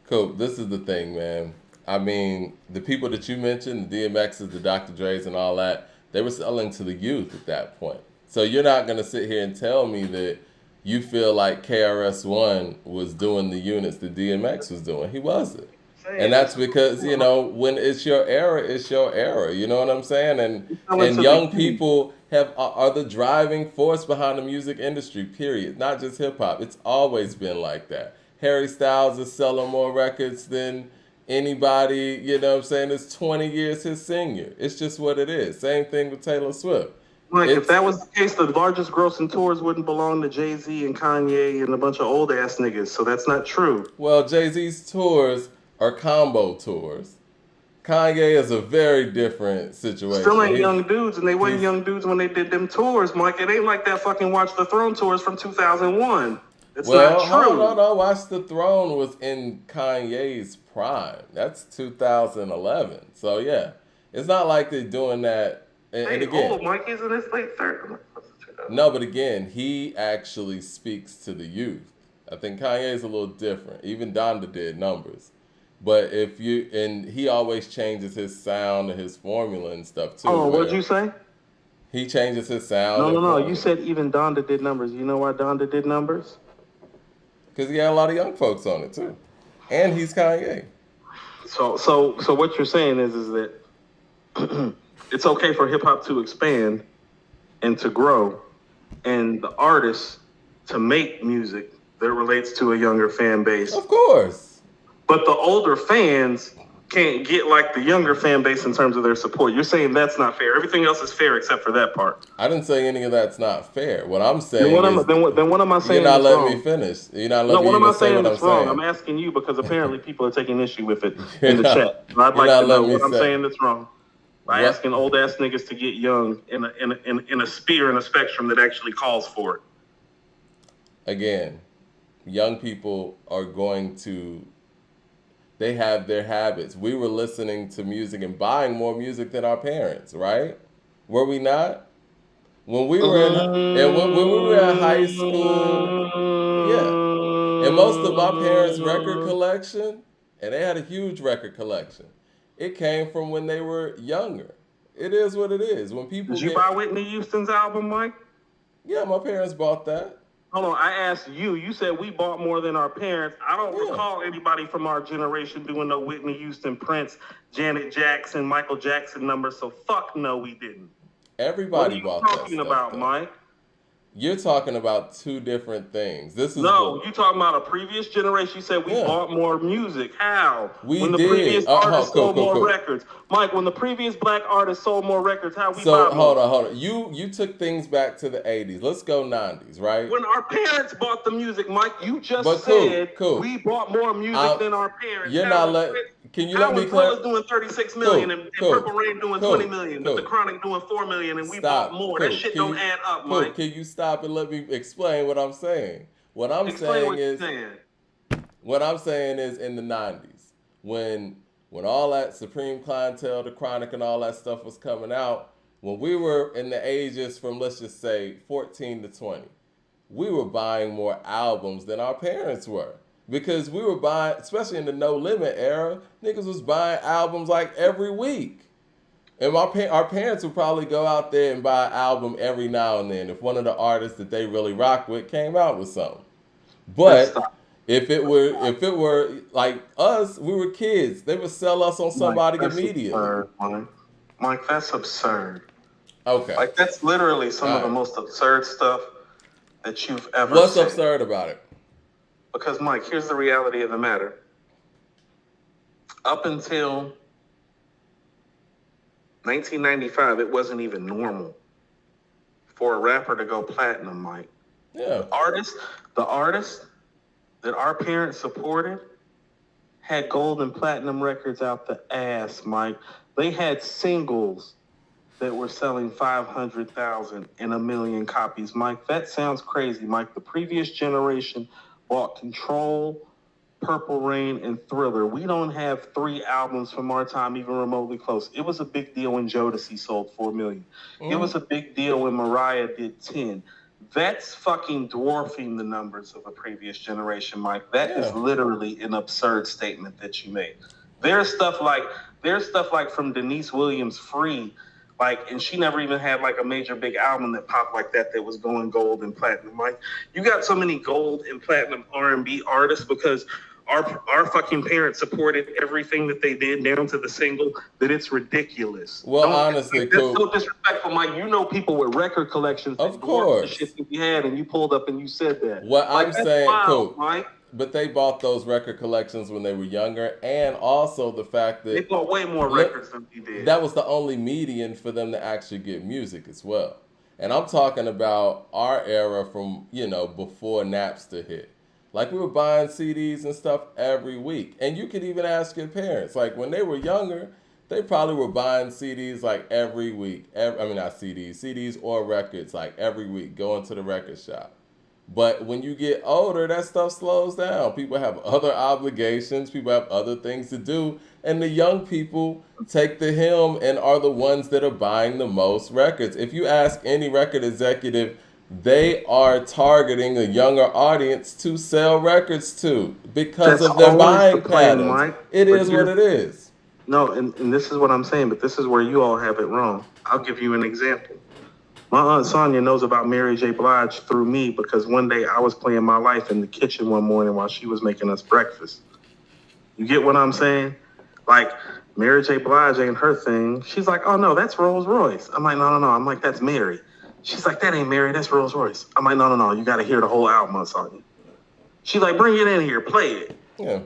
Coop, this is the thing, man. I mean, the people that you mentioned, the DMXs, the Dr. Dre's, and all that, they were selling to the youth at that point. So you're not going to sit here and tell me that you feel like KRS-One was doing the units that DMX was doing. He wasn't. And that's because, you know, when it's your era, it's your era. You know what I'm saying? And young people are the driving force behind the music industry, period. Not just hip-hop. It's always been like that. Harry Styles is selling more records than anybody, you know what I'm saying, is 20 years his senior. It's just what it is. Same thing with Taylor Swift. Like, if that was the case, the largest grossing tours wouldn't belong to Jay-Z and Kanye and a bunch of old-ass niggas, so that's not true. Well, Jay-Z's tours are combo tours. Kanye is a very different situation. Still ain't young dudes, and they weren't young dudes when they did them tours, Mike. It ain't like that fucking Watch the Throne tours from 2001. It's not true. No. Watch the Throne was in Kanye's prime. That's 2011. So yeah, it's not like they're doing that. And again, old, Mike. He's in his late 30s. No, but again, he actually speaks to the youth. I think Kanye's a little different. Even Donda did numbers. But he always changes his sound and his formula and stuff too. Oh, what'd you say? He changes his sound. No. You said even Donda did numbers. You know why Donda did numbers? Because he had a lot of young folks on it too. And he's Kanye. So what you're saying is that it's okay for hip hop to expand and to grow, and the artists to make music that relates to a younger fan base. Of course. But the older fans can't get like the younger fan base in terms of their support. You're saying that's not fair. Everything else is fair except for that part. I didn't say any of that's not fair. What I'm saying then what am I saying? You're not letting me finish. You're not letting me even say what I'm saying. I'm asking you because apparently people are taking issue with it in the chat. And I'd like to know what I'm saying that's wrong. By asking old ass niggas to get young in a sphere and a spectrum that actually calls for it. Again, young people are going to. They have their habits. We were listening to music and buying more music than our parents, right? Were we not? When we were when we were in high school, yeah. And most of my parents' record collection, and they had a huge record collection, it came from when they were younger. It is what it is. When people Did you buy Whitney Houston's album, Mike? Yeah, my parents bought that. Hold on, I asked you. You said we bought more than our parents. I don't recall anybody from our generation doing no Whitney Houston, Prince, Janet Jackson, Michael Jackson numbers. So fuck no, we didn't. Everybody bought that. What are you talking about, Mike? You're talking about two different things. This is you talking about a previous generation. You said we bought more music. How? When the previous artists sold more records. Mike, when the previous black artists sold more records, how we bought more? Hold on. You took things back to the 80s. Let's go 90s, right? When our parents bought the music, Mike, you just said we bought more music than our parents. You're not letting. Can you let me clarify? doing 36 million and Purple Rain doing 20 million, but the Chronic doing 4 million, and we bought more. That shit don't add up, Mike. Can you stop and let me explain what I'm saying? What I'm saying is in the 90s when all that Supreme Clientele, the Chronic, and all that stuff was coming out, when we were in the ages from, let's just say, 14 to 20, we were buying more albums than our parents were. Because we were buying, especially in the No Limit era, niggas was buying albums like every week. And our parents would probably go out there and buy an album every now and then if one of the artists that they really rock with came out with something. But if it were like us, we were kids. They would sell us on somebody immediately. Absurd, Mike, that's absurd. Okay. Like that's literally some of the most absurd stuff that you've ever What's said. absurd about it? Because, Mike, here's the reality of the matter. Up until 1995, it wasn't even normal for a rapper to go platinum, Mike. Yeah. The artists that our parents supported had gold and platinum records out the ass, Mike. They had singles that were selling 500,000 and 1 million copies, Mike. That sounds crazy, Mike. The previous generation bought Control, Purple Rain, and Thriller. We don't have 3 albums from our time even remotely close. It was a big deal when Jodeci sold 4 million. It was a big deal when Mariah did 10. That's fucking dwarfing the numbers of a previous generation, Mike. That is literally an absurd statement that you made. There's stuff like from Denise Williams' Free, like, and she never even had like a major big album that popped like that was going gold and platinum. Like, you got so many gold and platinum R&B artists because our fucking parents supported everything that they did down to the single that it's ridiculous. Well, honestly, that's so disrespectful, Mike. You know people with record collections. Of course. The shit that you had, and you pulled up and you said that. What I'm saying, wild, Mike. But they bought those record collections when they were younger, and also the fact that they bought way more records than we did. That was the only median for them to actually get music as well. And I'm talking about our era from, before Napster hit. Like, we were buying CDs and stuff every week. And you could even ask your parents. Like, when they were younger, they probably were buying CDs like every week. Not CDs or records like every week, going to the record shop. But when you get older, that stuff slows down. People have other obligations. People have other things to do. And the young people take the helm and are the ones that are buying the most records. If you ask any record executive, they are targeting a younger audience to sell records to because That's of their always buying the plan, patterns. Mike. It But is what it is. No, and this is what I'm saying, but this is where you all have it wrong. I'll give you an example. My Aunt Sonia knows about Mary J. Blige through me because one day I was playing My Life in the kitchen one morning while she was making us breakfast. You get what I'm saying? Like, Mary J. Blige ain't her thing. She's like, oh, no, that's Rolls Royce. I'm like, no. I'm like, that's Mary. She's like, that ain't Mary, that's Rolls Royce. I'm like, no, you got to hear the whole album, Aunt Sonia. She's like, bring it in here, play it. Yeah.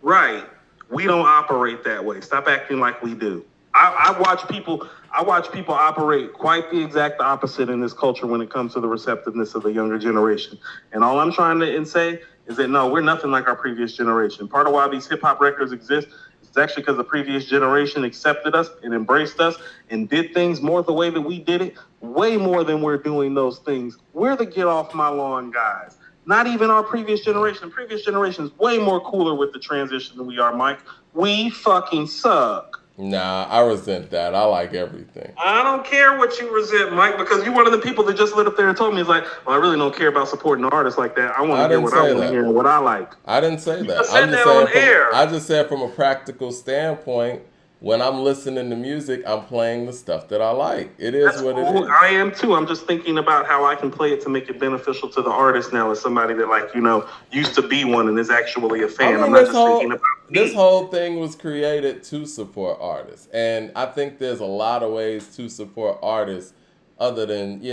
Right. We don't operate that way. Stop acting like we do. I watch people operate quite the exact opposite in this culture when it comes to the receptiveness of the younger generation. And all I'm trying to say is that no, we're nothing like our previous generation. Part of why these hip hop records exist is actually because the previous generation accepted us and embraced us and did things more the way that we did it, way more than we're doing those things. We're the get off my lawn guys. Not even our previous generation. Previous generation is way more cooler with the transition than we are, Mike. We fucking suck. Nah, I resent that. I like everything. I don't care what you resent, Mike, because you're one of the people that just lit up there and told me, it's like, well, I really don't care about supporting artists like that. I want to hear what I want to hear and what I like. I didn't say that. I'm just saying I just said from a practical standpoint, when I'm listening to music, I'm playing the stuff that I like. It is That's what cool. it is. I am too. I'm just thinking about how I can play it to make it beneficial to the artist now as somebody that, used to be one and is actually a fan. I'm not just thinking about this whole thing was created to support artists. And I think there's a lot of ways to support artists other than,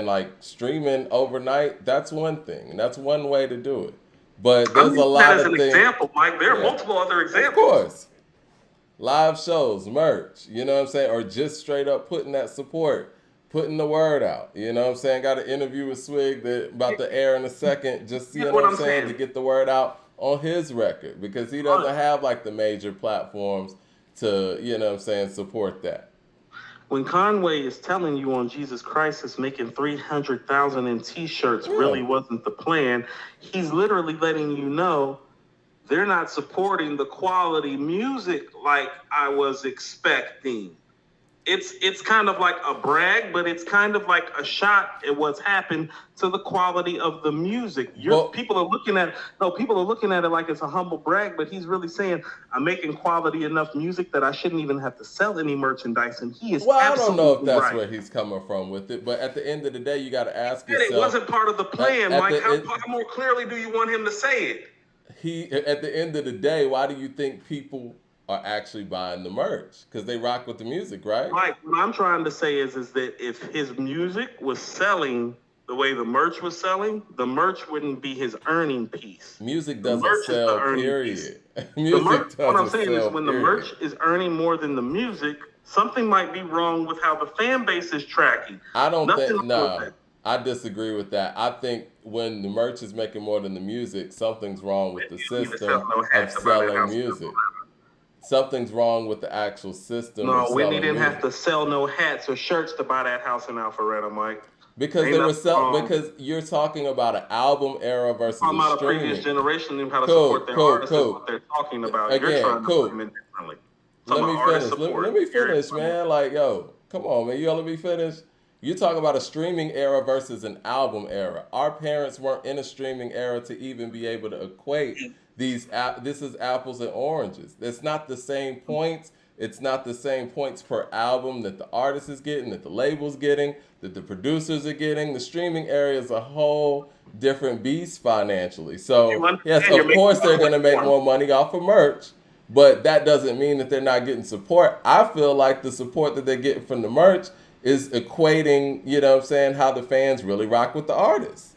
like streaming overnight. That's one thing. And that's one way to do it. But there's a lot of things. As an example, Mike. There are multiple other examples. Of course. Live shows, merch, or just straight up putting that support, putting the word out, Got an interview with Swig that about to air in a second, just, to get the word out on his record, because he doesn't have like the major platforms to, support that. When Conway is telling you on Jesus Christ is making 300,000 in t-shirts really wasn't the plan, he's literally letting you know they're not supporting the quality music like I was expecting. It's kind of like a brag, but it's kind of like a shot at what's happened to the quality of the music. People are looking at it like it's a humble brag, but he's really saying, I'm making quality enough music that I shouldn't even have to sell any merchandise. And he is I don't know if that's where he's coming from with it, but at the end of the day, you got to ask yourself. It wasn't part of the plan, Mike. How more clearly do you want him to say it? At the end of the day, why do you think people are actually buying the merch? Because they rock with the music, right? Mike, what I'm trying to say is that if his music was selling the way the merch was selling, the merch wouldn't be his earning piece. Music doesn't sell, period. What I'm saying is when the merch is earning more than the music, something might be wrong with how the fan base is tracking. I disagree with that. I think when the merch is making more than the music, something's wrong with the system of selling music. Something's wrong with the actual system. No, Whitney didn't have to sell no hats or shirts to buy that house in Alpharetta, Mike. Because because you're talking about an album era versus a streaming. I'm about a previous generation and how to support their artists and what they're talking about. Again, you're trying to put them in differently. Let me finish, man. Like, yo, come on, man. You let me finish. You talk about a streaming era versus an album era. Our parents weren't in a streaming era to even be able to equate these. This is apples and oranges. It's not the same points. It's not the same points per album that the artist is getting, that the label's getting, that the producers are getting. The streaming era is a whole different beast financially. So, yes, of course they're going to make more money off of merch, but that doesn't mean that they're not getting support. I feel like the support that they're getting from the merch is equating, how the fans really rock with the artists.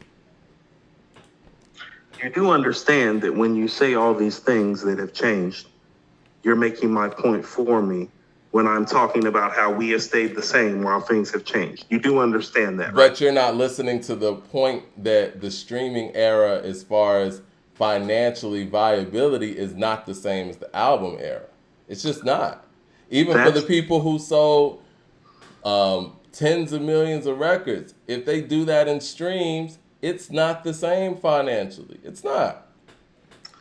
You do understand that when you say all these things that have changed, you're making my point for me when I'm talking about how we have stayed the same while things have changed. You do understand that, right? But you're not listening to the point that the streaming era, as far as financially viability, is not the same as the album era. It's just not. Even for the people who sold tens of millions of records, if they do that in streams, it's not the same financially. It's not.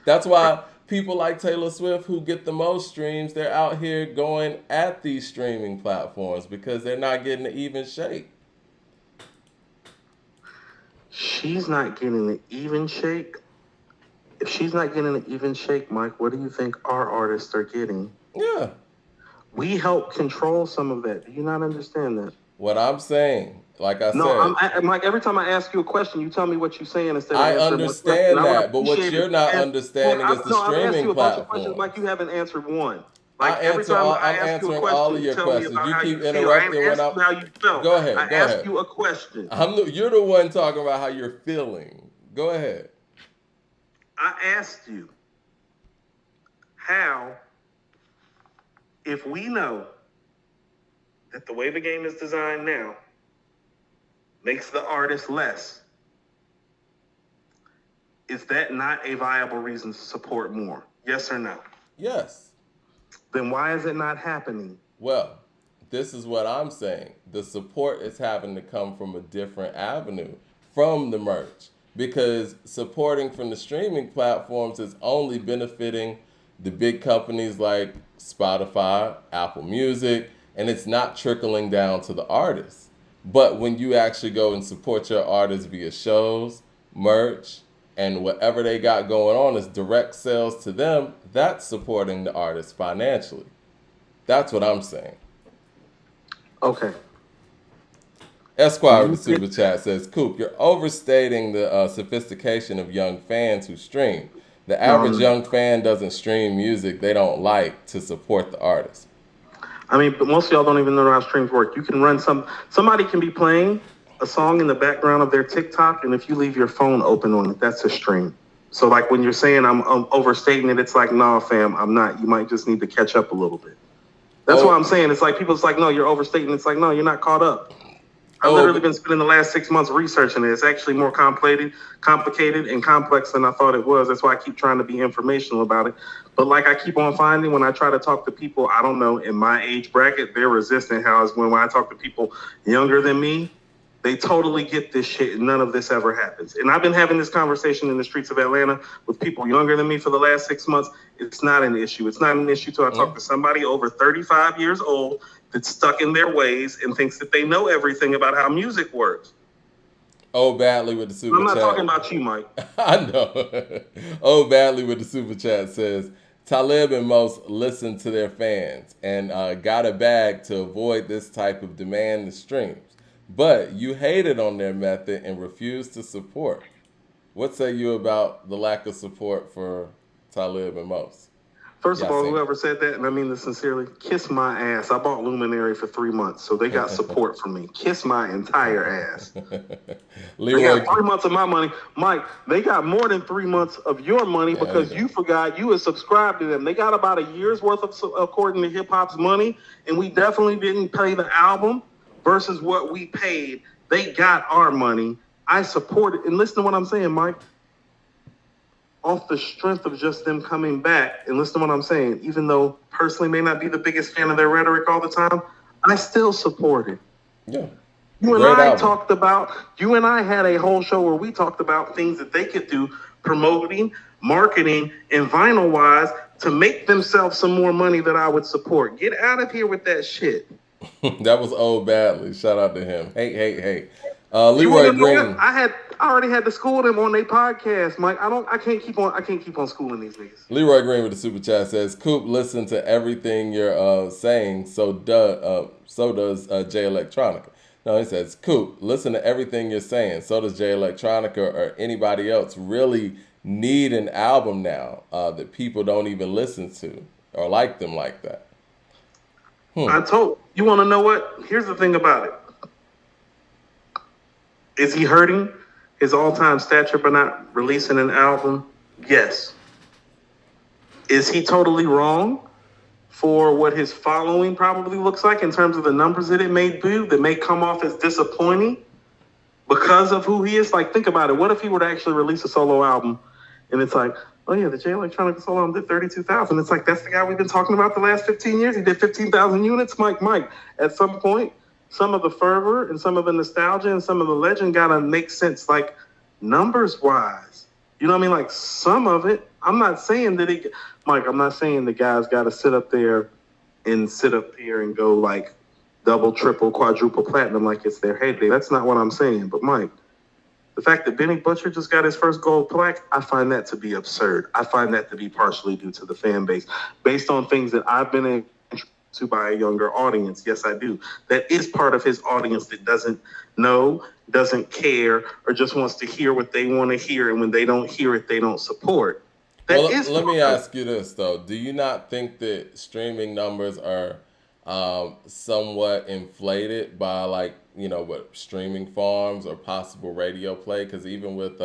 That's why people like Taylor Swift, who get the most streams, they're out here going at these streaming platforms because they're not getting an even shake. She's not getting an even shake. If she's not getting an even shake, Mike, what do you think our artists are getting? Yeah. We help control some of that. Do you not understand that? What I'm saying, like I said. Mike, every time I ask you a question, you tell me what you're saying instead of I answering understand that, but what you're not understanding is the streaming platform. Mike, you haven't answered one. Like I'm answering all of your questions. You keep interrupting when I'm. How you felt. Go ahead. I asked you a question. You're the one talking about how you're feeling. Go ahead. I asked you how, if we know that the way the game is designed now makes the artist less, is that not a viable reason to support more? Yes or no? Yes. Then why is it not happening? Well, this is what I'm saying. The support is having to come from a different avenue, from the merch. Because supporting from the streaming platforms is only benefiting the big companies like Spotify, Apple Music, and it's not trickling down to the artists. But when you actually go and support your artists via shows, merch, and whatever they got going on is direct sales to them, that's supporting the artist financially. That's what I'm saying. Okay. Esquire with the super chat says, Coop, you're overstating the sophistication of young fans who stream. The average young fan doesn't stream music they don't like to support the artist. I mean, but most of y'all don't even know how streams work. You can run somebody can be playing a song in the background of their TikTok, and if you leave your phone open on it, that's a stream. So like when you're saying I'm overstating it, it's like, nah, fam, I'm not. You might just need to catch up a little bit. That's what I'm saying. It's like people's like, no, you're overstating. It's like, no, you're not caught up. I've literally been spending the last 6 months researching it. It's actually more complicated and complex than I thought it was. That's why I keep trying to be informational about it. But like I keep on finding when I try to talk to people, I don't know, in my age bracket, they're resistant. When I talk to people younger than me, they totally get this shit and none of this ever happens. And I've been having this conversation in the streets of Atlanta with people younger than me for the last 6 months. It's not an issue. It's not an issue till I talk to somebody over 35 years old that's stuck in their ways and thinks that they know everything about how music works. Oh, badly with the super chat. I'm not talking about you, Mike. I know. Oh, badly with the super chat says, Talib and most listen to their fans and got a bag to avoid this type of demand to streams. But you hated on their method and refused to support. What say you about the lack of support for Talib and most? First of all, whoever said that, and I mean this sincerely, kiss my ass. I bought Luminary for 3 months, so they got support from me. Kiss my entire ass. They got 3 months of my money. Mike, they got more than 3 months of your money because you forgot you had subscribed to them. They got about a year's worth of, according to Hip Hop's money, and we definitely didn't pay the album versus what we paid. They got our money. I supported, and listen to what I'm saying, Mike. Off the strength of just them coming back, and listen to what I'm saying, even though personally may not be the biggest fan of their rhetoric all the time, I still support it. Yeah. You and I had a whole show where we talked about things that they could do, promoting, marketing, and vinyl-wise to make themselves some more money that I would support. Get out of here with that shit. That was old badly. Shout out to him. Hey. Leroy Green. I already had to school them on their podcast, Mike. I can't keep on schooling these niggas. Leroy Green with the super chat says, Coop, listen to everything you're saying, so does Jay Electronica. No, he says, Coop, listen to everything you're saying, so does Jay Electronica or anybody else really need an album now that people don't even listen to or like them like that. You want to know what? Here's the thing about it. Is he hurting his all-time stature by not releasing an album? Yes. Is he totally wrong for what his following probably looks like in terms of the numbers that it may do that may come off as disappointing because of who he is? Like, think about it. What if he were to actually release a solo album and it's like, Oh yeah, the J Electronica solo album did 32,000. It's like, that's the guy we've been talking about the last 15 years. He did 15,000 units. Mike. At some point, some of the fervor and some of the nostalgia and some of the legend gotta make sense, like numbers wise. You know what I mean? Like some of it. I'm not saying that I'm not saying the guys gotta sit up there and go like double, triple, quadruple platinum like it's their heyday. That's not what I'm saying. But Mike, the fact that Benny Butcher just got his first gold plaque, I find that to be absurd. I find that to be partially due to the fan base, based on things that I've been introduced to by a younger audience. Yes, I do. That is part of his audience that doesn't know, doesn't care, or just wants to hear what they want to hear, and when they don't hear it, they don't support. Let me ask you this, though. Do you not think that streaming numbers are somewhat inflated by, like, what streaming farms or possible radio play? Because even with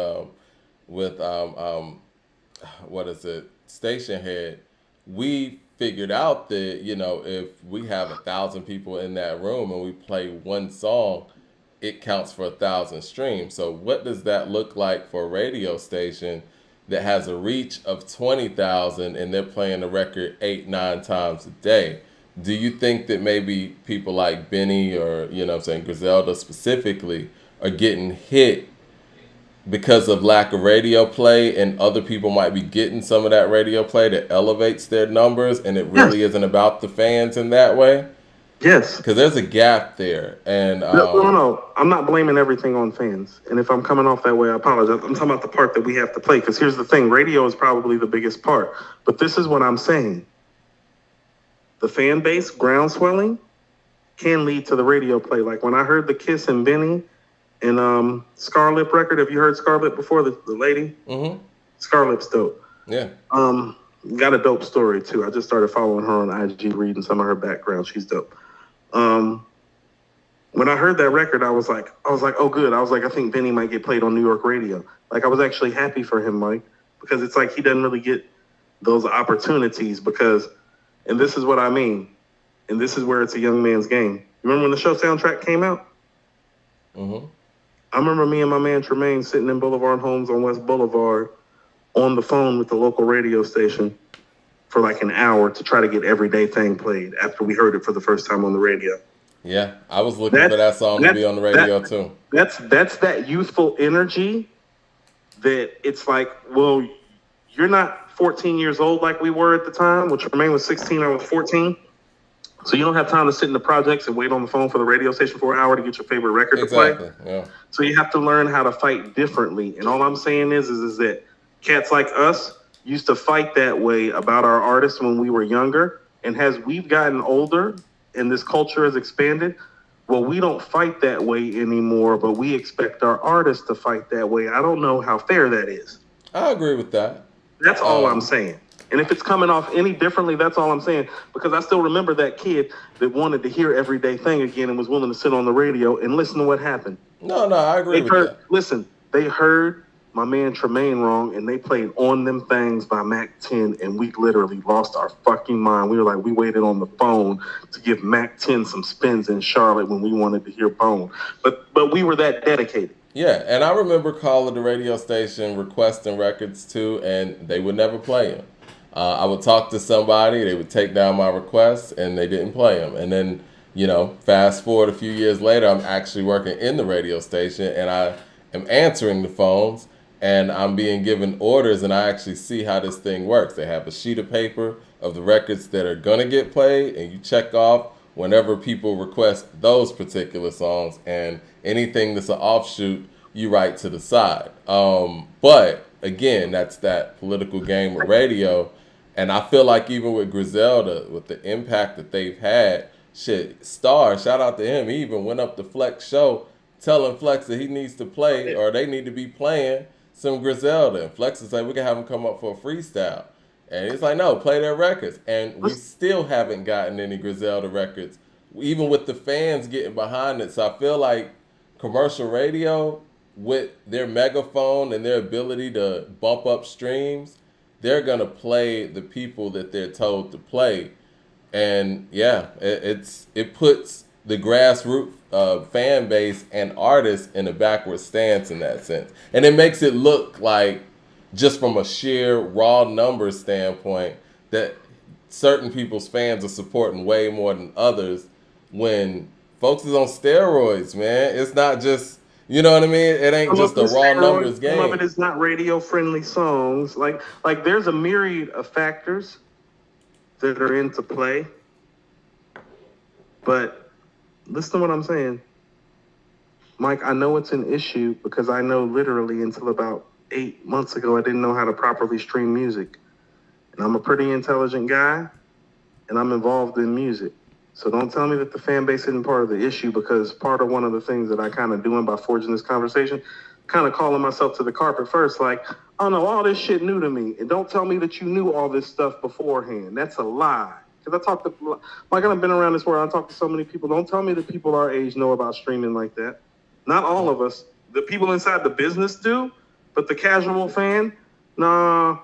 what is it, Station Head, we figured out that if we have 1,000 people in that room and we play one song, it counts for 1,000 streams. So what does that look like for a radio station that has a reach of 20,000 and they're playing the record 8-9 times a day? Do you think that maybe people like Benny or, Griselda specifically are getting hit because of lack of radio play, and other people might be getting some of that radio play that elevates their numbers, and it really isn't about the fans in that way? Yes. Because there's a gap there. And no. I'm not blaming everything on fans. And if I'm coming off that way, I apologize. I'm talking about the part that we have to play. Because here's the thing. Radio is probably the biggest part. But this is what I'm saying. The fan base ground-swelling can lead to the radio play. Like when I heard the Kiss and Benny and Scarlip record. Have you heard Scarlip before, the lady? Mm-hmm. Scarlip's dope. Yeah. Got a dope story, too. I just started following her on IG, reading some of her background. She's dope. When I heard that record, I was like, oh, good. I was like, I think Benny might get played on New York radio. Like, I was actually happy for him, Mike, because it's like he doesn't really get those opportunities because, and this is what I mean, and this is where it's a young man's game. You remember when the show soundtrack came out? Mm-hmm. I remember me and my man Tremaine sitting in Boulevard Homes on West Boulevard on the phone with the local radio station for like an hour to try to get Everyday Thing played after we heard it for the first time on the radio. Yeah, I was looking for that song to be on the radio too. That's that youthful energy that it's like, well, you're not 14 years old like we were at the time. Well, Tremaine was 16, I was 14. So you don't have time to sit in the projects and wait on the phone for the radio station for an hour to get your favorite record to play. Yeah. So you have to learn how to fight differently. And all I'm saying is that cats like us used to fight that way about our artists when we were younger. And as we've gotten older and this culture has expanded, well, we don't fight that way anymore, but we expect our artists to fight that way. I don't know how fair that is. I agree with that. That's all I'm saying. And if it's coming off any differently, that's all I'm saying. Because I still remember that kid that wanted to hear Everyday Thing again and was willing to sit on the radio and listen to what happened. No, I agree with that. Listen, they heard my man Tremaine wrong, and they played On Them Things by Mac 10, and we literally lost our fucking mind. We were like, we waited on the phone to give Mac 10 some spins in Charlotte when we wanted to hear Bone. But we were that dedicated. Yeah, and I remember calling the radio station requesting records too, and they would never play them. I would talk to somebody, they would take down my requests, and they didn't play them. And then, fast forward a few years later, I'm actually working in the radio station, and I am answering the phones, and I'm being given orders, and I actually see how this thing works. They have a sheet of paper of the records that are going to get played, and you check off whenever people request those particular songs, and anything that's an offshoot, you write to the side. But, again, that's that political game of radio. And I feel like even with Griselda, with the impact that they've had, Star, shout out to him, he even went up to Flex show telling Flex that he needs to play, or they need to be playing some Griselda. And Flex is like, we can have him come up for a freestyle. And it's like, no, play their records. And we still haven't gotten any Griselda records, even with the fans getting behind it. So I feel like commercial radio, with their megaphone and their ability to bump up streams, they're going to play the people that they're told to play. And yeah, it puts the grassroots fan base and artists in a backward stance in that sense. And it makes it look like just from a sheer raw numbers standpoint, that certain people's fans are supporting way more than others when folks is on steroids, man. It's not just, you know what I mean? It ain't just a raw numbers game. Some of it is not radio-friendly songs. Like there's a myriad of factors that are into play. But listen to what I'm saying. Mike, I know it's an issue because I know literally until about 8 months ago, I didn't know how to properly stream music. And I'm a pretty intelligent guy, and I'm involved in music. So don't tell me that the fan base isn't part of the issue, because part of one of the things that I kind of doing by forging this conversation, kind of calling myself to the carpet first, like, oh no, all this shit new to me. And don't tell me that you knew all this stuff beforehand. That's a lie. Because I talk to, like, I've been around this world, I talk to so many people. Don't tell me that people our age know about streaming like that. Not all of us. The people inside the business do, but the casual fan, nah,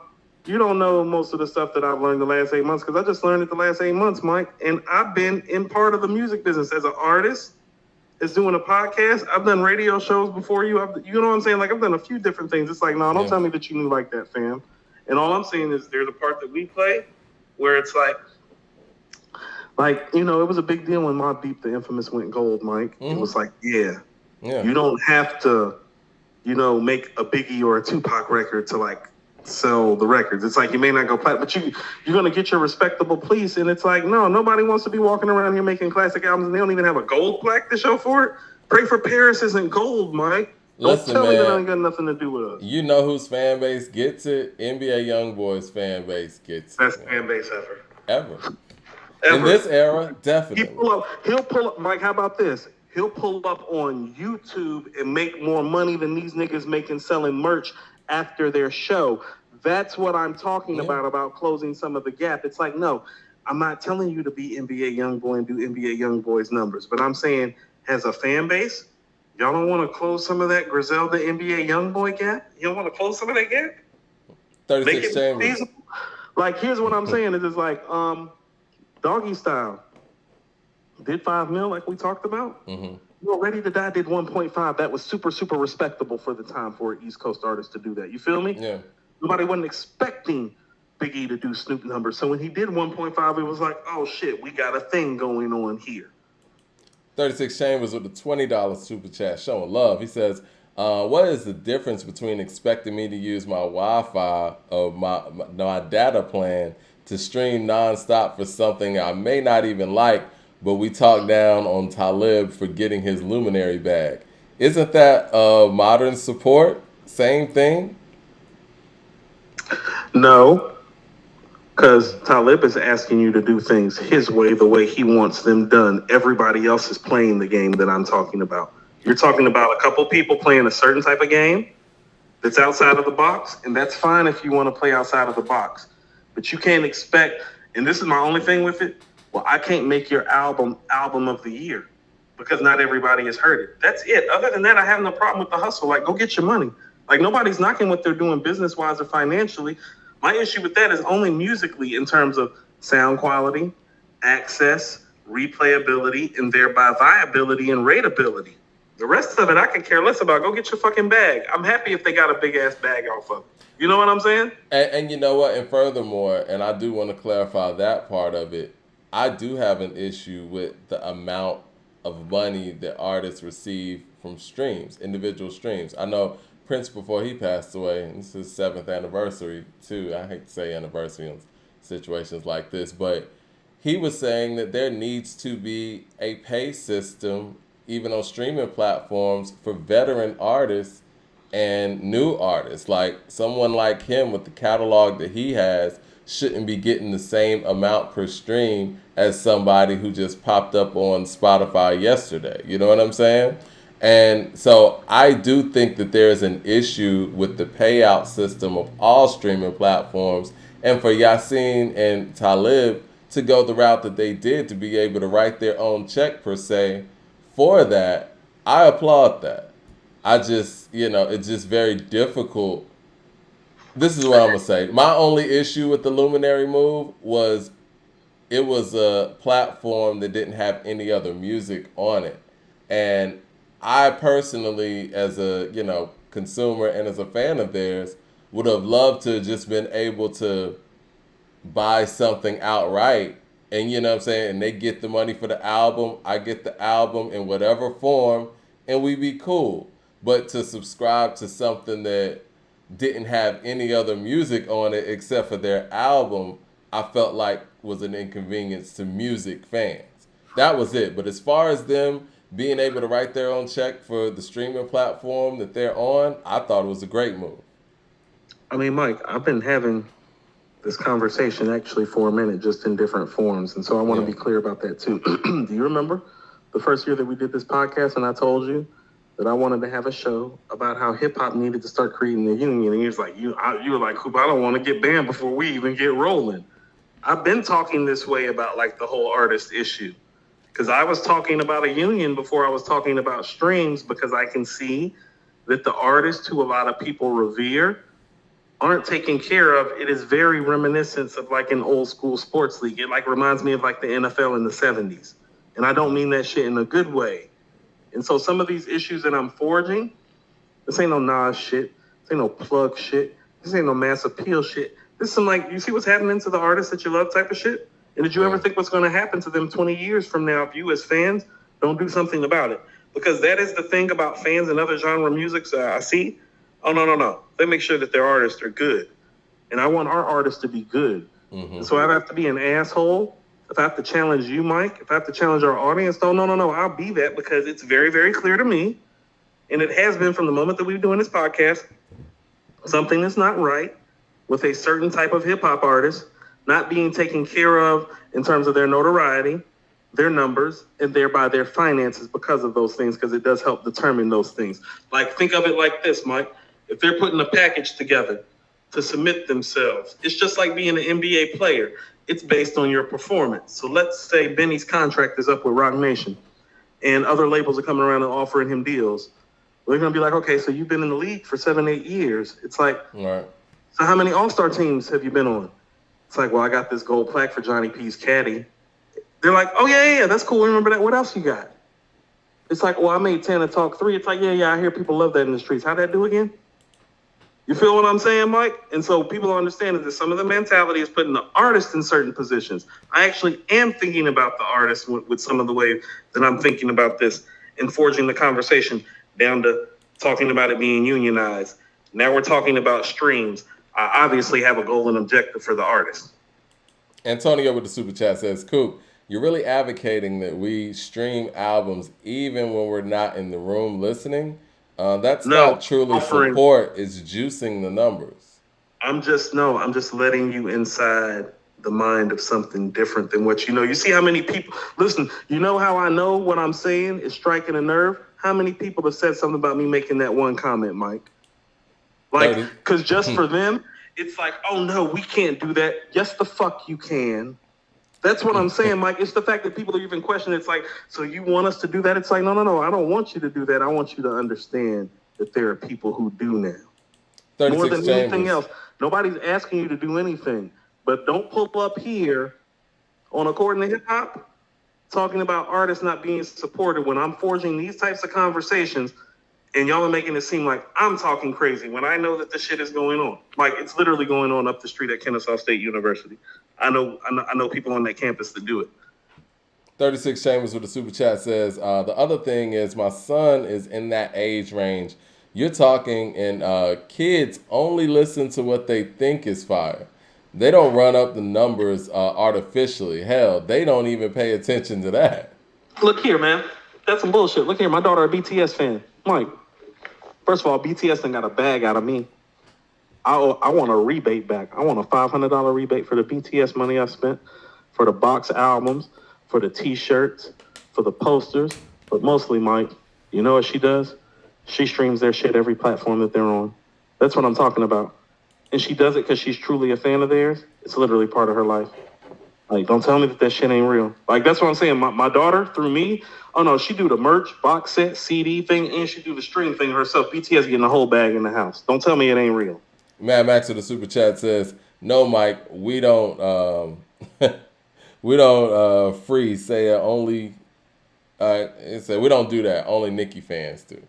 you don't know most of the stuff that I've learned the last 8 months, because I just learned it the last 8 months, Mike. And I've been in part of the music business as an artist, as doing a podcast. I've done radio shows before you. You know what I'm saying? Like, I've done a few different things. It's like, no, don't tell me that you knew like that, fam. And all I'm saying is there's a part that we play where it's like, you know, it was a big deal when Mobb Deep, the infamous, went gold, Mike. It was like, yeah, you don't have to, you know, make a Biggie or a Tupac record to, like, sell the records. It's like, you may not go platinum, but you're going to get your respectable piece. And it's like, no, nobody wants to be walking around here making classic albums and they don't even have a gold plaque to show for it. Pray for Paris isn't gold, Mike. Listen, don't tell man, me that ain't got nothing to do with us. You know whose fan base gets it? NBA Youngboy's fan base gets it. Best fan base ever. In this era, definitely. He'll pull up, Mike, how about this? He'll pull up on YouTube and make more money than these niggas making selling merch after their show. That's what I'm talking about closing some of the gap. It's like, no, I'm not telling you to be NBA Youngboy and do NBA Youngboy's numbers, but I'm saying, as a fan base, y'all don't want to close some of that Griselda NBA Youngboy gap? You don't want to close some of that gap? 36 Chambers. Like, here's what I'm saying. It's like, Doggy Style did 5 mil, like we talked about. You know, Ready to Die did 1.5. That was super, super respectable for the time for an East Coast artist to do that. You feel me? Yeah. Nobody wasn't expecting Big E to do Snoop numbers. So when he did 1.5, it was like, oh shit, we got a thing going on here. 36 Chambers with the $20 super chat, showing love. He says, what is the difference between expecting me to use my Wi-Fi or my data plan to stream nonstop for something I may not even like, but we talk down on Talib for getting his Luminary bag? Isn't that modern support? Same thing? No, because Talib is asking you to do things his way, the way he wants them done. Everybody else is playing the game that I'm talking about. You're talking about a couple people playing a certain type of game that's outside of the box, and that's fine if you want to play outside of the box. But you can't expect, and this is my only thing with it, well, I can't make your album of the year because not everybody has heard it. That's it. Other than that, I have no problem with the hustle. Like, go get your money. Like, nobody's knocking what they're doing business-wise or financially. My issue with that is only musically, in terms of sound quality, access, replayability, and thereby viability and rateability. The rest of it, I could care less about. Go get your fucking bag. I'm happy if they got a big-ass bag off of it. You know what I'm saying? And you know what? And furthermore, and I do want to clarify that part of it, I do have an issue with the amount of money that artists receive from streams, individual streams. I know Prince, before he passed away, and this is his 7th anniversary too. I hate to say anniversary in situations like this, but he was saying that there needs to be a pay system, even on streaming platforms, for veteran artists and new artists. Like, someone like him with the catalog that he has shouldn't be getting the same amount per stream as somebody who just popped up on Spotify yesterday. You know what I'm saying? And so I do think that there's an issue with the payout system of all streaming platforms. And for Yasin and Talib to go the route that they did, to be able to write their own check per se for that, I applaud that. I just, you know, it's just very difficult. This is what I'm going to say. My only issue with the Luminary move was it was a platform that didn't have any other music on it. And I personally, as a, you know, consumer and as a fan of theirs, would have loved to just been able to buy something outright, and you know what I'm saying, and they get the money for the album, I get the album in whatever form, and we be cool. But to subscribe to something that didn't have any other music on it except for their album, I felt like was an inconvenience to music fans. That was it. But as far as them being able to write their own check for the streaming platform that they're on, I thought it was a great move. I mean, Mike, I've been having this conversation actually for a minute, just in different forms. And so I want to be clear about that too. Do you remember the first year that we did this podcast and I told you that I wanted to have a show about how hip hop needed to start creating a union? And he was like, you were like, Coop, I don't want to get banned before we even get rolling. I've been talking this way about like the whole artist issue. Because I was talking about a union before I was talking about streams, because I can see that the artists who a lot of people revere aren't taken care of. It is very reminiscent of like an old school sports league. It like reminds me of like the NFL in the 70s. And I don't mean that shit in a good way. And so some of these issues that I'm forging, this ain't no Nas shit. This ain't no plug shit. This ain't no mass appeal shit. This is some like, you see what's happening to the artists that you love type of shit? And did you ever think what's going to happen to them 20 years from now if you as fans don't do something about it? Because that is the thing about fans and other genre musics I see. Oh, no. They make sure that their artists are good. And I want our artists to be good. Mm-hmm. So I have to be an asshole. If I have to challenge you, Mike, if I have to challenge our audience, no, I'll be that, because it's very, very clear to me. And it has been from the moment that we've been doing this podcast. Something is not right with a certain type of hip hop artist not being taken care of in terms of their notoriety, their numbers, and thereby their finances because of those things, because it does help determine those things. Like, think of it like this, Mike. If they're putting a package together to submit themselves, it's just like being an NBA player. It's based on your performance. So let's say Benny's contract is up with Roc Nation and other labels are coming around and offering him deals. They're going to be like, okay, so you've been in the league for 7-8 years. It's like, right. So how many All-Star teams have you been on? It's like, well, I got this gold plaque for Johnny P's caddy. They're like, oh, yeah, that's cool. Remember that? What else you got? It's like, well, I made 10 and talk 3. It's like, yeah, I hear people love that in the streets. How'd that do again? You feel what I'm saying, Mike? And so people understand that some of the mentality is putting the artist in certain positions. I actually am thinking about the artist with some of the way that I'm thinking about this and forging the conversation down to talking about it being unionized. Now we're talking about streams. I obviously have a goal and objective for the artist. Antonio with the super chat says, Coop, you're really advocating that we stream albums even when we're not in the room listening? That's not truly support. It's juicing the numbers. I'm just letting you inside the mind of something different than what you know. You see how many people, listen, you know how I know what I'm saying is striking a nerve? How many people have said something about me making that one comment, Mike? Like, because just for them, it's like, oh no, we can't do that. Yes, the fuck you can. That's what I'm saying, Mike. It's the fact that people are even questioning. It's like, so you want us to do that? It's like, no. I don't want you to do that. I want you to understand that there are people who do now. More than anything else. Nobody's asking you to do anything. But don't pull up here on According to Hip Hop talking about artists not being supported when I'm forging these types of conversations and y'all are making it seem like I'm talking crazy when I know that this shit is going on. Like, it's literally going on up the street at Kennesaw State University. I know people on that campus that do it. 36 Chambers with the super chat says, the other thing is my son is in that age range. You're talking, and kids only listen to what they think is fire. They don't run up the numbers artificially. Hell, they don't even pay attention to that. Look here, man. That's some bullshit. Look here, my daughter a BTS fan. Mike, first of all, BTS done got a bag out of me. I want a rebate back. I want a $500 rebate for the BTS money I spent, for the box albums, for the T-shirts, for the posters. But mostly, Mike, you know what she does? She streams their shit every platform that they're on. That's what I'm talking about. And she does it because she's truly a fan of theirs. It's literally part of her life. Like, don't tell me that shit ain't real. Like, that's what I'm saying. My daughter, through me, oh no, she do the merch, box set, CD thing, and she do the stream thing herself. BTS getting the whole bag in the house. Don't tell me it ain't real. Mad Max with the super chat says, no, Mike, we don't freeze. Say only. It said we don't do that. Only Nicki fans do.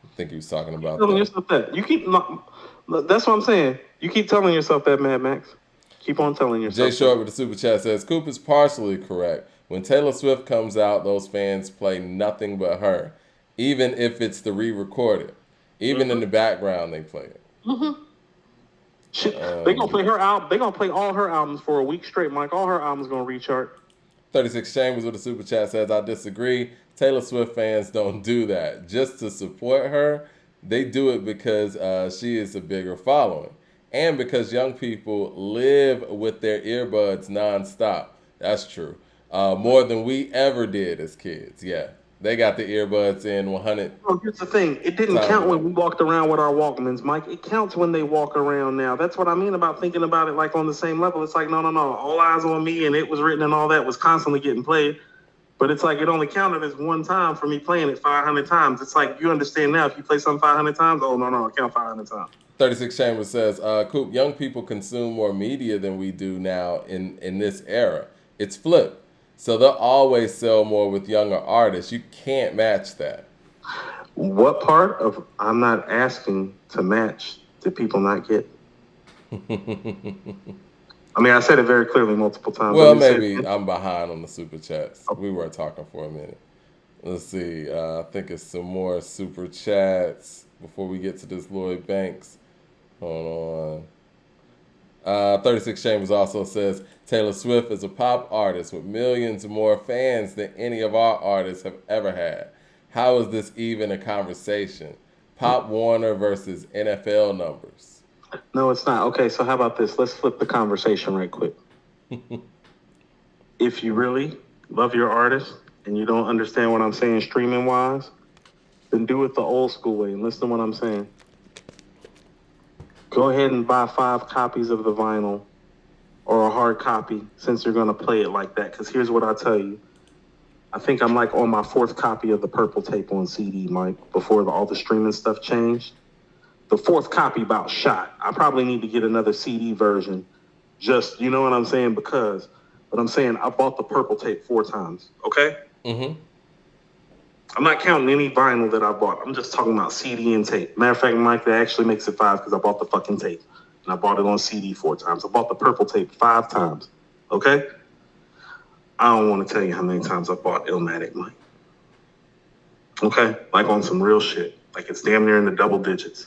I think he was talking about telling that. yourself that. That's what I'm saying. You keep telling yourself that, Mad Max. Keep on telling yourself. Jay Short with the super chat says, Coop is partially correct. When Taylor Swift comes out, those fans play nothing but her, even if it's the re-recorded. Even in the background, they play it. They gonna play her album. They gonna play all her albums for a week straight, Mike. All her albums gonna rechart. 36 Chambers with a super chat says, I disagree. Taylor Swift fans don't do that just to support her. They do it because she is a bigger following. And because young people live with their earbuds nonstop. That's true. More than we ever did as kids. Yeah. They got the earbuds in 100. Oh, here's the thing. It didn't count when we walked around with our Walkmans, Mike. It counts when they walk around now. That's what I mean about thinking about it like on the same level. It's like, no. All Eyes on Me and It Was Written and all that was constantly getting played. But it's like it only counted as one time for me playing it 500 times. It's like you understand now if you play something 500 times, oh, no, it count 500 times. 36 Chambers says, Coop, young people consume more media than we do now in this era. It's flipped. So they'll always sell more with younger artists. You can't match that. What part of I'm not asking to match did people not get? I mean, I said it very clearly multiple times. Well, maybe I'm behind on the super chats. We were talking for a minute. Let's see. I think it's some more super chats before we get to this LLoyd Banks. Hold on. 36 Chambers also says, Taylor Swift is a pop artist with millions more fans than any of our artists have ever had. How is this even a conversation? Pop Warner versus NFL numbers. No, it's not. Okay, so how about this? Let's flip the conversation right quick. If you really love your artist and you don't understand what I'm saying streaming-wise, then do it the old school way and listen to what I'm saying. Go ahead and buy 5 copies of the vinyl or a hard copy since you're going to play it like that. Because here's what I tell you. I think I'm like on my 4th copy of the Purple Tape on CD, Mike, before all the streaming stuff changed. The 4th copy about shot. I probably need to get another CD version. Just, you know what I'm saying? But I'm saying I bought the Purple Tape 4 times, okay? Mm-hmm. I'm not counting any vinyl that I bought. I'm just talking about CD and tape. Matter of fact, Mike, that actually makes it 5 because I bought the fucking tape. And I bought it on CD 4 times. I bought the Purple Tape 5 times, okay? I don't want to tell you how many times I bought Illmatic, Mike. Okay? Like on some real shit. Like it's damn near in the double digits.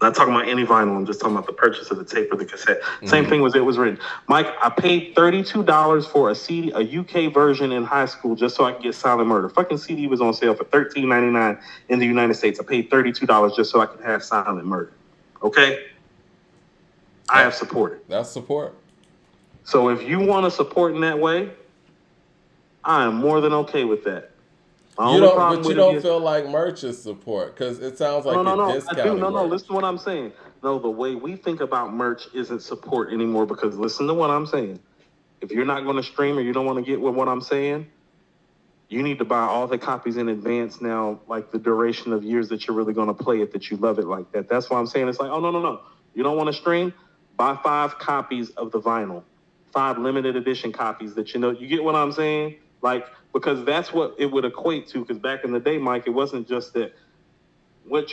I'm not talking about any vinyl. I'm just talking about the purchase of the tape or the cassette. Mm-hmm. Same thing was It Was Written. Mike, I paid $32 for a CD, a UK version in high school just so I could get Silent Murder. Fucking CD was on sale for $13.99 in the United States. I paid $32 just so I could have Silent Murder. Okay? I have supported. That's support. So if you want to support in that way, I am more than okay with that. You don't feel like merch is support because it sounds like no, discounting. I do. No, listen to what I'm saying. No, the way we think about merch isn't support anymore because listen to what I'm saying. If you're not going to stream or you don't want to get with what I'm saying, you need to buy all the copies in advance now, like the duration of years that you're really going to play it, that you love it like that. That's why I'm saying it's like, oh, no. You don't want to stream? Buy 5 copies of the vinyl, 5 limited edition copies that you get what I'm saying? Like, because that's what it would equate to. Because back in the day, Mike, it wasn't just that. What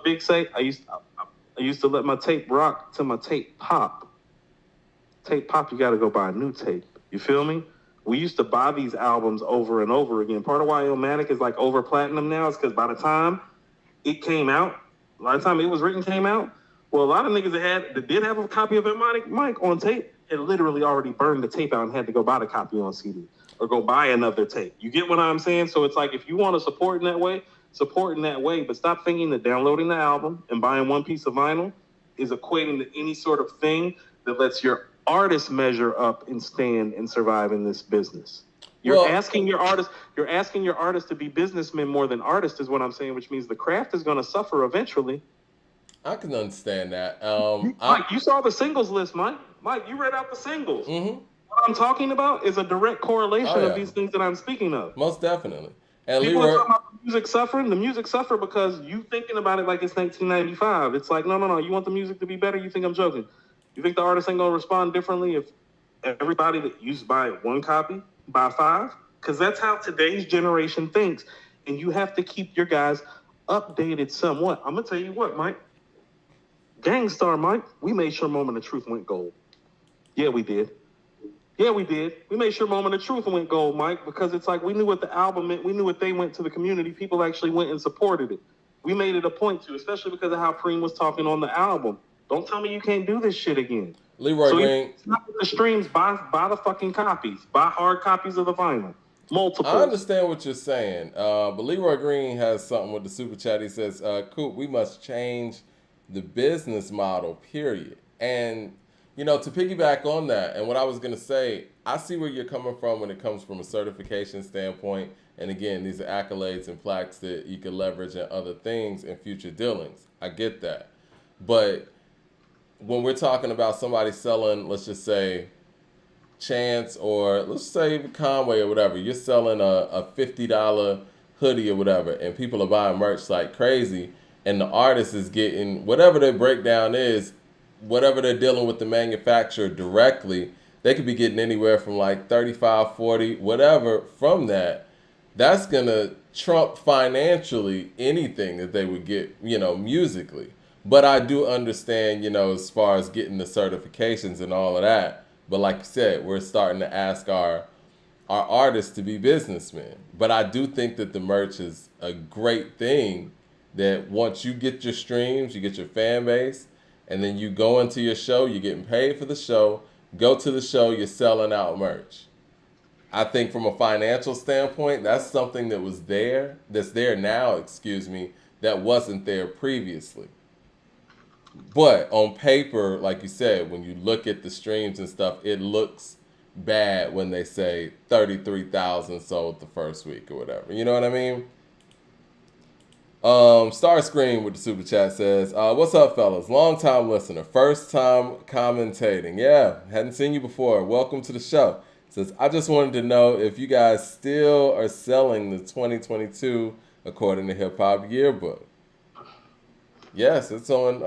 Big say? I used to let my tape rock till my tape pop. Tape pop, you got to go buy a new tape. You feel me? We used to buy these albums over and over again. Part of why Illmatic is like over platinum now is because by the time it came out, by the time It Was Written came out, well, a lot of niggas that did have a copy of Illmatic, Mike, on tape, had literally already burned the tape out and had to go buy the copy on CD. Or go buy another tape. You get what I'm saying? So it's like if you want to support in that way, support in that way. But stop thinking that downloading the album and buying one piece of vinyl is equating to any sort of thing that lets your artist measure up and stand and survive in this business. You're asking your artist to be businessmen more than artists is what I'm saying, which means the craft is going to suffer eventually. I can understand that. Mike, you saw the singles list, Mike. Mike, you read out the singles. Mm-hmm. What I'm talking about is a direct correlation of these things that I'm speaking of. Most definitely. And people are talking about the music suffering. The music suffer because you thinking about it like it's 1995. It's like, no. You want the music to be better? You think I'm joking? You think the artist ain't going to respond differently if everybody that used to buy 1 copy buy 5? Because that's how today's generation thinks. And you have to keep your guys updated somewhat. I'm gonna tell you what, Mike. Gangstar Mike, we made sure Moment of Truth went gold. Yeah, we did. Yeah, we did. We made sure Moment of Truth went gold, Mike, because it's like we knew what the album meant. We knew what they went to the community. People actually went and supported it. We made it a point to, especially because of how Preem was talking on the album. Don't tell me you can't do this shit again. LLoyd Banks. It's not the streams. Buy the fucking copies. Buy hard copies of the vinyl. Multiple. I understand what you're saying, but Leroy Green has something with the super chat. He says, Coop, we must change the business model, period. And, you know, to piggyback on that, and what I was going to say, I see where you're coming from when it comes from a certification standpoint. And again, these are accolades and plaques that you can leverage in other things in future dealings. I get that. But when we're talking about somebody selling, let's just say, Chainz, or let's say Conway or whatever, you're selling a $50 hoodie or whatever, and people are buying merch like crazy, and the artist is getting whatever their breakdown is, whatever they're dealing with the manufacturer directly, they could be getting anywhere from like 35, 40, whatever from that. That's gonna trump financially anything that they would get, you know, musically. But I do understand, you know, as far as getting the certifications and all of that. But like you said, we're starting to ask our artists to be businessmen. But I do think that the merch is a great thing, that once you get your streams, you get your fan base, and then you go into your show, you're getting paid for the show, go to the show, you're selling out merch. I think from a financial standpoint, that's something that was there, that's there now, that wasn't there previously. But on paper, like you said, when you look at the streams and stuff, it looks bad when they say 33,000 sold the first week or whatever. You know what I mean? Starscream with the super chat says, what's up, fellas? Long time listener, first time commentating. Yeah, hadn't seen you before. Welcome to the show. Says, I just wanted to know if you guys still are selling the 2022 According to Hip Hop Yearbook. Yes, it's on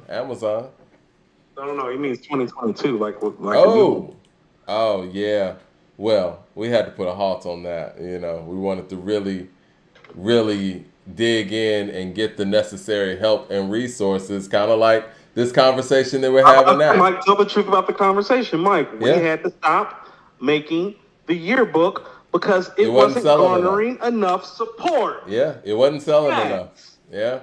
Amazon. No, he means 2022, like oh, yeah. Well, we had to put a halt on that. You know, we wanted to really, really dig in and get the necessary help and resources, kind of like this conversation that we're having now. Mike, tell the truth about the conversation, Mike. We had to stop making the yearbook because it wasn't garnering enough support. Yeah, it wasn't selling enough. Yeah.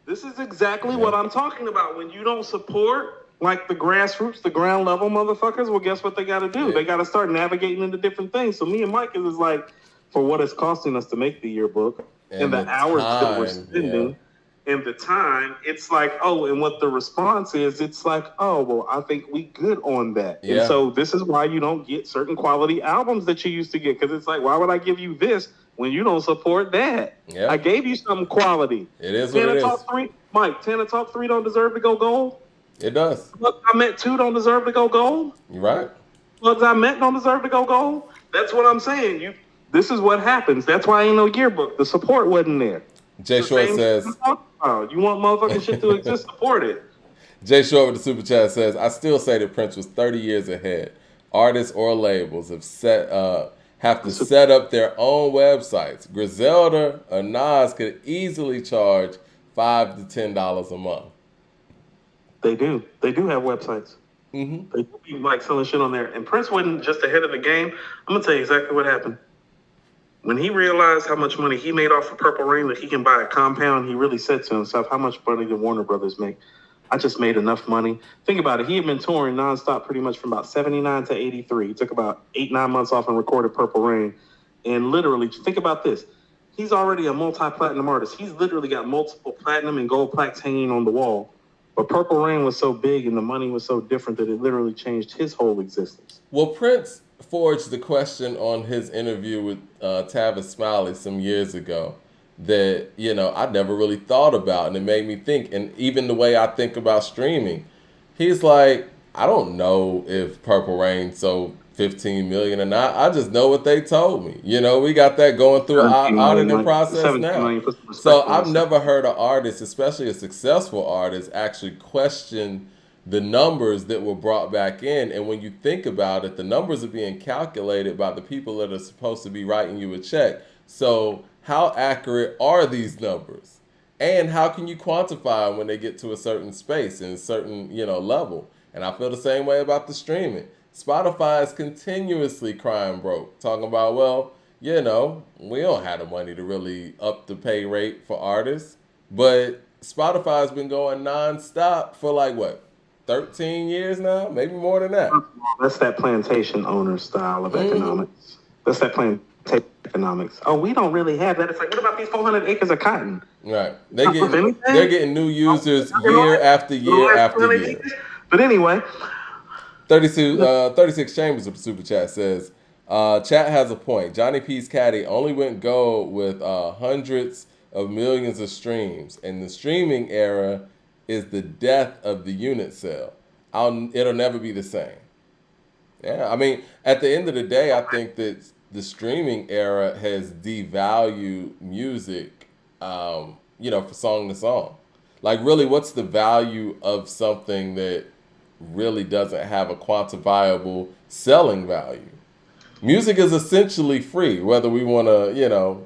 This is exactly what I'm talking about. When you don't support, like, the grassroots, the ground level motherfuckers, well, guess what they got to do? Yeah. They got to start navigating into different things. So me and Mike is like, for what it's costing us to make the yearbook and the hours that we're spending and the time, it's like, oh, and what the response is, it's like, oh, well, I think we good on that. Yeah. And so this is why you don't get certain quality albums that you used to get, because it's like, why would I give you this when you don't support that? Yeah. I gave you some quality. It is what it is. Talk 3, Mike, Tana Talk 3 don't deserve to go gold? It does. Plugs I Met 2 don't deserve to go gold? You're right. Plugs I Met don't deserve to go gold? That's what I'm saying. This is what happens. That's why ain't no yearbook. The support wasn't there. Jay Short says, you want motherfucking shit to exist, support it. Jay Short with the super chat says, I still say that Prince was 30 years ahead. Artists or labels have to set up their own websites. Griselda or Nas could easily charge $5 to $10 a month. They do. They do have websites. Mm-hmm. They do be like selling shit on there. And Prince wasn't just ahead of the game. I'm gonna tell you exactly what happened. When he realized how much money he made off of Purple Rain, that he can buy a compound, he really said to himself, how much money did Warner Brothers make? I just made enough money. Think about it. He had been touring nonstop pretty much from about 79 to 83. He took about 8-9 months off and recorded Purple Rain. And literally, think about this. He's already a multi-platinum artist. He's literally got multiple platinum and gold plaques hanging on the wall. But Purple Rain was so big and the money was so different that it literally changed his whole existence. Well, Prince forged the question on his interview with Tavis Smiley some years ago that, you know, I never really thought about, and it made me think. And even the way I think about streaming, he's like, I don't know if Purple Rain sold 15 million or not. I just know what they told me. You know, we got that going through our auditing process now. So I've never heard an artist, especially a successful artist, actually question the numbers that were brought back in. And when you think about it, the numbers are being calculated by the people that are supposed to be writing you a check. So how accurate are these numbers? And how can you quantify them when they get to a certain space and a certain, level? And I feel the same way about the streaming. Spotify is continuously crying broke, talking about, well, we don't have the money to really up the pay rate for artists. But Spotify's been going nonstop for 13 years now? Maybe more than that. That's that plantation owner style of economics. That's that plantation economics. Oh, we don't really have that. It's like, what about these 400 acres of cotton? Right. They're getting new users year after year after year. But anyway. 36 Chambers of the Super Chat says, chat has a point. Johnny P's Caddy only went gold with hundreds of millions of streams. And the streaming era is the death of the unit sale. It'll never be the same. Yeah, I mean, at the end of the day, I think that the streaming era has devalued music, for song to song. Like, really, what's the value of something that really doesn't have a quantifiable selling value? Music is essentially free, whether we want to,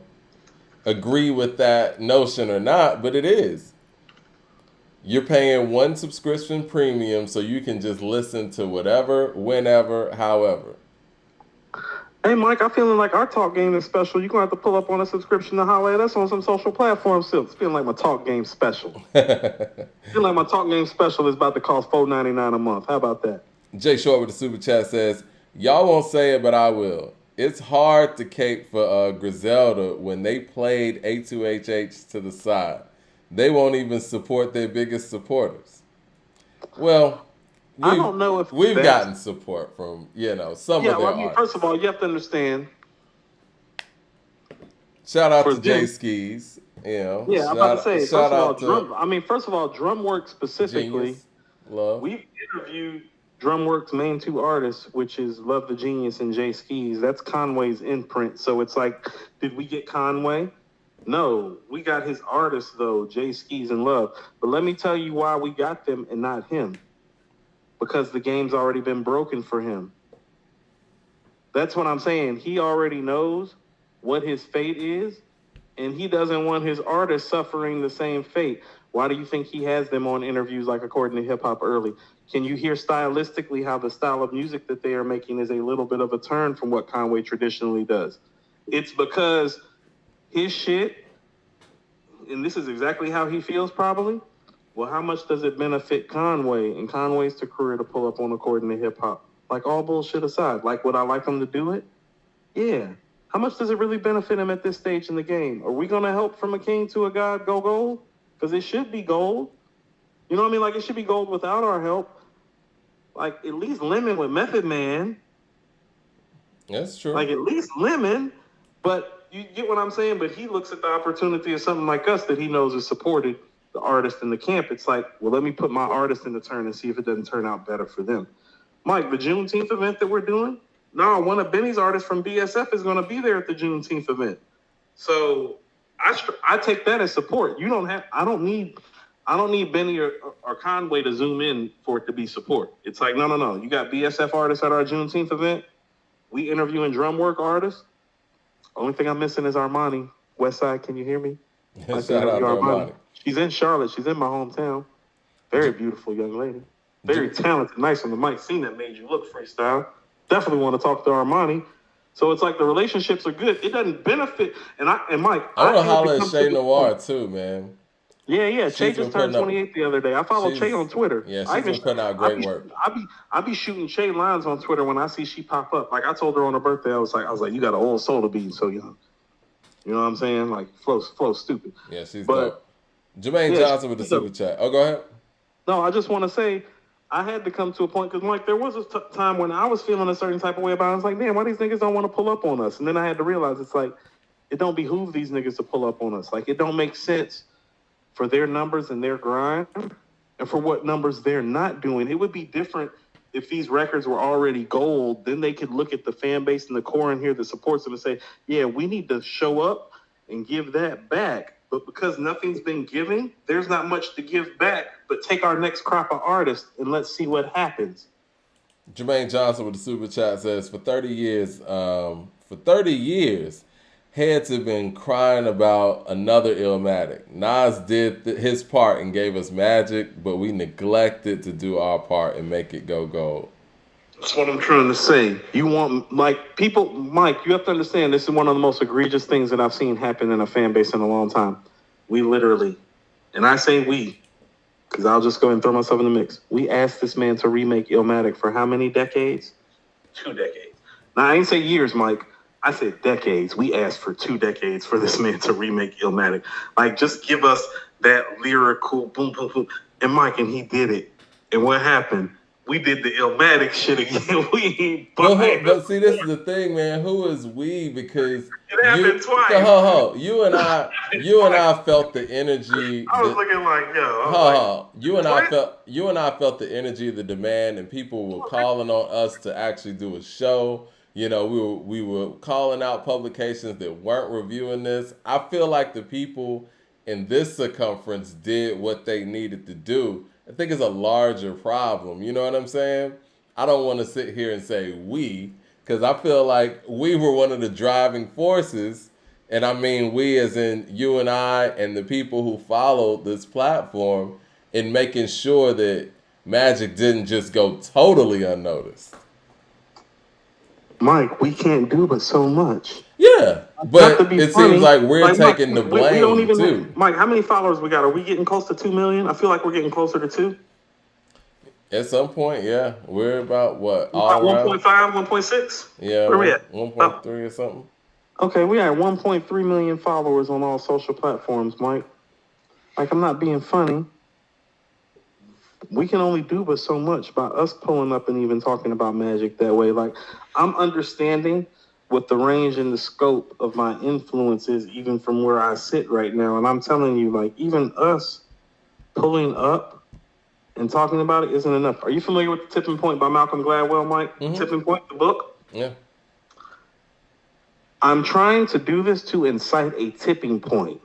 agree with that notion or not, but it is. You're paying one subscription premium so you can just listen to whatever, whenever, however. Hey, Mike, I'm feeling like our talk game is special. You're going to have to pull up on a subscription to holler at us on some social platforms. It's feeling like my talk game special. Feeling like my talk game special is about to cost $4.99 a month. How about that? Jay Short with the Super Chat says, y'all won't say it, but I will. It's hard to cape for Griselda when they played A2HH to the side. They won't even support their biggest supporters. Well, I don't know if we've gotten support from, some of their artists. First of all, you have to understand. Shout out to Jay Skis. Yeah, I'm about to say, first of all, Drumwork specifically, we've interviewed Drumwork's main two artists, which is Love the Genius and Jay Skis. That's Conway's imprint. So it's like, did we get Conway? No, we got his artists, though, Jay Skis and Love. But let me tell you why we got them and not him. Because the game's already been broken for him. That's what I'm saying. He already knows what his fate is, and he doesn't want his artists suffering the same fate. Why do you think he has them on interviews like According to Hip Hop Early? Can you hear stylistically how the style of music that they are making is a little bit of a turn from what Conway traditionally does? It's because his shit, and this is exactly how he feels probably, well, how much does it benefit Conway and Conway's career to pull up on According to Hip Hop? Like, all bullshit aside, like, would I like him to do it? Yeah. How much does it really benefit him at this stage in the game? Are we going to help from a king to a god go gold? Because it should be gold. You know what I mean? Like, it should be gold without our help. Like, at least Lemon with Method Man. That's true. Like, at least Lemon. But you get what I'm saying? But he looks at the opportunity of something like us that he knows is supported, the artist in the camp. It's like, well, let me put my artist in the turn and see if it doesn't turn out better for them. Mike, the Juneteenth event that we're doing, no, one of Benny's artists from BSF is going to be there at the Juneteenth event. So I take that as support. I don't need Benny or Conway to zoom in for it to be support. It's like, no. You got BSF artists at our Juneteenth event. We interviewing Drumwork artists. Only thing I'm missing is Armani. Westside, can you hear me? Shout out to Armani. She's in Charlotte. She's in my hometown. Very beautiful young lady. Very talented. Nice on the mic. Seen that made you look freestyle. Definitely want to talk to Armani. So it's like the relationships are good. It doesn't benefit. And Mike, I want to holler at Shay Noir too, man. Yeah. Shay just turned 28 the other day. I follow Shay on Twitter. Yeah, she's been putting out great work. I be shooting Shay lines on Twitter when I see she pop up. Like, I told her on her birthday, I was like, you got an old soul to be so young. You know what I'm saying? Like, flow stupid. Yeah, she's dope. Jermaine Johnson with the super chat. Oh, go ahead. No, I just want to say, I had to come to a point, because, Mike, there was a time when I was feeling a certain type of way about it. I was like, damn, why these niggas don't want to pull up on us? And then I had to realize, it's like, it don't behoove these niggas to pull up on us. Like, it don't make sense for their numbers and their grind and for what numbers they're not doing. It would be different if these records were already gold. Then they could look at the fan base and the core in here that supports them and say, yeah, we need to show up and give that back. But because nothing's been given, there's not much to give back. But take our next crop of artists and let's see what happens. Jermaine Johnson with the super chat says, for 30 years, heads have been crying about another Illmatic. Nas did his part and gave us Magic, but we neglected to do our part and make it go gold. That's what I'm trying to say. You want, like, people, Mike, you have to understand this is one of the most egregious things that I've seen happen in a fan base in a long time. We literally, and I say we, because I'll just go and throw myself in the mix. We asked this man to remake Illmatic for how many decades? 2 decades. Now, I ain't say years, Mike. I said decades. We asked for 2 decades for this man to remake Illmatic. Like, just give us that lyrical boom, boom, boom. And Mike, and he did it. And what happened? We did the Illmatic shit again. But see, this is the thing, man. Who is we? Because it happened twice. You and I felt the energy. I was looking like, yo. You and I felt the energy, the demand, and people were calling on us to actually do a show. You know, we were calling out publications that weren't reviewing this. I feel like the people in this circumference did what they needed to do. I think it's a larger problem. You know what I'm saying? I don't want to sit here and say we, because I feel like we were one of the driving forces. And I mean we as in you and I and the people who followed this platform in making sure that Magic didn't just go totally unnoticed. Mike, we can't do but so much. Yeah, but it seems like we're taking the blame we don't even, too. Mike, how many followers we got? Are we getting close to 2 million? I feel like we're getting closer to 2. At some point, yeah. We're about what? About 1.5, 1.6? Yeah, where we at? 1.3 or something. Okay, we had 1.3 million followers on all social platforms, Mike. Like, I'm not being funny. We can only do but so much by us pulling up and even talking about Magic that way. Like, I'm understanding what the range and the scope of my influence is, even from where I sit right now. And I'm telling you, like, even us pulling up and talking about it isn't enough. Are you familiar with The Tipping Point by Malcolm Gladwell, Mike? Mm-hmm. Tipping Point, the book? Yeah. I'm trying to do this to incite a tipping point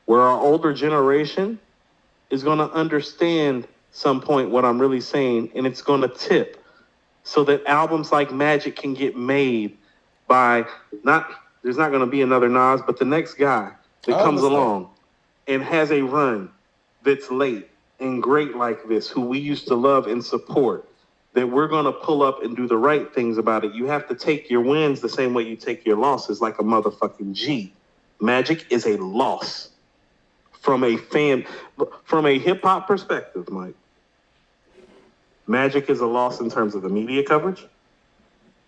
where our older generation is going to understand some point what I'm really saying, and it's going to tip so that albums like Magic can get made by there's not going to be another Nas, but the next guy that comes along and has a run that's late and great like this, who we used to love and support, that we're going to pull up and do the right things about it. You have to take your wins the same way you take your losses, like a motherfucking G. Magic is a loss from a hip-hop perspective, Mike. Magic is a loss in terms of the media coverage,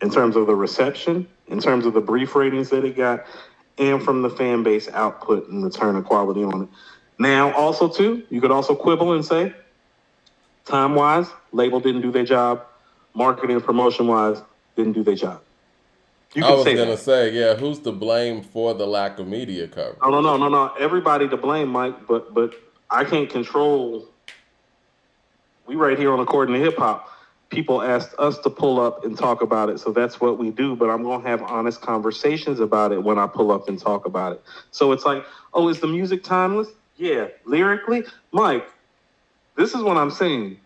in terms of the reception, in terms of the brief ratings that it got, and from the fan base output and return of quality on it. Now, also, too, you could also quibble and say, time-wise, label didn't do their job. Marketing and promotion-wise, didn't do their job. I was going to say, yeah, who's to blame for the lack of media coverage? No. Everybody to blame, Mike, but I can't control. We right here on According to Hip Hop. People asked us to pull up and talk about it, so that's what we do. But I'm going to have honest conversations about it when I pull up and talk about it. So it's like, oh, is the music timeless? Yeah. Lyrically? Mike, this is what I'm saying.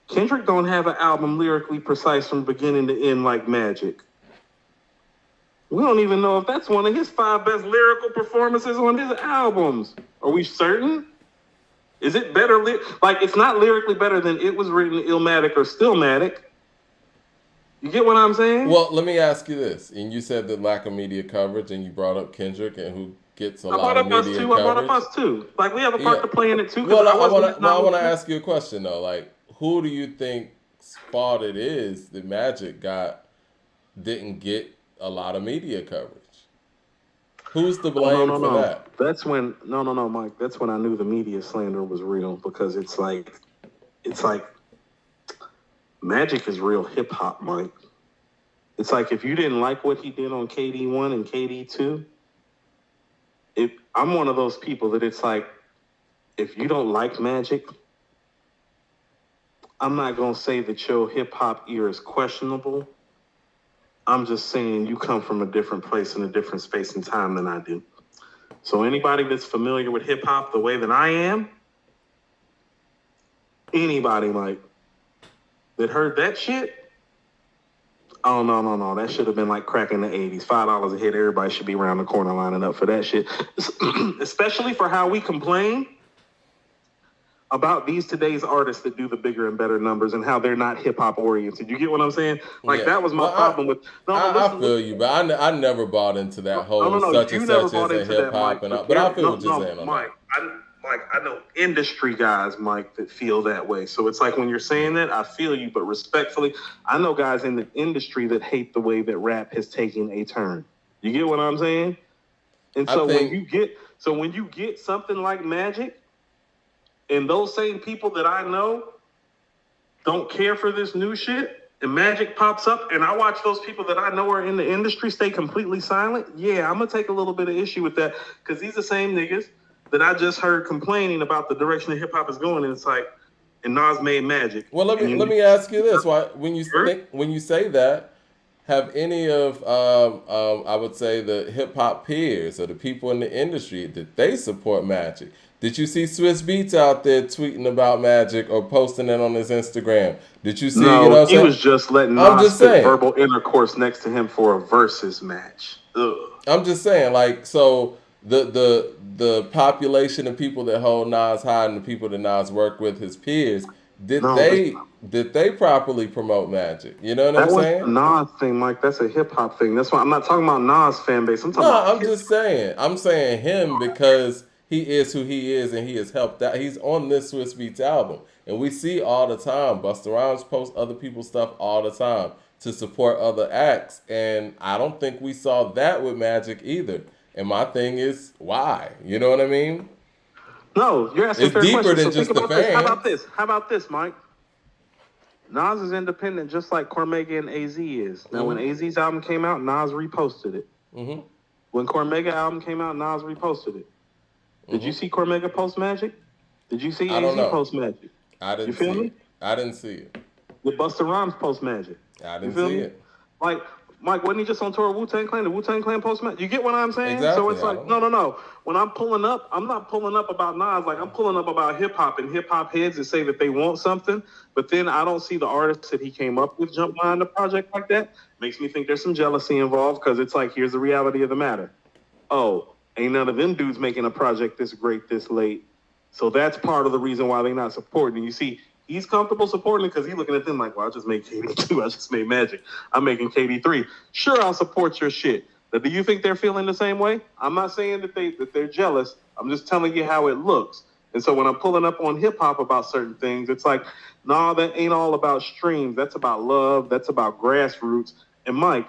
Kendrick don't have an album lyrically precise from beginning to end like Magic. We don't even know if that's one of his 5 best lyrical performances on his albums. Are we certain? Is it better? Like, it's not lyrically better than It Was Written, Illmatic, or Stillmatic. You get what I'm saying? Well, let me ask you this. And you said the lack of media coverage, and you brought up Kendrick, and who gets a lot of media coverage. I brought up us, too. Like, we have a part to play in it, too. Well, I want to ask you a question, though. Like, who do you think's fault it is that Magic didn't get a lot of media coverage? Who's to blame for that? That's when Mike. That's when I knew the media slander was real, because it's like Magic is real hip hop, Mike. It's like, if you didn't like what he did on KD1 and KD2, I'm one of those people that it's like, if you don't like Magic, I'm not gonna say that your hip hop ear is questionable. I'm just saying you come from a different place in a different space and time than I do. So anybody that's familiar with hip hop the way that I am, anybody, Mike, that heard that shit, Oh no! That should have been like crack in the '80s. $5 a hit. Everybody should be around the corner lining up for that shit. Especially for how we complain about these today's artists that do the bigger and better numbers and how they're not hip hop oriented. You get what I'm saying? Like that was my problem with. I feel you, but I never bought into that whole such and such isn't hip hop, but I feel what you're saying on Mike, that. I know industry guys, Mike, that feel that way. So it's like when you're saying that, I feel you, but respectfully, I know guys in the industry that hate the way that rap has taken a turn. You get what I'm saying? And so when you get something like Magic, and those same people that I know don't care for this new shit, and Magic pops up, and I watch those people that I know are in the industry stay completely silent, yeah, I'm going to take a little bit of issue with that, because these are the same niggas that I just heard complaining about the direction that hip-hop is going, and it's like, and Nas made Magic. Well, let me ask you this. Why, when you say that, have any of, I would say, the hip-hop peers or the people in the industry, did they support Magic? Did you see Swiss Beatz out there tweeting about Magic or posting it on his Instagram? Did you see? No, you know what he was just letting Nas spit verbal intercourse next to him for a versus match. Ugh. I'm just saying, like, so the population of people that hold Nas high and the people that Nas work with, his peers, did they properly promote Magic? You know what I'm saying? That was a Nas thing, Mike. That's a hip hop thing. That's why I'm not talking about Nas fan base. I'm just saying. I'm saying him because he is who he is, and he has helped out. He's on this Swiss Beatz album, and we see all the time Busta Rhymes post other people's stuff all the time to support other acts, and I don't think we saw that with Magic either. And my thing is, why? You know what I mean? No, you're asking fair questions. It's deeper than just the fans. How about this, Mike? Nas is independent just like Cormega and AZ is. Now, when AZ's album came out, Nas reposted it. Mm-hmm. When Cormega album came out, Nas reposted it. Did you see Cormega post Magic? Did you see AZ post Magic? I didn't see it. I didn't see it. Did Busta Rhymes post Magic? I didn't see it. Like, Mike, wasn't he just on tour with Wu-Tang Clan? The Wu-Tang Clan post Magic? You get what I'm saying? Exactly. So it's like, no. When I'm pulling up, I'm not pulling up about Nas. Like, I'm pulling up about hip-hop and hip-hop heads that say that they want something. But then I don't see the artists that he came up with jump behind the project like that. Makes me think there's some jealousy involved because it's like, here's the reality of the matter. Oh, ain't none of them dudes making a project this great this late. So that's part of the reason why they're not supporting. And you see, he's comfortable supporting it because he's looking at them like, well, I just made KD2. I just made Magic. I'm making KD3. Sure, I'll support your shit. But do you think they're feeling the same way? I'm not saying that they're jealous. I'm just telling you how it looks. And so when I'm pulling up on hip-hop about certain things, it's like, nah, that ain't all about streams. That's about love. That's about grassroots. And Mike,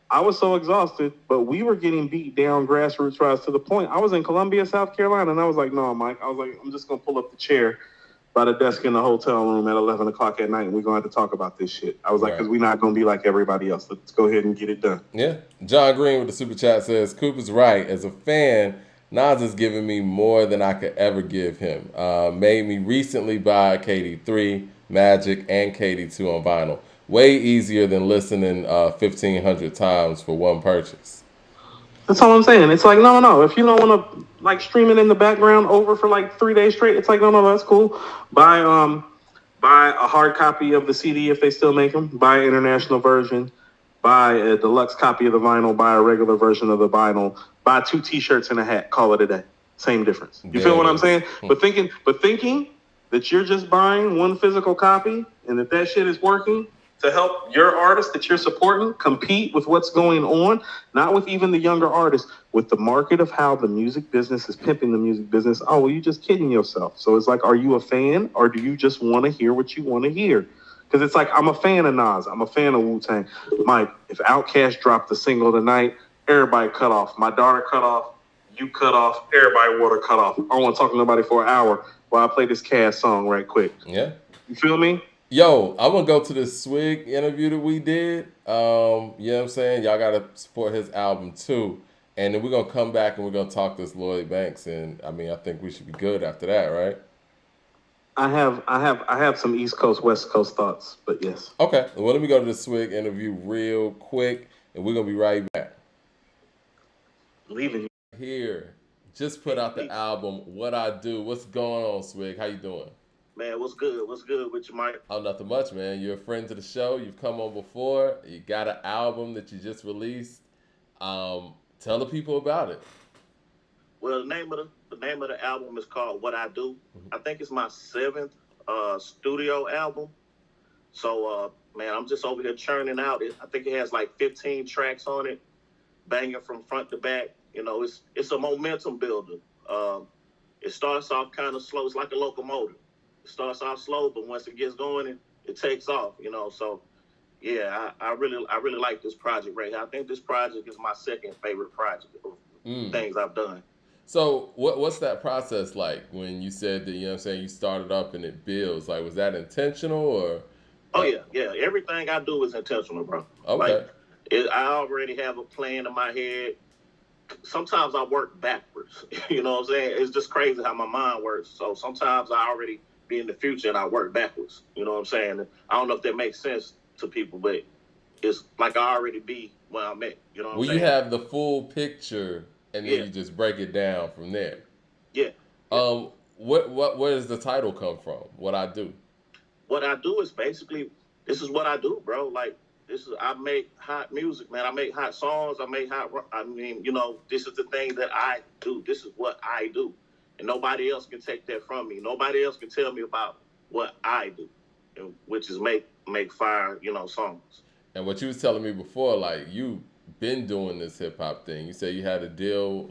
I was so exhausted, but we were getting beat down grassroots rise to the point. I was in Columbia, South Carolina, and I was like, no, Mike. I was like, I'm just going to pull up the chair by the desk in the hotel room at 11 o'clock at night, and we're going to have to talk about this shit. I was like, because we're not going to be like everybody else. Let's go ahead and get it done. Yeah. John Green with the super chat says, Cooper's right. As a fan, Nas has given me more than I could ever give him. Made me recently buy KD3, Magic, and KD2 on vinyl. Way easier than listening 1,500 times for one purchase. That's all I'm saying. It's like, no. If you don't want to like stream it in the background over for like 3 days straight, it's like, no, that's cool. Buy a hard copy of the CD if they still make them. Buy an international version. Buy a deluxe copy of the vinyl. Buy a regular version of the vinyl. Buy 2 T-shirts and a hat. Call it a day. Same difference. You feel what I'm saying? But thinking that you're just buying one physical copy and that shit is working to help your artist that you're supporting compete with what's going on, not with even the younger artists, with the market of how the music business is pimping the music business. Oh, well, you're just kidding yourself. So it's like, are you a fan or do you just want to hear what you want to hear? Because it's like, I'm a fan of Nas. I'm a fan of Wu-Tang. Mike, if Outkast dropped a single tonight, everybody cut off. My daughter cut off. You cut off. Everybody water cut off. I don't want to talk to nobody for an hour while I play this Cass song right quick. Yeah. You feel me? Yo, I'm going to go to the Swig interview that we did. You know what I'm saying? Y'all got to support his album too. And then we're going to come back and we're going to talk this LLoyd Banks. And I mean, I think we should be good after that, right? I have some East Coast, West Coast thoughts, but yes. Okay. Well, let me go to the Swig interview real quick and we're going to be right back. Leaving here. Just put out the album, What I Do. What's going on, Swig? How you doing? Man, what's good? What's good with you, Mike? Oh, nothing much, man. You're a friend to the show. You've come on before. You got an album that you just released. Tell the people about it. Well, the name of the album is called What I Do. I think it's my 7th studio album. So, man, I'm just over here churning out. I think it has like 15 tracks on it, banging from front to back. You know, it's a momentum builder. It starts off kind of slow. It's like a locomotive. It starts off slow, but once it gets going, it takes off. You know, so yeah, I really like this project right here. I think this project is my second favorite project of things I've done. So what's that process like when you said that, you know what I'm saying, you started up and it builds? Like, was that intentional or? Oh, yeah. Everything I do is intentional, bro. Okay. Like, I already have a plan in my head. Sometimes I work backwards. You know what I'm saying? It's just crazy how my mind works. So sometimes I already be in the future and I work backwards. You know what I'm saying? I don't know if that makes sense to people, but it's like I already be where I'm at. You know what I'm saying? You have the full picture and then you just break it down from there. Yeah. Where does the title come from? What I do? What I do is basically, this is what I do, bro. Like, I make hot music, man. I make hot songs. This is the thing that I do. This is what I do. And nobody else can take that from me. Nobody else can tell me about what I do, which is make fire, songs. And what you was telling me before, like, you been doing this hip hop thing. You said you had a deal,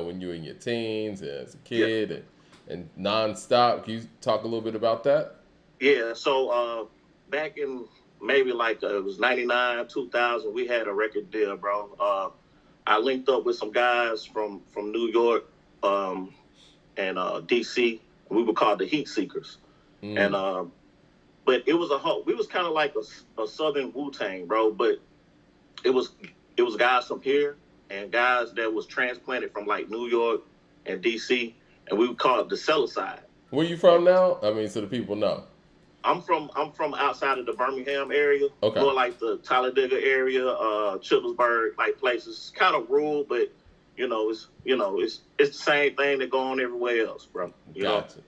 when you were in your teens and as a kid and nonstop. Can you talk a little bit about that? Yeah. So back in maybe it was 99, 2000, we had a record deal, bro. I linked up with some guys from New York and DC. We were called the Heat Seekers. And but it was we was kind of like a Southern Wu-Tang, bro. But it was guys from here and guys that was transplanted from like New York and DC, and we would call it the Cellar Side. Where you from now? I mean, so the people know. I'm from outside of the Birmingham area, okay. More like the Talladega area, Childersburg, like places. It's kind of rural, but it's the same thing that go on everywhere else, bro. You gotcha.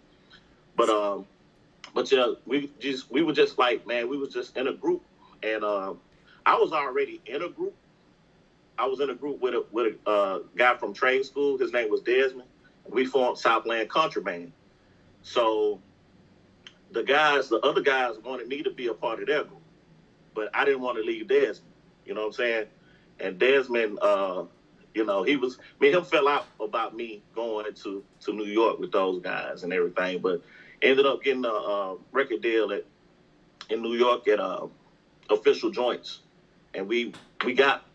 know. But yeah, we were just like, man, we was just in a group, and I was already in a group. I was in a group with a guy from trade school. His name was Desmond. We formed Southland Contraband. So the other guys wanted me to be a part of their group, but I didn't want to leave Desmond. You know what I'm saying? And Desmond, me and him fell out about me going to New York with those guys and everything, but ended up getting a record deal in New York at Official Joints, and we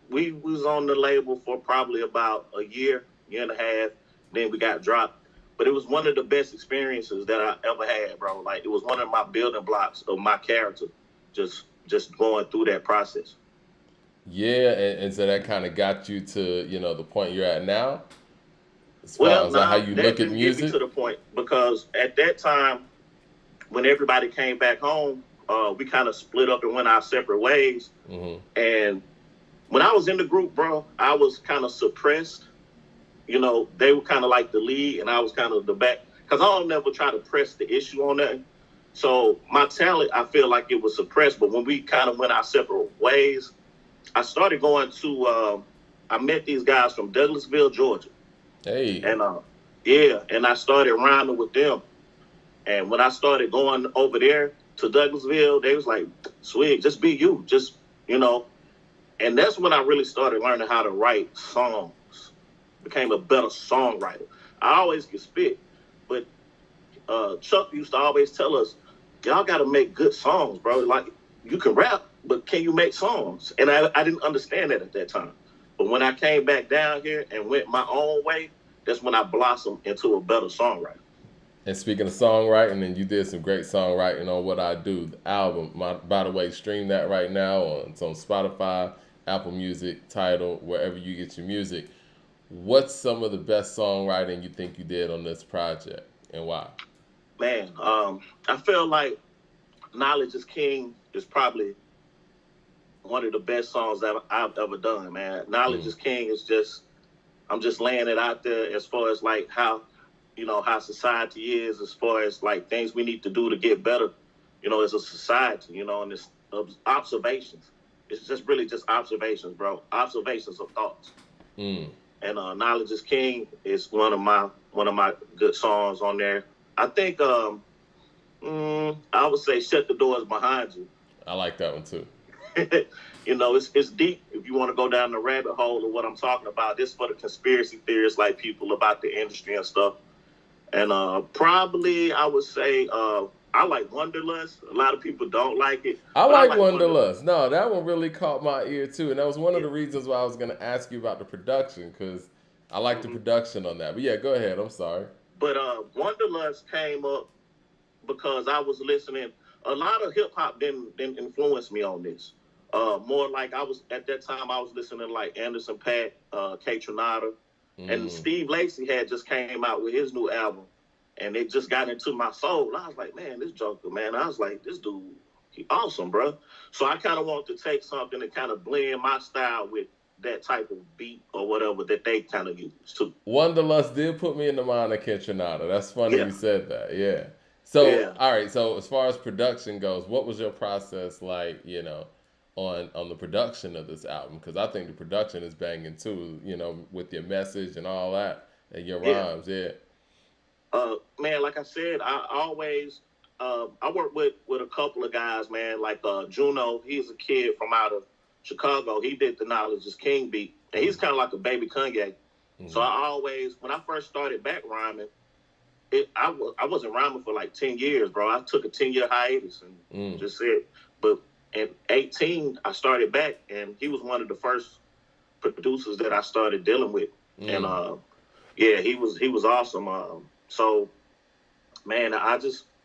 was on the label for probably about a year and a half. Then we got dropped. But it was one of the best experiences that I ever had, bro. Like, it was one of my building blocks of my character, just going through that process. Yeah, and so that kind of got you to, the point you're at now? As far as how you look at music? Get me to the point, because at that time, when everybody came back home, we kind of split up and went our separate ways. Mm-hmm. And when I was in the group, bro, I was kind of suppressed. They were kind of like the lead, and I was kind of the back, because I don't never try to press the issue on that. So my talent, I feel like it was suppressed. But when we kind of went our separate ways, I started going to, I met these guys from Douglasville, Georgia. Hey. And and I started rhyming with them. And when I started going over there to Douglasville, they was like, Swig, just be you, And that's when I really started learning how to write songs. Became a better songwriter. I always could spit, but Chuck used to always tell us, y'all got to make good songs, bro. Like, you can rap, but can you make songs? And I didn't understand that at that time. But when I came back down here and went my own way, that's when I blossomed into a better songwriter. And speaking of songwriting, and you did some great songwriting on What I Do, the album. By the way, stream that right now. It's on Spotify, Apple Music, Tidal, wherever you get your music. What's some of the best songwriting you think you did on this project, and why? Man, I feel like Knowledge is King is probably one of the best songs that I've ever done, man. Knowledge is King is just, I'm just laying it out there as far as like how, how society is as far as like things we need to do to get better, as a society, and it's observations. It's just really just observations, bro. Observations of thoughts. And Knowledge is King is one of my good songs on there. I think I would say Shut the Doors Behind You. I like that one too. It's deep if you want to go down the rabbit hole of what I'm talking about. This for the conspiracy theorists like people about the industry and stuff. And probably I would say I like Wanderlust. A lot of people don't like it. I like Wanderlust. No, that one really caught my ear too. And that was one of the reasons why I was going to ask you about the production, because I like the production on that. But yeah, go ahead. I'm sorry. But Wanderlust came up because I was listening. A lot of hip hop didn't influence me on this. More like at that time I was listening to like Anderson .Paak, K Tronada, and Steve Lacy had just came out with his new album, and it just got into my soul. I was like, man, this Joker, man. I was like, this dude, he awesome, bro. So I kind of want to take something and kind of blend my style with that type of beat or whatever that they kind of use too. Wanderlust did put me in the mind of K Tronada. That's funny you said that. Yeah. So all right. So as far as production goes, what was your process like? On the production of this album, because I think the production is banging too, with your message and all that and your rhymes. Man, like I said, I always I work with a couple of guys, man, like Juno. He's a kid from out of Chicago. He did the Knowledge is King beat, and he's kind of like a baby Kanye. So I always, when I first started back rhyming, I wasn't rhyming for like 10 years, bro. I took a 10-year hiatus and just said, but at 18, I started back, and he was one of the first producers that I started dealing with. And he was awesome. So, man, I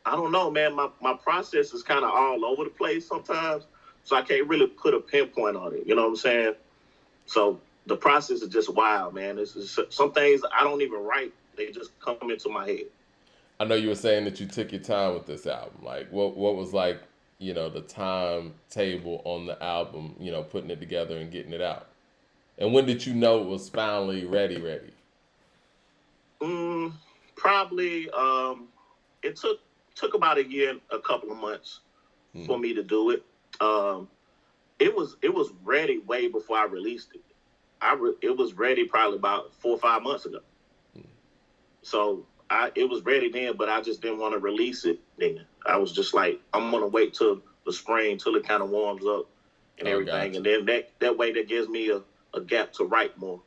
don't know, man. My process is kind of all over the place sometimes, so I can't really put a pinpoint on it. You know what I'm saying? So the process is just wild, man. It's some things I don't even write; they just come into my head. I know you were saying that you took your time with this album. Like, what was like, the timetable on the album, putting it together and getting it out? And when did you know it was finally ready? Probably, it took about a year, a couple of months for me to do it. It was ready way before I released it. It was ready probably about 4 or 5 months ago. So it was ready then, but I just didn't want to release it then. I was just like, I'm going to wait till the spring, till it kind of warms up and everything. Gotcha. And then that way that gives me a gap to write more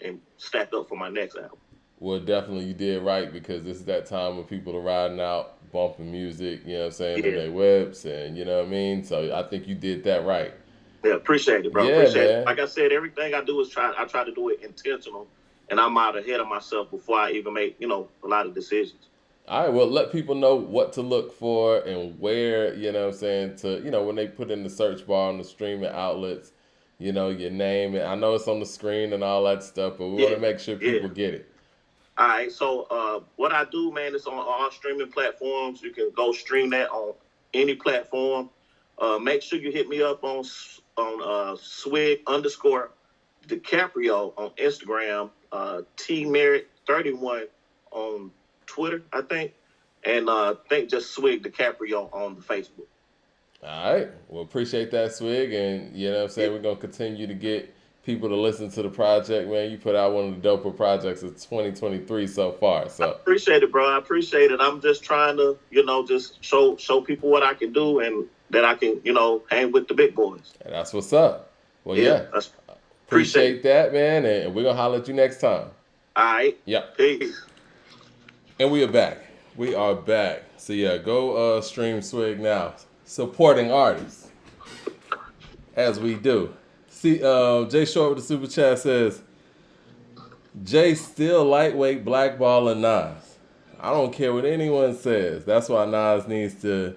and stack up for my next album. Well, definitely you did right, because this is that time when people are riding out, bumping music, in their whips, and you know what I mean? So I think you did that right. Yeah, appreciate it, bro. Appreciate it. Like I said, everything I do is I try to do it intentional, and I'm out ahead of myself before I even make, a lot of decisions. All right, well, let people know what to look for and where, to, when they put in the search bar on the streaming outlets, your name. And I know it's on the screen and all that stuff, but we want to make sure people get it. All right, so what I do, man, is on all streaming platforms. You can go stream that on any platform. Make sure you hit me up on Swig _DiCaprio on Instagram, TMerritt31 on Twitter, I think, and I think just Swig DiCaprio on the Facebook. All right, well, appreciate that, Swig, and we're going to continue to get people to listen to the project, man. You put out one of the doper projects of 2023 so far. So I appreciate it, bro. I appreciate it. I'm just trying to, just show people what I can do, and that I can, hang with the big boys. And that's what's up. Well, appreciate that, man, and we're going to holler at you next time. All right. Yeah. Peace. And we are back. So go stream Swig now. Supporting artists, as we do. See, Jay Short with the super chat says, Jay still lightweight blackballing Nas. I don't care what anyone says. That's why Nas needs to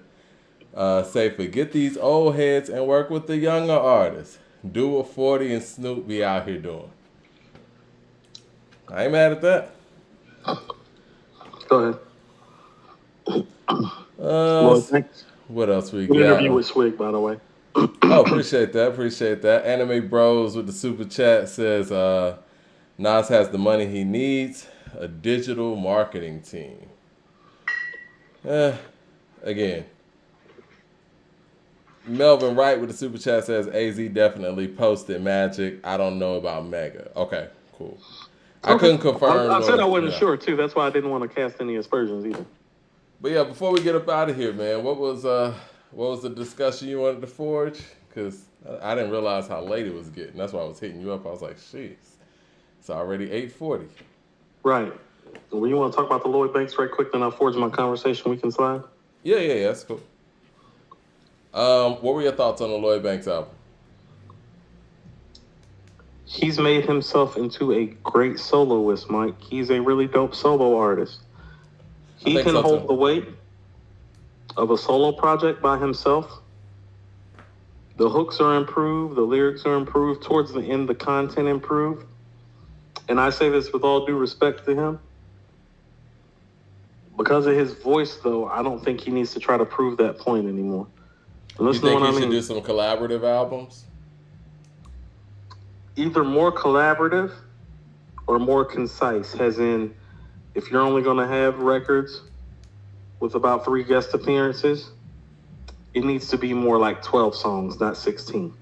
say, forget these old heads and work with the younger artists. Do what 40 and Snoop be out here doing. I ain't mad at that. Go ahead. What else we got? Good interview with Swig, by the way. Oh, appreciate that. Anime Bros with the super chat says Nas has the money he needs. a digital marketing team. Again. Melvin Wright with the super chat says AZ definitely posted Magic. I don't know about Mega. Okay, cool. I couldn't confirm. I said I wasn't sure too. That's why I didn't want to cast any aspersions either. But yeah, before we get up out of here, man, what was the discussion you wanted to forge? Because I didn't realize how late it was getting. That's why I was hitting you up. I was like, jeez, it's already 8:40. Right. Well, you want to talk about the LLoyd Banks right quick, then I'll forge my conversation. We can slide. Yeah, that's cool. What were your thoughts on the LLoyd Banks album? He's made himself into a great soloist, Mike. He's a really dope solo artist. He can hold the weight of a solo project by himself. The hooks are improved. The lyrics are improved. Towards the end, the content improved. And I say this with all due respect to him. Because of his voice, though, I don't think he needs to try to prove that point anymore. You think he should do some collaborative albums? Either more collaborative or more concise, as in, if you're only going to have records with about 3 guest appearances, it needs to be more like 12 songs, not 16.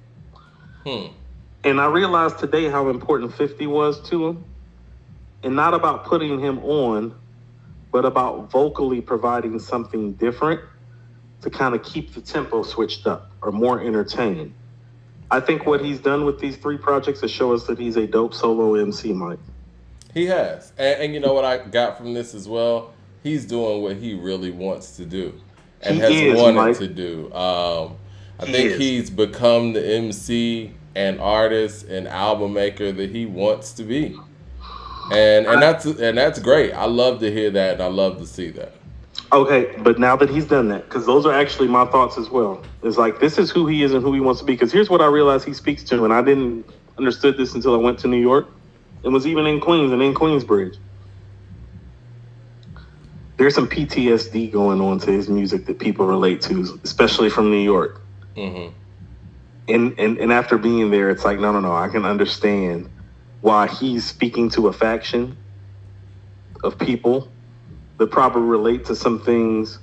And I realized today how important 50 was to him. And not about putting him on, but about vocally providing something different to kind of keep the tempo switched up or more entertaining. I think what he's done with these 3 projects is show us that he's a dope solo MC, Mike. He has. And you know what I got from this as well? He's doing what he really wants to do and has wanted to do. I think he's become the MC and artist and album maker that he wants to be. And that's great. I love to hear that and I love to see that. Okay, but now that he's done that, because those are actually my thoughts as well. It's like, this is who he is and who he wants to be. Because here's what I realized he speaks to, and I didn't understood this until I went to New York. It was even in Queens and in Queensbridge. There's some PTSD going on to his music that people relate to, especially from New York. Mm-hmm. And after being there, it's like, no, I can understand why he's speaking to a faction of people that probably relate to some things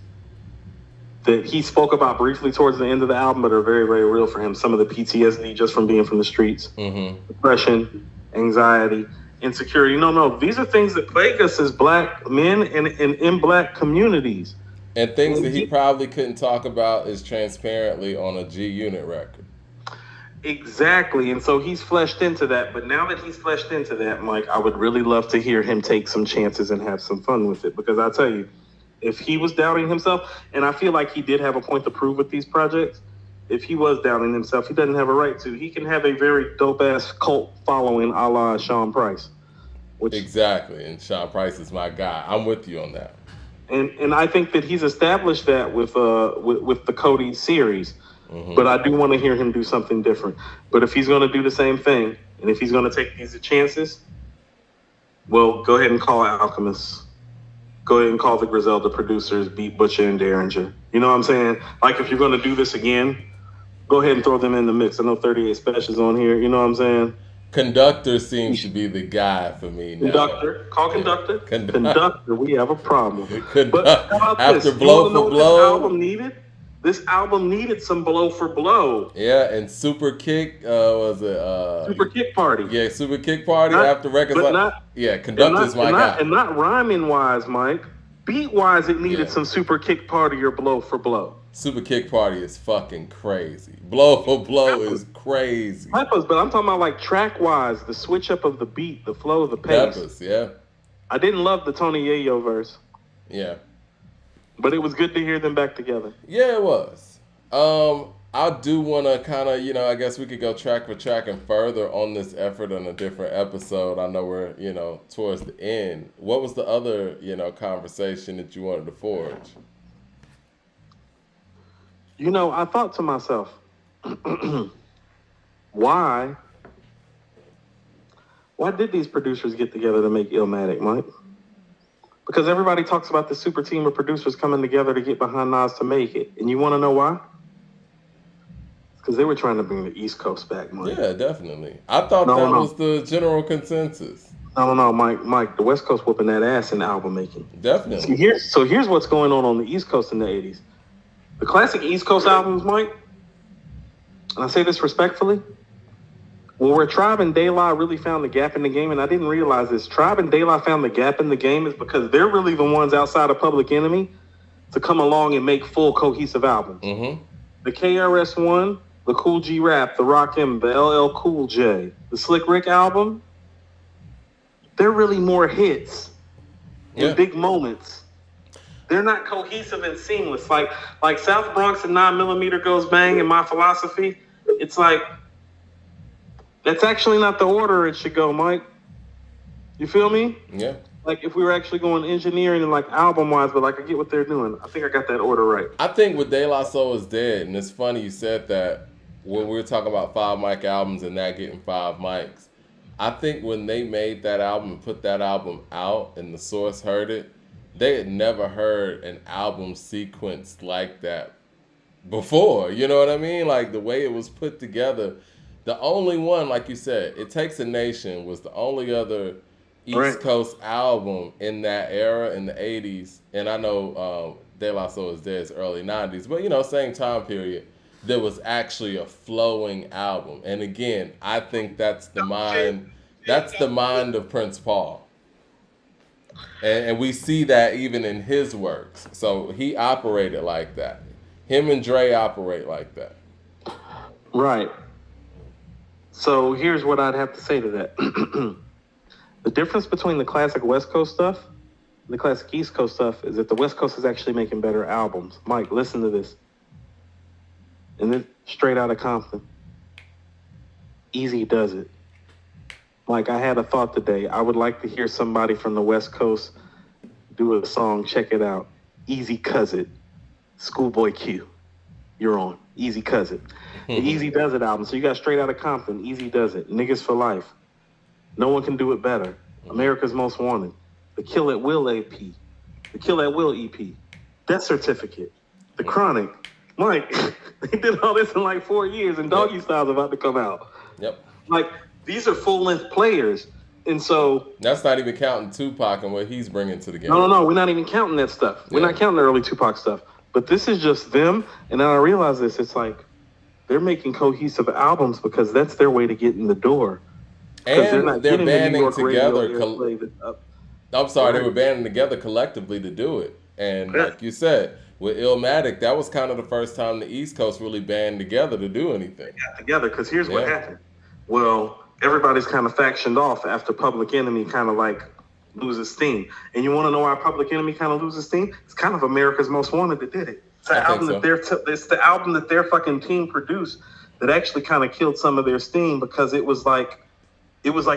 that he spoke about briefly towards the end of the album, but are very, very real for him. Some of the PTSD just from being from the streets, depression, anxiety, insecurity. No, these are things that plague us as black men and in black communities. And things that he probably couldn't talk about as transparently on a G-Unit record. Exactly. And so he's fleshed into that. But now that he's fleshed into that, Mike, I would really love to hear him take some chances and have some fun with it. Because I tell you, if he was doubting himself, and I feel like he did have a point to prove with these projects, if he was doubting himself, he doesn't have a right to. He can have a very dope-ass cult following a la Sean Price. Exactly. And Sean Price is my guy. I'm with you on that. And I think that he's established that with the Cody series. Mm-hmm. But I do want to hear him do something different. But if he's going to do the same thing, and if he's going to take these chances, well, go ahead and call Alchemist. Go ahead and call the Griselda producers, Beat Butcher and Derringer. You know what I'm saying? Like, if you're going to do this again, go ahead and throw them in the mix. I know 38 Special's on here. You know what I'm saying? Conductor seems to be the guy for me now. Conductor. Call Conductor. Conductor, we have a problem. But how about after this? Blow for blow. This album needed some blow for blow. Yeah, and Super Kick was it? Super Kick Party. Yeah, Super Kick Party after records Conductor's my guy. And not rhyming wise, Mike. Beat wise, it needed some Super Kick Party or blow for blow. Super Kick Party is fucking crazy. Blow for blow is crazy. But I'm talking about like track wise, the switch up of the beat, the flow, the pace. Peppers, yeah. I didn't love the Tony Yayo verse. Yeah. But it was good to hear them back together. Yeah, it was. I do want to kind of, I guess we could go track for track and further on this effort on a different episode. I know we're, towards the end. What was the other, conversation that you wanted to forge? I thought to myself, why did these producers get together to make Illmatic, Mike? Because everybody talks about the super team of producers coming together to get behind Nas to make it. And you want to know why? Because they were trying to bring the East Coast back, Mike. Yeah, definitely. I thought that was the general consensus. No, Mike. The West Coast whooping that ass in album making. Definitely. Here's what's going on the East Coast in the 80s. The classic East Coast albums, Mike, and I say this respectfully, where Tribe and De La really found the gap in the game, and I didn't realize this, Tribe and De La found the gap in the game is because they're really the ones outside of Public Enemy to come along and make full cohesive albums. Mm-hmm. The KRS-One, the Cool G Rap, the Rakim, the LL Cool J, the Slick Rick album, they're really more hits and big moments. They're not cohesive and seamless. Like South Bronx and 9mm Goes Bang and My Philosophy, it's like, that's actually not the order it should go, Mike. You feel me? Yeah. Like if we were actually going engineering and like album-wise, but like I get what they're doing. I think I got that order right. I think with De La Soul is Dead, and it's funny you said that when we were talking about 5 mic albums and that getting 5 mics. I think when they made that album and put that album out and the Source heard it, they had never heard an album sequence like that before. You know what I mean? Like the way it was put together. The only one, like you said, It Takes a Nation was the only other East Coast album in that era in the 80s. And I know De La Soul is Dead's early 90s, but you know, same time period. There was actually a flowing album. And again, I think that's the mind of Prince Paul. And we see that even in his works. So he operated like that. Him and Dre operate like that. Right. So here's what I'd have to say to that. The difference between the classic West Coast stuff and the classic East Coast stuff is that the West Coast is actually making better albums. Mike, listen to this. And then straight out of Compton. Easy does it. Like I had a thought today. I would like to hear somebody from the West Coast do a song. Check it out. Easy Cuz It. Schoolboy Q. You're on. Easy Cuz It. The Easy Does It album. So you got Straight Outta Compton. Easy Does It. Niggas for Life. No One Can Do It Better. America's Most Wanted. The Kill at Will EP. The Kill at Will EP. Death Certificate. The Chronic. Mike, they did all this in like 4 years, and Doggy Style's about to come out. Yep. Like, these are full-length players, and so... That's not even counting Tupac and what he's bringing to the game. No, we're not even counting that stuff. We're not counting the early Tupac stuff. But this is just them, and then I realize this, it's like, they're making cohesive albums because that's their way to get in the door. And they're banding together. I'm sorry, they were banding together collectively to do it. And like you said, with Illmatic, that was kind of the first time the East Coast really banded together to do anything. They got together, because here's what happened. Well, everybody's kind of factioned off after Public Enemy kind of like loses steam. And you want to know why Public Enemy kind of loses steam? It's kind of America's Most Wanted that did it. It's the album that their fucking team produced that actually kind of killed some of their steam, because it was like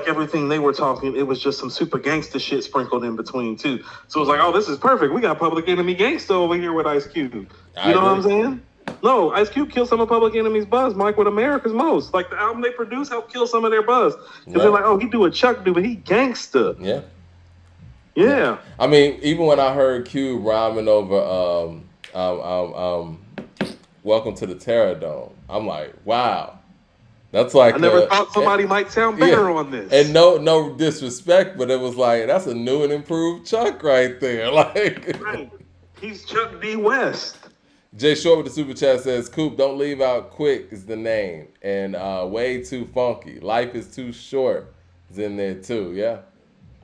everything they were talking, it was just some super gangster shit sprinkled in between too. So it was like, oh, this is perfect. We got Public Enemy gangsta over here with Ice Cube. You know what I'm saying? No, Ice Cube killed some of Public Enemy's buzz, Mike, with America's Most. Like the album they produced helped kill some of their buzz. Because they're like, oh, he do what Chuck do, but he gangsta. Yeah. I mean, even when I heard Cube rhyming over Welcome to the Terror Dome, I'm like, wow. That's like I never thought somebody might sound better on this. And no disrespect, but it was like, that's a new and improved Chuck right there. Like, right. He's Chuck D. West. Jay Short with the super chat says, Coop, don't leave out quick is the name. And way too funky. Life is too short is in there too. Yeah.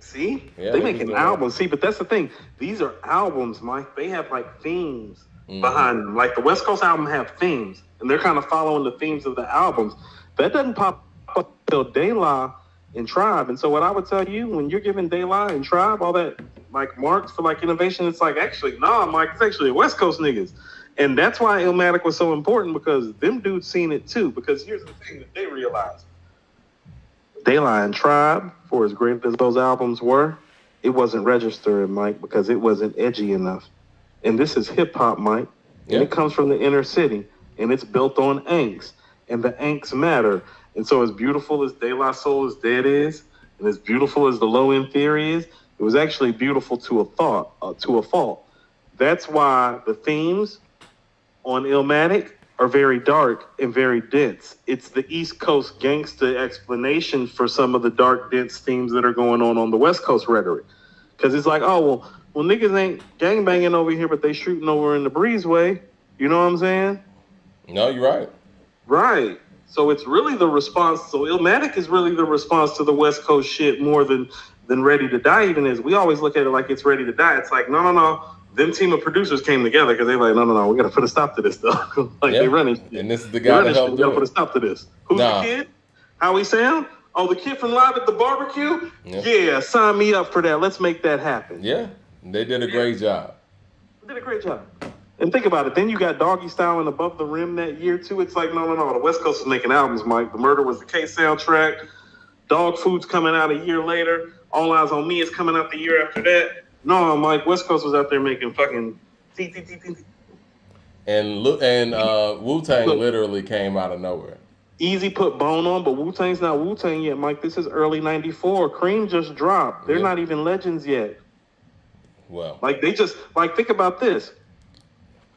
See? They making albums. See, but that's the thing. These are albums, Mike. They have like themes behind them. Like the West Coast album have themes, and they're kind of following the themes of the albums. That doesn't pop up until De La and Tribe. And so what I would tell you, when you're giving De La and Tribe all that like marks for like innovation, it's like, actually, nah, Mike, it's actually West Coast niggas. And that's why Illmatic was so important, because them dudes seen it too. Because here's the thing that they realized. De La and Tribe, for as great as those albums were, it wasn't registered, Mike, because it wasn't edgy enough. And this is hip-hop, Mike. And it comes from the inner city. And it's built on angst. And the angst matter. And so as beautiful as De La Soul is Dead is, and as beautiful as the Low End Theory is, it was actually beautiful to a fault. That's why the themes on Illmatic are very dark and very dense. It's the East Coast gangsta explanation for some of the dark, dense themes that are going on the West Coast rhetoric. Because it's like, oh, well, niggas ain't gangbanging over here, but they shooting over in the breezeway. You know what I'm saying? No, you're right. Right. So it's really the response. So Illmatic is really the response to the West Coast shit more than Ready to Die even is. We always look at it like it's Ready to Die. It's like, no. Them team of producers came together because they're like, no, we got to put a stop to this stuff. They running shit. And this is the guy that helped do it. We got to put a stop to this. Who's the kid? How he sound? Oh, the kid from Live at the Barbecue? Yeah, sign me up for that. Let's make that happen. Yeah, they did a great job. They did a great job. And think about it. Then you got Doggy Style and Above the Rim that year, too. It's like, no. The West Coast was making albums, Mike. The Murder Was the Case soundtrack. Dog Food's coming out a year later. All Eyes on Me is coming out the year after that. No, Mike, West Coast was out there making fucking... And Wu-Tang literally came out of nowhere. Easy put Bone on, but Wu-Tang's not Wu-Tang yet, Mike. This is early 94. Cream just dropped. They're not even legends yet. Well. Think about this.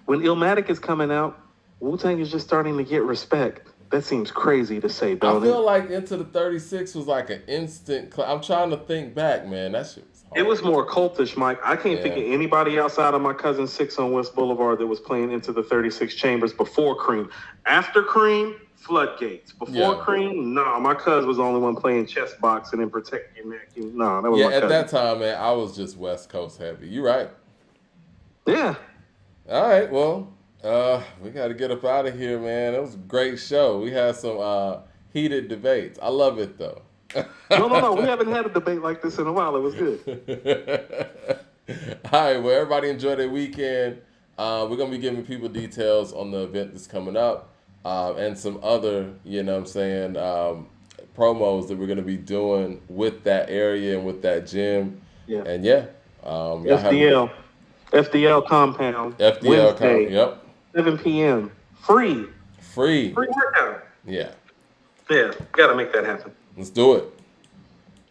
When Illmatic is coming out, Wu-Tang is just starting to get respect. That seems crazy to say, don't it? I feel like Into the 36 was like an instant... I'm trying to think back, man. That shit was hard. It was more cultish, Mike. I can't think of anybody outside of my cousin Six on West Boulevard that was playing Into the 36 Chambers before Cream. After Cream, floodgates. Before Cream, my cousin was the only one playing chess boxing and protect your neck. That was my cousin. At that time, man, I was just West Coast heavy. You right. Yeah. All right, well, we got to get up out of here, man. It was a great show. We had some heated debates. I love it, though. No. We haven't had a debate like this in a while. It was good. All right, well, everybody enjoy their weekend. We're going to be giving people details on the event that's coming up and some other, promos that we're going to be doing with that area and with that gym. Yeah. And, FDL Compound. FDL Compound, yep. 7 p.m. Free workout. Yeah, got to make that happen. Let's do it.